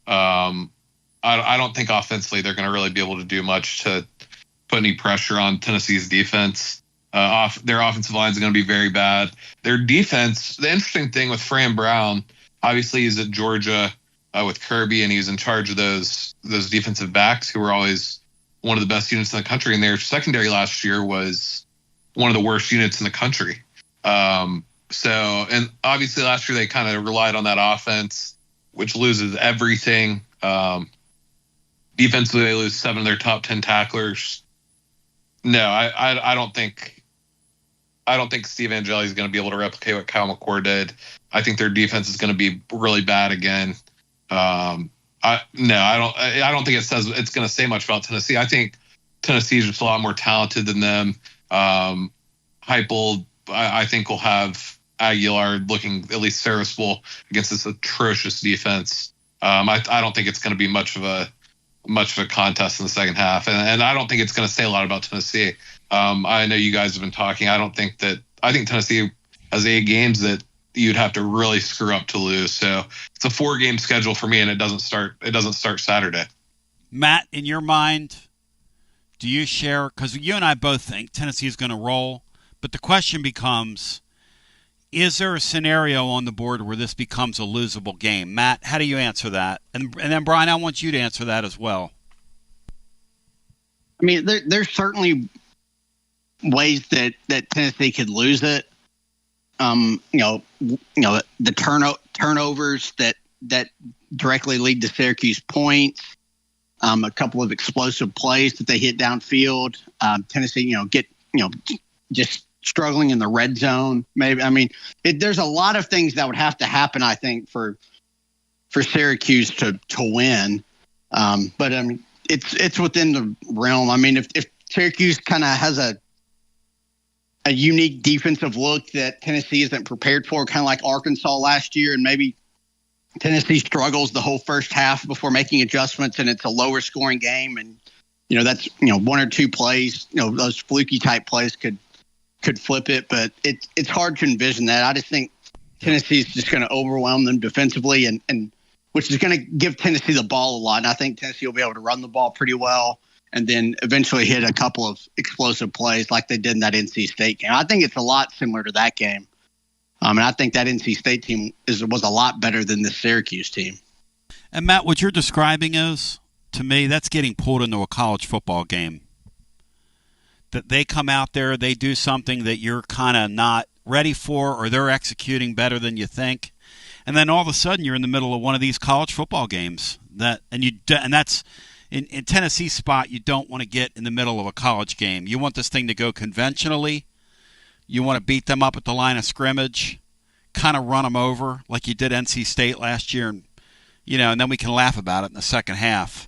I don't think offensively they're going to really be able to do much to put any pressure on Tennessee's defense. Their offensive line is going to be very bad. Their defense, the interesting thing with Fran Brown, obviously he's at Georgia with Kirby, and he's in charge of those defensive backs who were always one of the best units in the country. And their secondary last year was one of the worst units in the country. And obviously last year they kind of relied on that offense, which loses everything. Defensively, they lose 7 of their top 10 tacklers. No, I don't think Steve Angeli is going to be able to replicate what Kyle McCord did. I think their defense is going to be really bad again. I don't think it's going to say much about Tennessee. I think Tennessee is just a lot more talented than them. Heupel, I think, will have Aguilar looking at least serviceable against this atrocious defense. I don't think it's going to be much of a contest in the second half, and I don't think it's going to say a lot about Tennessee. I know you guys have been talking. I think Tennessee has 8 games that you'd have to really screw up to lose. So it's a 4-game schedule for me, and it doesn't start Saturday. Matt, in your mind, do you share? Because you and I both think Tennessee is going to roll, but the question becomes: is there a scenario on the board where this becomes a losable game? Matt, how do you answer that? And then, Brian, I want you to answer that as well. I mean, there's certainly ways that Tennessee could lose it. The turnovers that directly lead to Syracuse points. A couple of explosive plays that they hit downfield. Tennessee, just struggling in the red zone. Maybe, I mean, there's a lot of things that would have to happen, I think, for Syracuse to win. But I mean, it's within the realm. I mean, if Syracuse kind of has a unique defensive look that Tennessee isn't prepared for, kind of like Arkansas last year, and maybe Tennessee struggles the whole first half before making adjustments, and it's a lower scoring game, and that's 1 or 2 plays, those fluky type plays could flip it, but it's hard to envision that. I just think Tennessee is just going to overwhelm them defensively, and which is going to give Tennessee the ball a lot. And I think Tennessee will be able to run the ball pretty well, and then eventually hit a couple of explosive plays like they did in that NC State game. I think it's a lot similar to that game. And I think that NC State team was a lot better than the Syracuse team. And Matt, what you're describing is, to me, that's getting pulled into a college football game. That they come out there, they do something that you're kind of not ready for, or they're executing better than you think. And then all of a sudden you're in the middle of one of these college football games. And that's in Tennessee's spot, you don't want to get in the middle of a college game. You want this thing to go conventionally. You want to beat them up at the line of scrimmage, kind of run them over like you did NC State last year, and then we can laugh about it in the second half.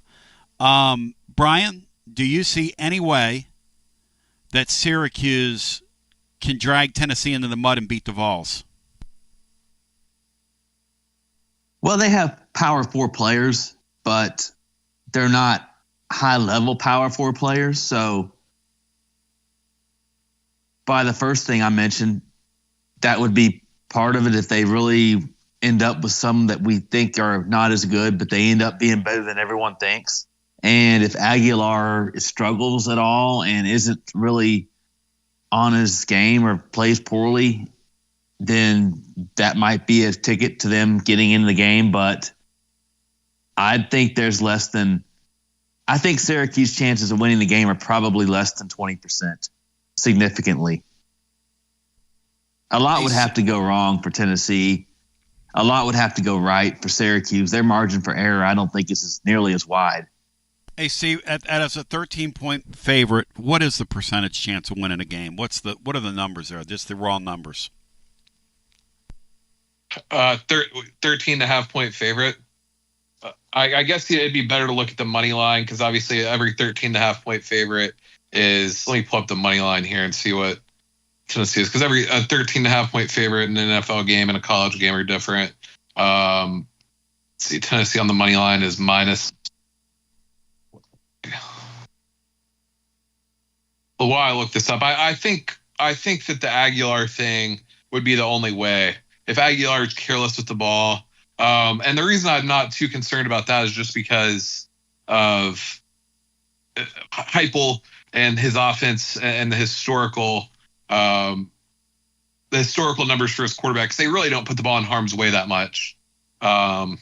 Brian, do you see any way that Syracuse can drag Tennessee into the mud and beat the Vols? Well, they have Power 4 players, but they're not high-level Power 4 players. So by the first thing I mentioned, that would be part of it if they really end up with some that we think are not as good, but they end up being better than everyone thinks. And if Aguilar struggles at all and isn't really on his game or plays poorly, then that might be a ticket to them getting into the game. But I think I think Syracuse's chances of winning the game are probably less than 20%, significantly. A lot would have to go wrong for Tennessee. A lot would have to go right for Syracuse. Their margin for error, I don't think, is nearly as wide. AC, as a 13-point favorite, what is the percentage chance of winning a game? What are the numbers there? Just the raw numbers. 13.5-point favorite. I guess it'd be better to look at the money line, because obviously every 13.5-point favorite is. Let me pull up the money line here and see what Tennessee is, because every 13.5-point favorite in an NFL game and a college game are different. See, Tennessee on the money line is minus. Well, while I look this up, I think that the Aguilar thing would be the only way. If Aguilar is careless with the ball, and the reason I'm not too concerned about that is just because of Heupel and his offense and the historical numbers for his quarterbacks. They really don't put the ball in harm's way that much. So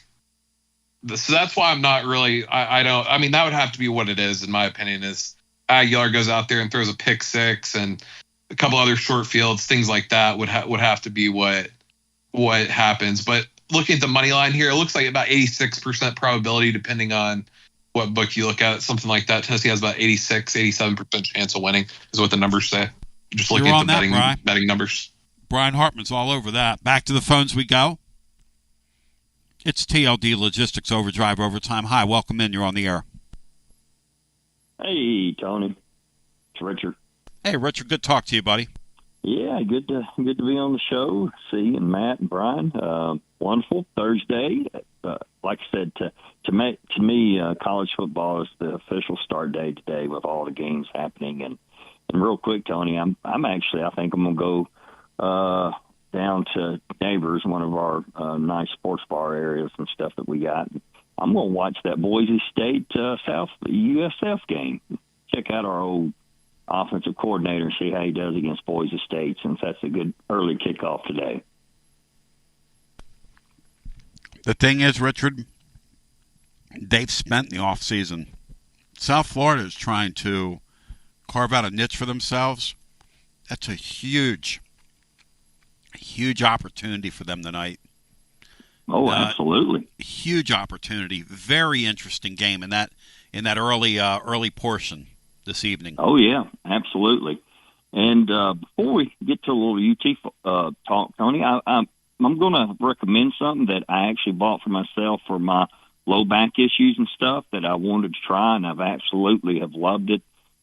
that's why I'm not really. I mean, that would have to be what it is, in my opinion. Is Aguilar goes out there and throws a pick six and a couple other short fields, things like that would have to be what happens. But looking at the money line here, it looks like about 86% probability, depending on what book you look at, something like that. Tennessee has about 87% chance of winning, is what the numbers say. Just looking at the betting numbers. Brian Hartman's all over that. Back to the phones we go. It's TLD Logistics Overdrive Overtime. Hi, welcome in. You're on the air. Hey, Tony. It's Richard. Hey, Richard. Good to talk to you, buddy. Yeah, good to be on the show. See, and Matt and Brian. Wonderful Thursday. Like I said, to me, college football is the official start day today with all the games happening. And real quick, Tony, I think I'm gonna go down to Neighbors, one of our nice sports bar areas and stuff that we got. I'm gonna watch that Boise State South USF game. Check out our old offensive coordinator and see how he does against Boise State, since that's a good early kickoff today. The thing is, Richard, they've spent the offseason. South Florida is trying to carve out a niche for themselves. That's a huge opportunity for them tonight. Oh, absolutely. Huge opportunity. Very interesting game in that early portion this evening. Oh, yeah, absolutely. And before we get to a little UT talk, Tony, I'm going to recommend something that I actually bought for myself for my low back issues and stuff that I wanted to try, and I've absolutely have loved it.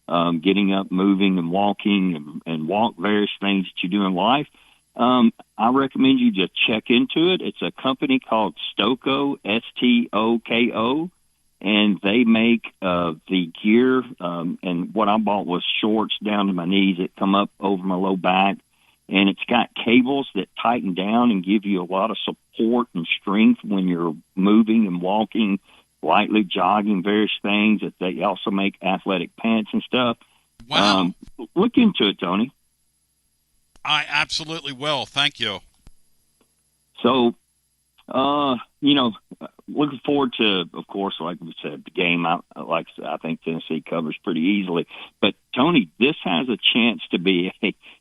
Getting up, moving, and walking, and walk various things that you do in life. I recommend you just check into it. It's a company called Stoko, Stoko, and they make the gear. And what I bought was shorts down to my knees that come up over my low back. And it's got cables that tighten down and give you a lot of support and strength when you're moving and walking, lightly jogging, various things. That they also make athletic pants and stuff. Wow. Look into it, Tony. I absolutely will. Thank you. So, looking forward to, of course, like we said, the game. I think Tennessee covers pretty easily. But, Tony, this has a chance to be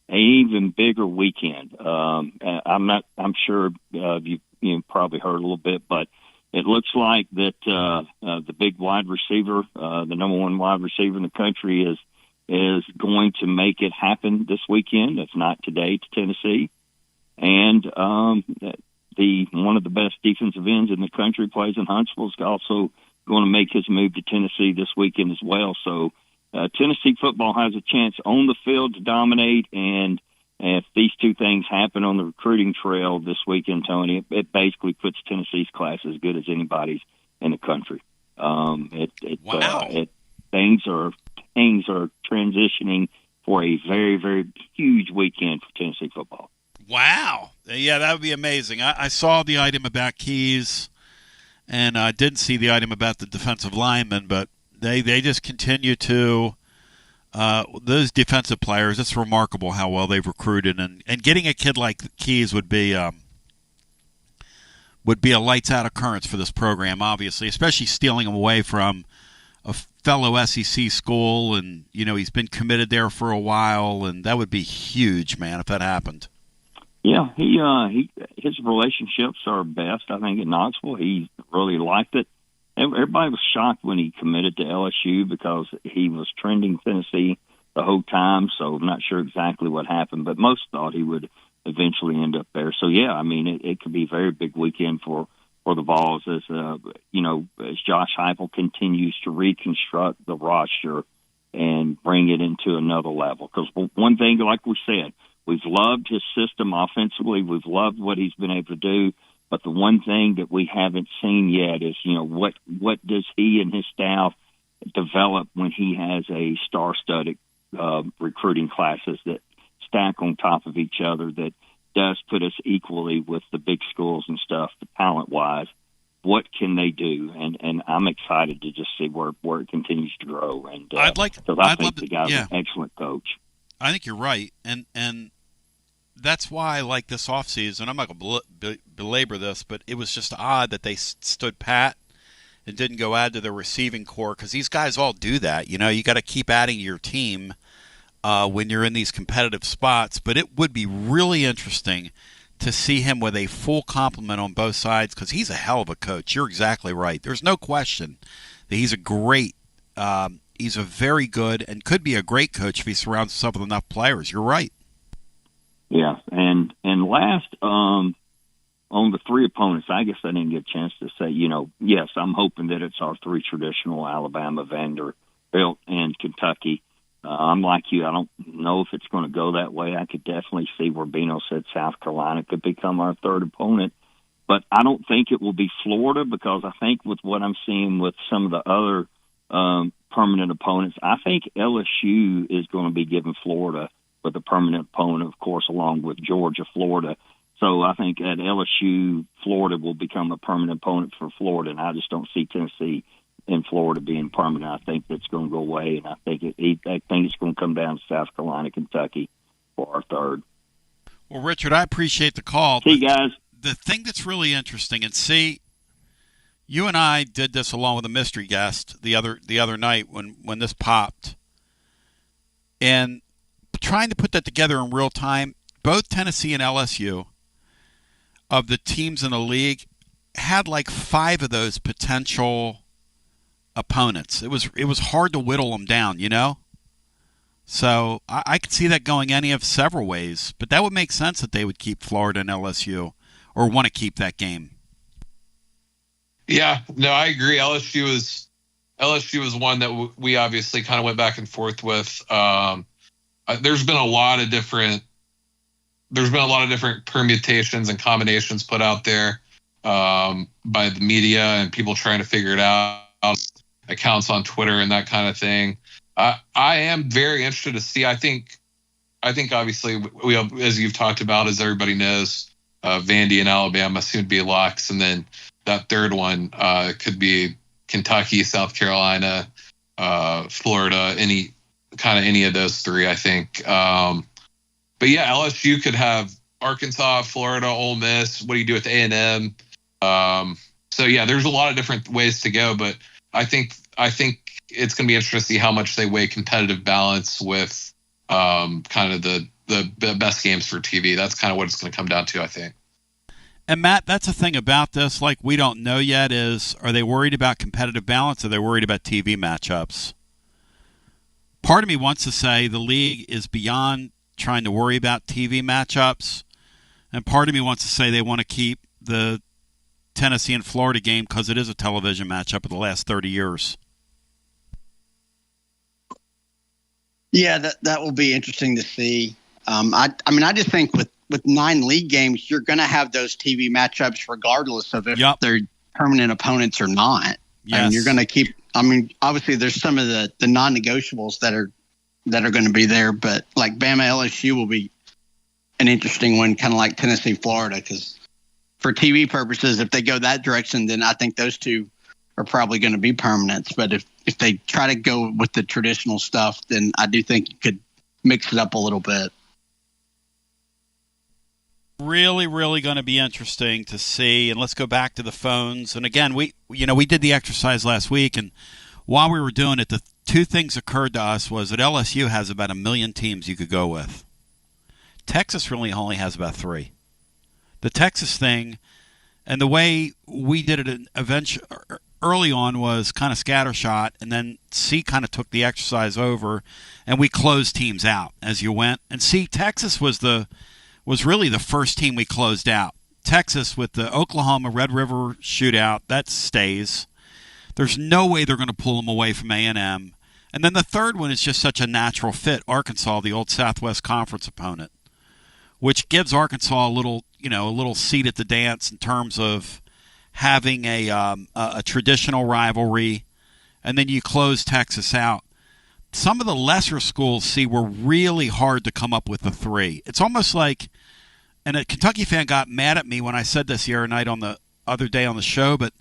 an even bigger weekend. I'm sure you probably heard a little bit, but it looks like that the big wide receiver, the number one wide receiver in the country, is going to make it happen this weekend. If not today, to Tennessee. And one of the best defensive ends in the country plays in Huntsville is also going to make his move to Tennessee this weekend as well. So Tennessee football has a chance on the field to dominate, and if these two things happen on the recruiting trail this weekend, Tony, it basically puts Tennessee's class as good as anybody's in the country. Things are transitioning for a very, very huge weekend for Tennessee football. Wow. Yeah, that would be amazing. I saw the item about Keys, and I didn't see the item about the defensive linemen, but they just continue to those defensive players, it's remarkable how well they've recruited, and getting a kid like Keys would be a lights-out occurrence for this program, obviously, especially stealing him away from a fellow SEC school, and, he's been committed there for a while, and that would be huge, man, if that happened. Yeah, his relationships are best, I think, in Knoxville. He really liked it. Everybody was shocked when he committed to LSU because he was trending Tennessee the whole time, so I'm not sure exactly what happened, but most thought he would eventually end up there. So, yeah, I mean, it could be a very big weekend for the Vols as Josh Heupel continues to reconstruct the roster and bring it into another level. Because one thing, like we said, we've loved his system offensively. We've loved what he's been able to do. But the one thing that we haven't seen yet is, what does he and his staff develop when he has a star-studded recruiting classes that stack on top of each other, that does put us equally with the big schools and stuff, talent-wise. What can they do? And I'm excited to just see where it continues to grow. And I think the guy's an excellent coach. I think you're right, and that's why I like this offseason. I'm not going to belabor this, but it was just odd that they stood pat and didn't go add to their receiving core, because these guys all do that. You got to keep adding to your team when you're in these competitive spots. But it would be really interesting to see him with a full complement on both sides, because he's a hell of a coach. You're exactly right. There's no question that he's he's a very good and could be a great coach if he surrounds himself with enough players. You're right. Yeah, and last on the three opponents, I guess I didn't get a chance to say, yes, I'm hoping that it's our three traditional: Alabama, Vanderbilt, and Kentucky. I'm like you. I don't know if it's going to go that way. I could definitely see where Bino said South Carolina could become our third opponent. But I don't think it will be Florida, because I think with what I'm seeing with some of the other permanent opponents, I think LSU is going to be giving Florida with a permanent opponent, of course, along with Georgia, Florida. So I think at LSU, Florida will become a permanent opponent for Florida, and I just don't see Tennessee and Florida being permanent. I think that's going to go away, and I think it's going to come down to South Carolina, Kentucky for our third. Well, Richard, I appreciate the call. See you guys. The thing that's really interesting, and see, you and I did this along with a mystery guest the other night when this popped, and trying to put that together in real time, both Tennessee and LSU, of the teams in the league, had like 5 of those potential opponents. It was hard to whittle them down, So I could see that going any of several ways, but that would make sense that they would keep Florida and LSU, or want to keep that game. Yeah, no, I agree. LSU was one that we obviously kind of went back and forth with. There's been a lot of different permutations and combinations put out there by the media and people trying to figure it out, accounts on Twitter and that kind of thing. I am very interested to see. I think obviously we have, as you've talked about, as everybody knows, Vandy and Alabama soon to be locks, and then that third one could be Kentucky, South Carolina, Florida, any of those three, I think. But yeah, LSU could have Arkansas, Florida, Ole Miss. What do you do with A&M? So yeah, there's a lot of different ways to go, but I think it's going to be interesting to see how much they weigh competitive balance with kind of the the best games for TV. That's kind of what it's going to come down to, I think. And Matt, that's the thing about this, like we don't know yet, is are they worried about competitive balance or are they worried about TV matchups? Part of me wants to say the league is beyond trying to worry about TV matchups, and part of me wants to say they want to keep the Tennessee and Florida game because it is a television matchup of the last 30 years. Yeah, that will be interesting to see. I mean, I just think with 9 league games, you're going to have those TV matchups regardless of if they're permanent opponents or not. Yes. I mean, you're going to keep. I mean, obviously, there's some of the non-negotiables that are going to be there, but like Bama LSU will be an interesting one, kind of like Tennessee Florida, because for TV purposes, if they go that direction, then I think those two are probably going to be permanents. But if they try to go with the traditional stuff, then I do think you could mix it up a little bit. Really, really going to be interesting to see. And let's go back to the phones. And again, we did the exercise last week, and while we were doing it, the two things occurred to us was that LSU has about 1 million teams you could go with. Texas really only has about 3. The Texas thing, and the way we did it eventually early on was kind of scattershot, and then C kind of took the exercise over, and we closed teams out as you went. And C, Texas was really the first team we closed out. Texas with the Oklahoma Red River shootout, that stays. There's no way they're going to pull them away from A&M. And then the third one is just such a natural fit, Arkansas, the old Southwest Conference opponent, which gives Arkansas a little seat at the dance in terms of having a traditional rivalry, and then you close Texas out. Some of the lesser schools, see, were really hard to come up with the 3. It's almost like, and a Kentucky fan got mad at me when I said this the other day on the show, but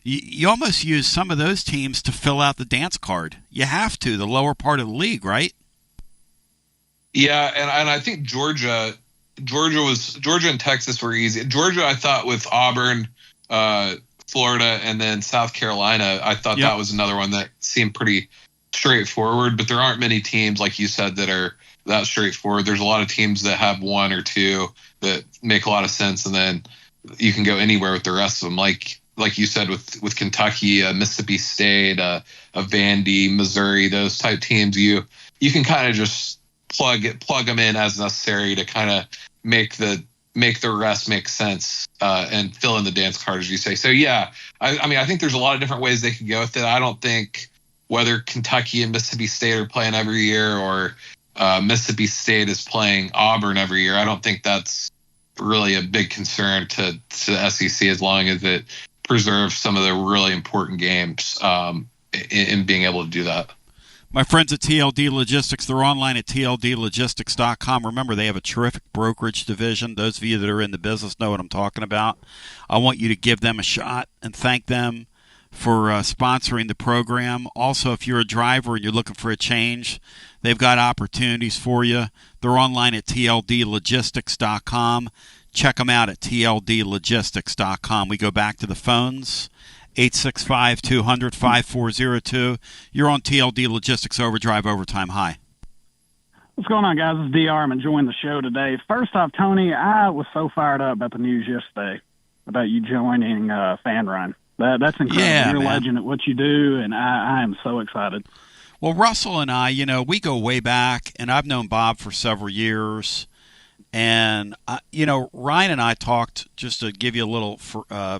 you almost use some of those teams to fill out the dance card. You have to, the lower part of the league, right? Yeah, and I think Georgia and Texas were easy. Georgia, I thought, with Auburn, Florida, and then South Carolina, I thought that was another one that seemed pretty straightforward, but there aren't many teams, like you said, that are that straightforward. There's a lot of teams that have 1 or 2 that make a lot of sense, and then you can go anywhere with the rest of them. Like you said, with Kentucky, Mississippi State, Vandy, Missouri, those type teams, you can kind of just plug them in as necessary to kind of make the rest make sense and fill in the dance card, as you say. So yeah, I mean, I think there's a lot of different ways they could go with it. I don't think whether Kentucky and Mississippi State are playing every year or Mississippi State is playing Auburn every year, I don't think that's really a big concern to the SEC, as long as it preserves some of the really important games in being able to do that. My friends at TLD Logistics, they're online at tldlogistics.com. Remember, they have a terrific brokerage division. Those of you that are in the business know what I'm talking about. I want you to give them a shot and thank them for sponsoring the program. Also, if you're a driver and you're looking for a change, they've got opportunities for you. They're online at tldlogistics.com. Check them out at tldlogistics.com. We go back to the phones, 865-200-5402. You're on TLD Logistics Overdrive Overtime. Hi. What's going on, guys? It's DR. I'm enjoying the show today. First off, Tony, I was so fired up about the news yesterday about you joining Fan Run. That's incredible. Yeah, You're a man. legend at what you do, and I am so excited. Well, Russell and I, we go way back, and I've known Bob for several years. And, Ryan and I talked, just to give you a little, I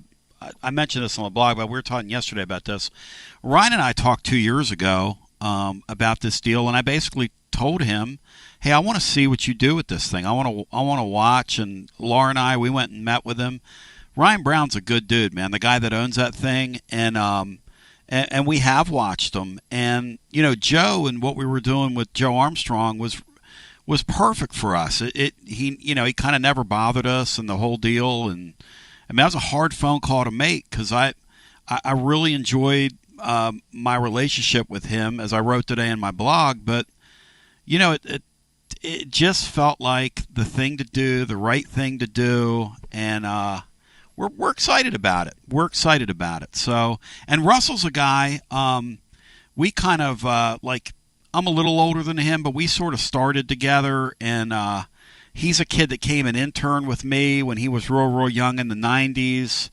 mentioned this on the blog, but we were talking yesterday about this. Ryan and I talked 2 years ago about this deal, and I basically told him, hey, I want to see what you do with this thing. I want to watch. And Laura and I, we went and met with him. Ryan Brown's a good dude, man, the guy that owns that thing. And we have watched him. And, Joe and what we were doing with Joe Armstrong was perfect for us. He kind of never bothered us and the whole deal. And I mean, that was a hard phone call to make because I really enjoyed my relationship with him, as I wrote today in my blog. But it just felt like the thing to do, the right thing to do, and we're excited about it. We're excited about it. So, and Russell's a guy we kind of I'm a little older than him, but we sort of started together, and he's a kid that came and interned with me when he was real young in the 90s,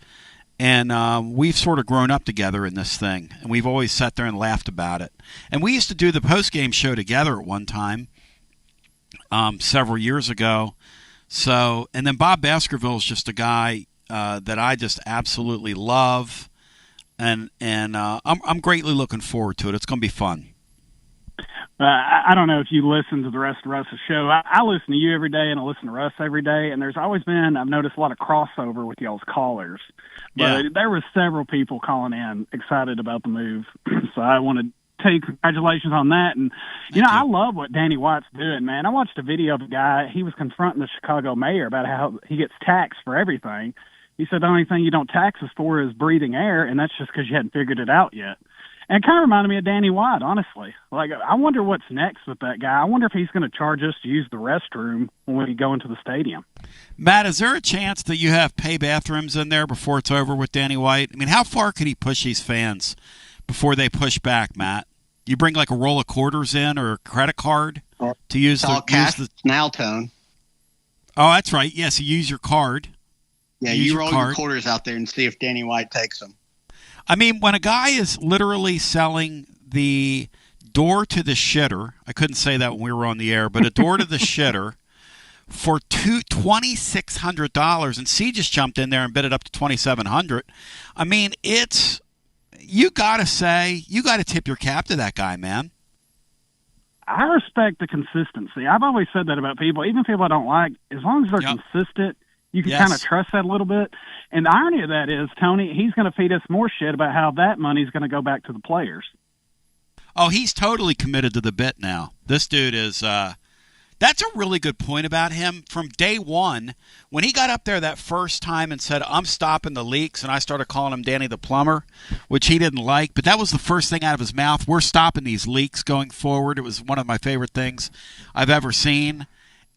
and we've sort of grown up together in this thing, and we've always sat there and laughed about it. And we used to do the post-game show together at one time several years ago. So, and then Bob Baskerville is just a guy that I just absolutely love, and I'm greatly looking forward to it. It's going to be fun. I don't know if you listen to the rest of Russ's show. I listen to you every day, and I listen to Russ every day, and there's always been, I've noticed a lot of crossover with y'all's callers. But there were several people calling in excited about the move. So I want to tell you congratulations on that. And, you know, I love what Danny White's doing, man. I watched a video of a guy, he was confronting the Chicago mayor about how he gets taxed for everything. He said the only thing you don't tax us for is breathing air, and that's just because you hadn't figured it out yet. And it kind of reminded me of Danny White, honestly. Like, I wonder what's next with that guy. I wonder if he's going to charge us to use the restroom when we go into the stadium. Matt, is there a chance that you have pay bathrooms in there before it's over with Danny White? I mean, how far could he push these fans before they push back, Matt? You bring like a roll of quarters in or a credit card to use the now tone. Oh, that's right. Yes, you use your card. Yeah, you roll your quarters out there and see if Danny White takes them. I mean, when a guy is literally selling the door to the shitter, I couldn't say that when we were on the air, but a door to the shitter for $2,600, and C just jumped in there and bid it up to $2,700. I mean, you got to tip your cap to that guy, man. I respect the consistency. I've always said that about people, even people I don't like, as long as they're consistent, you can kind of trust that a little bit. And the irony of that is, Tony, he's going to feed us more shit about how that money's going to go back to the players. Oh, he's totally committed to the bit now. This dude is that's a really good point about him. From day one, when he got up there that first time and said, I'm stopping the leaks, and I started calling him Danny the Plumber, which he didn't like, but that was the first thing out of his mouth. We're stopping these leaks going forward. It was one of my favorite things I've ever seen.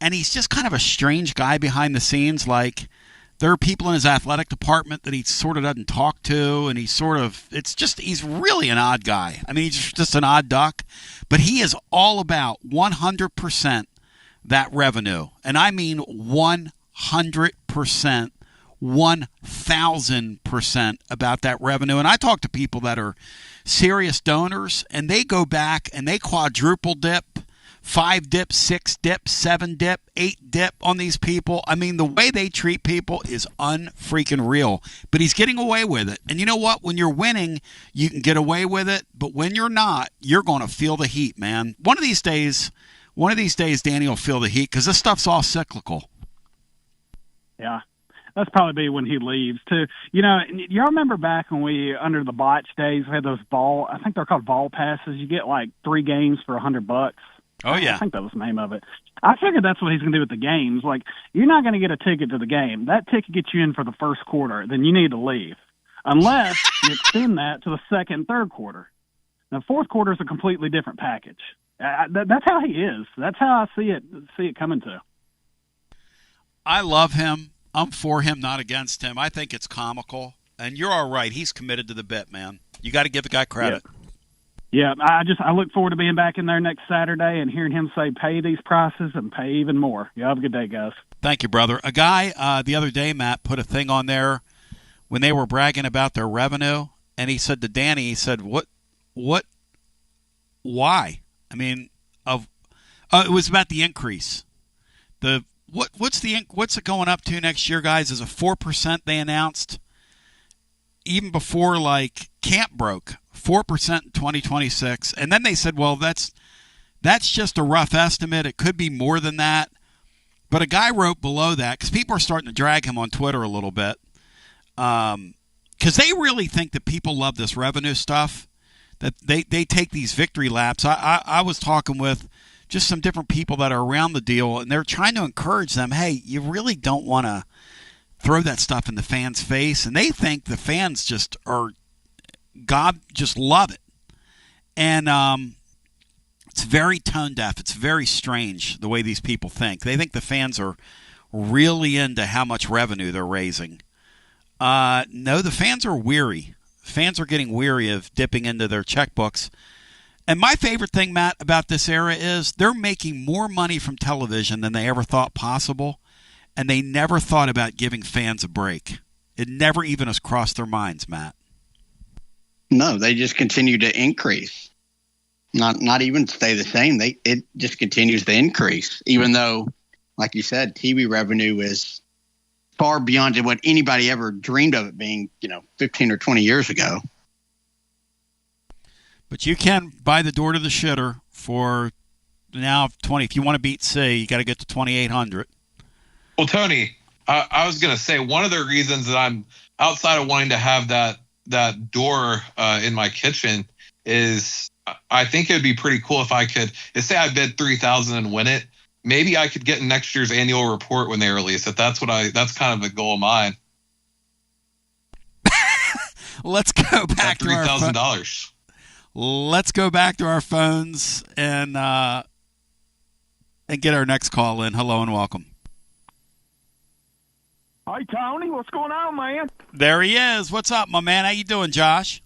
And he's just kind of a strange guy behind the scenes. Like, there are people in his athletic department that he sort of doesn't talk to, and he's really an odd guy. I mean, he's just an odd duck. But he is all about 100% that revenue. And I mean 100%, 1,000% about that revenue. And I talk to people that are serious donors, and they go back and they quadruple dip, 5 dip, 6 dip, 7 dip, 8 dip on these people. I mean, the way they treat people is unfreaking real. But he's getting away with it. And you know what? When you're winning, you can get away with it. But when you're not, you're going to feel the heat, man. One of these days, Danny will feel the heat because this stuff's all cyclical. Yeah. That's probably when he leaves, too. You know, y'all remember back when we, under the botch days, we had those I think they're called ball passes. You get like 3 games for $100. Oh, yeah. I think that was the name of it. I figured that's what he's going to do with the games. Like, you're not going to get a ticket to the game. That ticket gets you in for the first quarter. Then you need to leave. Unless you extend that to the second and third quarter. Now, fourth quarter is a completely different package. That's how he is. That's how I see it coming to. I love him. I'm for him, not against him. I think it's comical. And you're all right. He's committed to the bit, man. You got to give the guy credit. Yeah, I look forward to being back in there next Saturday and hearing him say, pay these prices and pay even more. You have a good day, guys. Thank you, brother. A guy the other day, Matt, put a thing on there when they were bragging about their revenue, and he said to Danny, he said, what, why? I mean, it was about the increase. What's it going up to next year, guys? Is a 4% they announced even before like camp broke. 4% in 2026, and then they said, well, that's just a rough estimate. It could be more than that. But a guy wrote below that, because people are starting to drag him on Twitter a little bit, because they really think that people love this revenue stuff, that they take these victory laps. I was talking with just some different people that are around the deal, and they're trying to encourage them, hey, you really don't want to throw that stuff in the fans' face, and they think the fans just love it. And it's very tone deaf. It's very strange the way these people think. They think the fans are really into how much revenue they're raising. No, the fans are weary. Fans are getting weary of dipping into their checkbooks. And my favorite thing, Matt, about this era is they're making more money from television than they ever thought possible, and they never thought about giving fans a break. It never even has crossed their minds, Matt. No, they just continue to increase. Not even stay the same. It just continues to increase, even though, like you said, TV revenue is far beyond what anybody ever dreamed of it being, 15 or 20 years ago. But you can buy the door to the shitter for now 20. If you want to beat C, you got to get to 2,800. Well, Tony, I was going to say one of the reasons that I'm outside of wanting to have that door in my kitchen is I think it would be pretty cool if I could, say I bid $3,000 and win it. Maybe I could get next year's annual report when they release it. That's kind of a goal of mine. Let's go back to our $3,000. Let's go back to our phones and get our next call in. Hello and welcome. Hi, Tony. What's going on, man? There he is. What's up, my man? How you doing, Josh?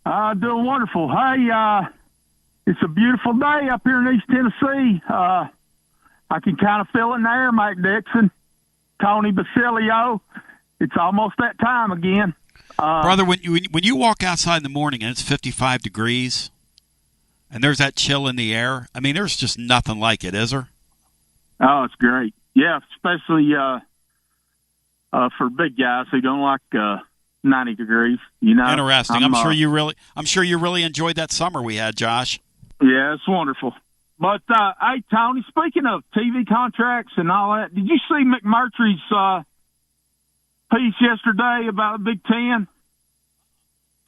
Doing wonderful. Hey, it's a beautiful day up here in East Tennessee. I can kind of feel it in the air, Mike Dixon, Tony Basilio. It's almost that time again. Brother, when you walk outside in the morning and it's 55 degrees and there's that chill in the air, I mean, there's just nothing like it, is there? Oh, it's great. Yeah, especially for big guys who don't like 90 degrees. Interesting. I'm sure you really enjoyed that summer we had, Josh. Yeah, it's wonderful. But hey, Tony, speaking of TV contracts and all that, did you see McMurtry's piece yesterday about the Big Ten?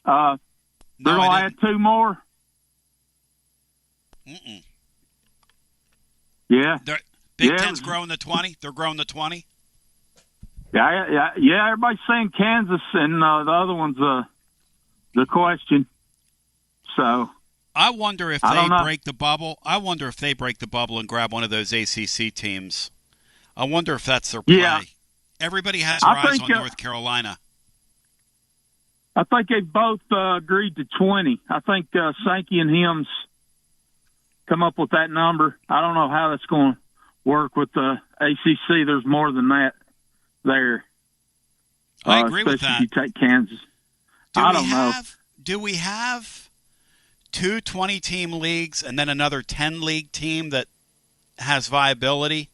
They're going to add 2 more. Mm-mm. Yeah. Big Ten's growing to 20? They're growing to 20? Yeah. Everybody's saying Kansas, and the other one's the question. So I wonder if they break the bubble. I wonder if they break the bubble and grab one of those ACC teams. I wonder if that's their play. Yeah. Everybody has their eyes on North Carolina. I think they both agreed to 20. I think Sankey and Hims come up with that number. I don't know how that's going to work with the ACC. There's more than that there. I agree with that. Especially if you take Kansas. I don't know. Do we have 2 20-team leagues and then another 10-league team that has viability?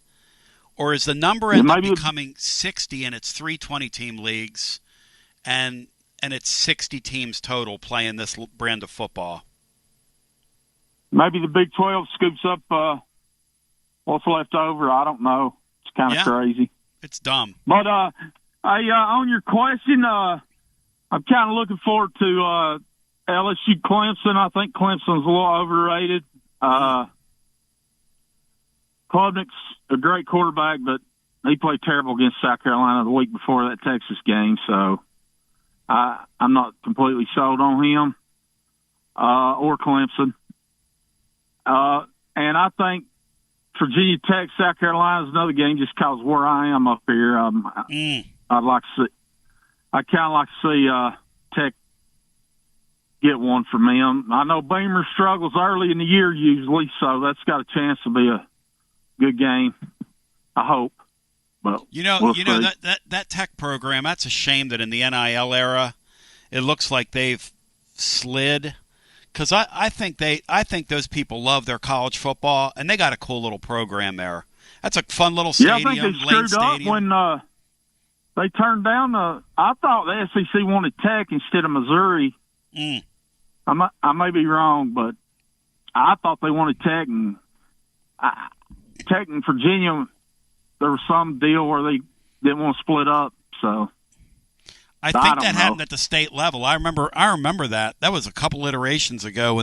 Or is the number end up becoming 60 and it's 3 20-team leagues and it's 60 teams total playing this brand of football? Maybe the Big 12 scoops up what's left over. I don't know. It's kind of crazy. It's dumb. But on your question, I'm kind of looking forward to LSU Clemson. I think Clemson's a little overrated. Klubnik's a great quarterback, but he played terrible against South Carolina the week before that Texas game, so I'm not completely sold on him or Clemson. And I think Virginia Tech, South Carolina is another game just because where I am up here. I'd like to see. I kind of like to see Tech get one from them. I know Beamer struggles early in the year usually, so that's got a chance to be a good game, I hope. But we'll see. that Tech program, that's a shame that in the NIL era it looks like they've slid, because I think those people love their college football and they got a cool little program there. That's a fun little stadium. Yeah, I think they screwed up when they turned down I thought the SEC wanted Tech instead of Missouri. I may be wrong, but I thought they wanted Tech, and Tech and Virginia, there was some deal where they didn't want to split up. So I think that happened at the state level. I remember that. That was a couple iterations ago,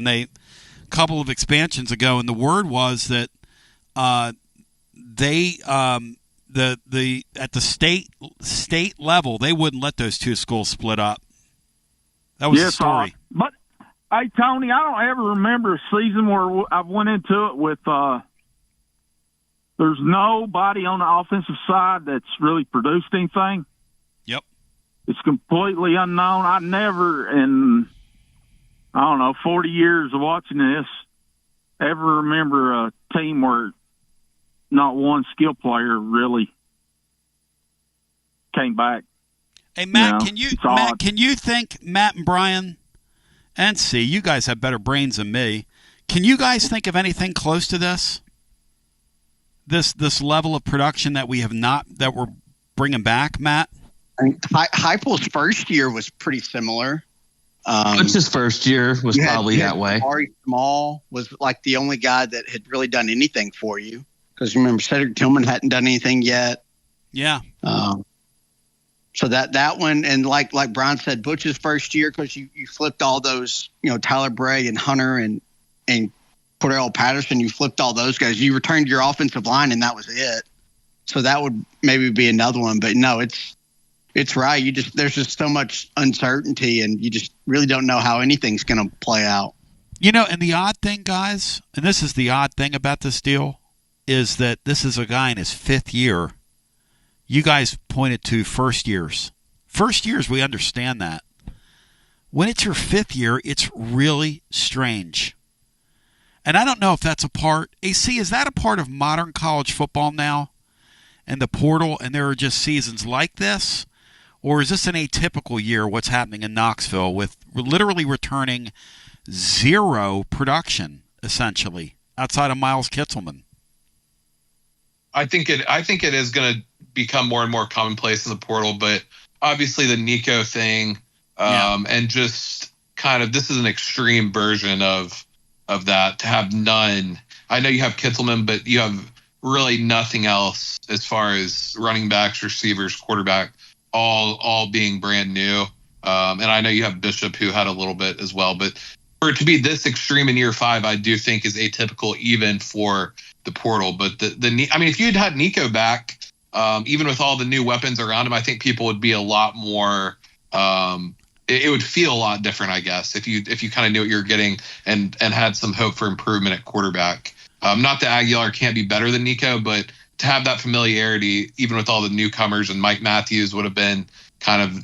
couple of expansions ago, and the word was that they at the state level they wouldn't let those 2 schools split up. That was the story. But hey, Tony, I don't ever remember a season where I went into it with there's nobody on the offensive side that's really produced anything. Yep. It's completely unknown. I never, in, 40 years of watching this, ever remember a team where not one skill player really came back. Hey, Matt, odd. can you think, Matt and Brian, and see, you guys have better brains than me. Can you guys think of anything close to this? This level of production that we're bringing back, Matt? Heupel's first year was pretty similar. Butch's first year was probably that way. Ari Small was like the only guy that had really done anything for you. Because remember, Cedric Tillman hadn't done anything yet. Yeah. So that one, and like Brian said, Butch's first year, because you flipped all those, Tyler Bray and Hunter and Cordell Patterson, you flipped all those guys. You returned your offensive line, and that was it. So that would maybe be another one. But no, it's right. There's just so much uncertainty, and you just really don't know how anything's going to play out. And the odd thing, guys, and this is the odd thing about this deal, is that this is a guy in his 5th year. You guys pointed to first years. First years, we understand that. When it's your 5th year, it's really strange. And I don't know if that's a part. AC, is that a part of modern college football now? And the portal, and there are just seasons like this? Or is this an atypical year, what's happening in Knoxville, with literally returning 0 production, essentially, outside of Miles Kitzelman? I think it is going to become more and more commonplace in the portal, but obviously the Nico thing, and just kind of, this is an extreme version of that, to have none. I know you have Kitzelman, but you have really nothing else as far as running backs, receivers, quarterback, all being brand new. And I know you have Bishop, who had a little bit as well, but for it to be this extreme in year 5, I do think is atypical even for the portal. But if you'd had Nico back, even with all the new weapons around him, I think people would be a lot more. It would feel a lot different, I guess, if you kind of knew what you were getting and had some hope for improvement at quarterback. Not that Aguilar can't be better than Nico, but to have that familiarity, even with all the newcomers, and Mike Matthews would have been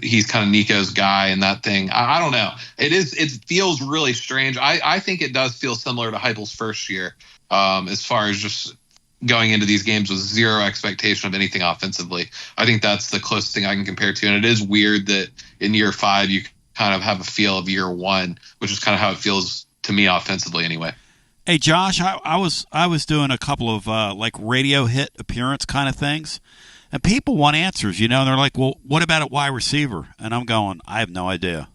he's kind of Nico's guy and that thing. I don't know. It feels really strange. I think it does feel similar to Heupel's first year, as far as just going into these games with 0 expectation of anything offensively. I think that's the closest thing I can compare to. And it is weird that in year 5, you kind of have a feel of year 1, which is kind of how it feels to me offensively anyway. Hey, Josh, I was doing a couple of like radio hit appearance kind of things, and people want answers, and they're like, well, what about at wide receiver? And I'm going, I have no idea.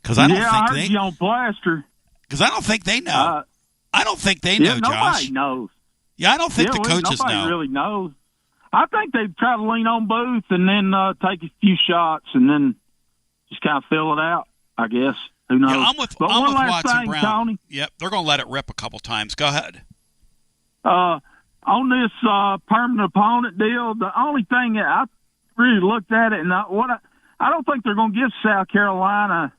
Because I don't think they on Blaster. Because I don't think they know. I don't think they know, nobody Josh. Knows. Yeah, I don't think the coaches know. Nobody really knows. I think they try to lean on Booth and then take a few shots and then just kind of fill it out, I guess. Who knows? Yeah, I'm with Watson Brown. Tony. Yep, they're going to let it rip a couple times. Go ahead. On this permanent opponent deal, the only thing that I really looked at it, and I don't think they're going to give South Carolina,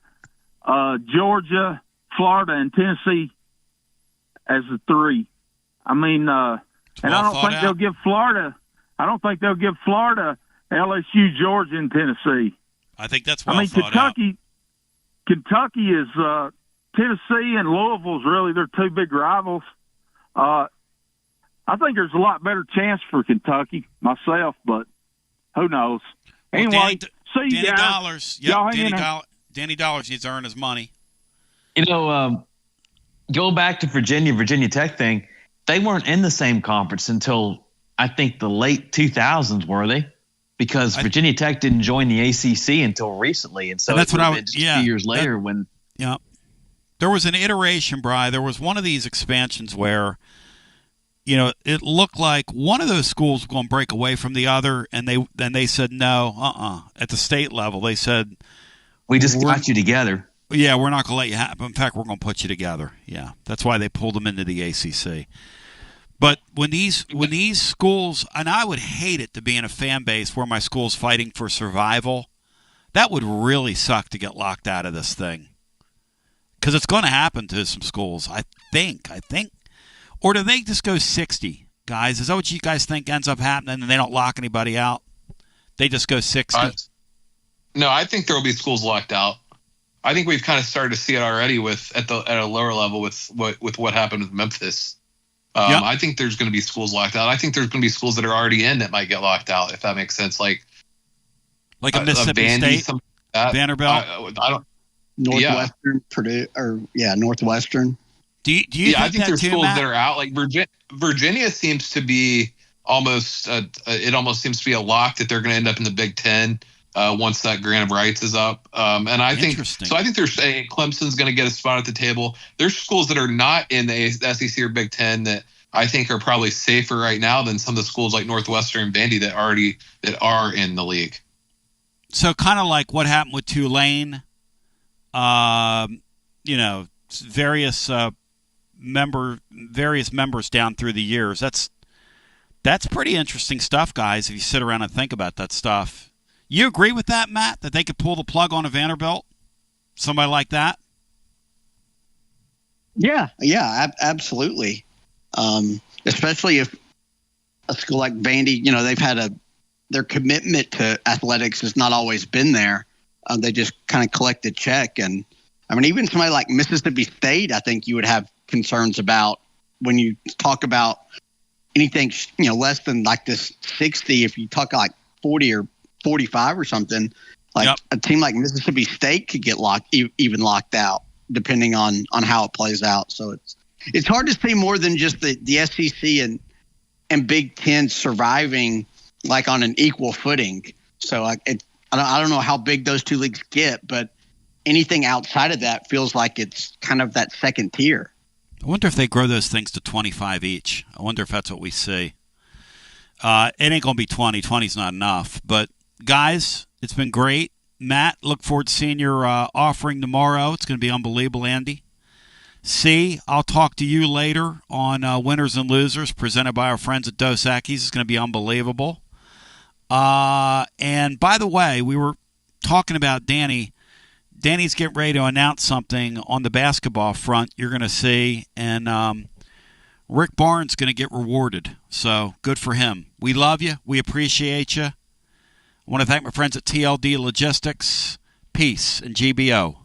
Georgia, Florida, and Tennessee as the 3. I mean, and I don't think they'll give Florida. I don't think they'll give Florida, LSU, Georgia, and Tennessee. I think that's well thought out. Kentucky is Tennessee and Louisville's really their 2 big rivals. I think there's a lot better chance for Kentucky myself, but who knows? Anyway, see you Danny guys. Dollars. Yep, Danny Dollars needs to earn his money. Go back to Virginia Tech thing. They weren't in the same conference until I think the late 2000s, were they? Because Virginia Tech didn't join the ACC until recently, and so that's what a few years later when. Yeah, there was an iteration, Bri. There was one of these expansions where, it looked like one of those schools was going to break away from the other, and they said no, At the state level, they said we just got you together. Yeah, we're not going to let you happen. In fact, we're going to put you together. Yeah, that's why they pulled them into the ACC. But when these schools, and I would hate it to be in a fan base where my school's fighting for survival. That would really suck to get locked out of this thing. Because it's going to happen to some schools, I think. Or do they just go 60, guys? Is that what you guys think ends up happening and they don't lock anybody out? They just go 60? No, I think there will be schools locked out. I think we've kind of started to see it already at a lower level with what happened with Memphis. I think there's going to be schools locked out. I think there's going to be schools that are already in that might get locked out, if that makes sense. Like a Mississippi State, like Vanderbilt. I don't. Northwestern, Purdue, Northwestern. Do you? I think there's schools Matt? that are out. Like Virginia seems to be almost. It almost seems to be a lock that they're going to end up in the Big Ten once that grant of rights is up. And I think so. I think there's Clemson's going to get a spot at the table. There's schools that are not in the SEC or Big Ten that I think are probably safer right now than some of the schools like Northwestern and Vandy that are in the league. So kind of like what happened with Tulane. Various members down through the years. That's pretty interesting stuff, guys, if you sit around and think about that stuff. You agree with that, Matt, that they could pull the plug on a Vanderbilt? Somebody like that? Yeah, absolutely. Especially if a school like Vandy, they've had their commitment to athletics has not always been there. They just kind of collect a check. And I mean, even somebody like Mississippi State, I think you would have concerns about when you talk about anything, less than like this 60. If you talk like 40 or 45 or something, like a team like Mississippi State could get even locked out depending on how it plays out. So it's hard to see more than just the SEC and Big Ten surviving like on an equal footing. So I don't know how big those two leagues get, but anything outside of that feels like it's kind of that second tier. I wonder if they grow those things to 25 each. I wonder if that's what we see. It ain't going to be 20. 20's not enough. But, guys, it's been great. Matt, look forward to seeing your offering tomorrow. It's going to be unbelievable, Andy. C, I'll talk to you later on Winners and Losers presented by our friends at Dos Equis. It's going to be unbelievable. And by the way, we were talking about Danny. Danny's getting ready to announce something on the basketball front you're going to see, and Rick Barnes is going to get rewarded. So good for him. We love you. We appreciate you. I want to thank my friends at TLD Logistics. Peace and GBO.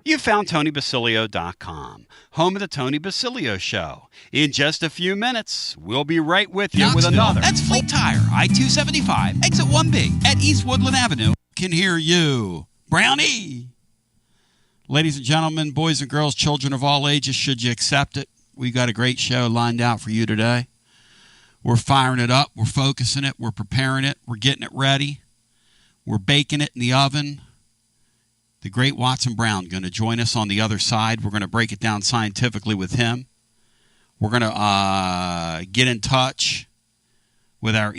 You found TonyBasilio.com, home of the Tony Basilio Show. In just a few minutes, we'll be right with you with another. That's Fleet Tire, I-275, exit 1B at East Woodland Avenue. Can hear you. Brownie. Ladies and gentlemen, boys and girls, children of all ages, should you accept it, we got a great show lined out for you today. We're firing it up. We're focusing it. We're preparing it. We're getting it ready. We're baking it in the oven. The great Watson Brown going to join us on the other side. We're going to break it down scientifically with him. We're going to get in touch with our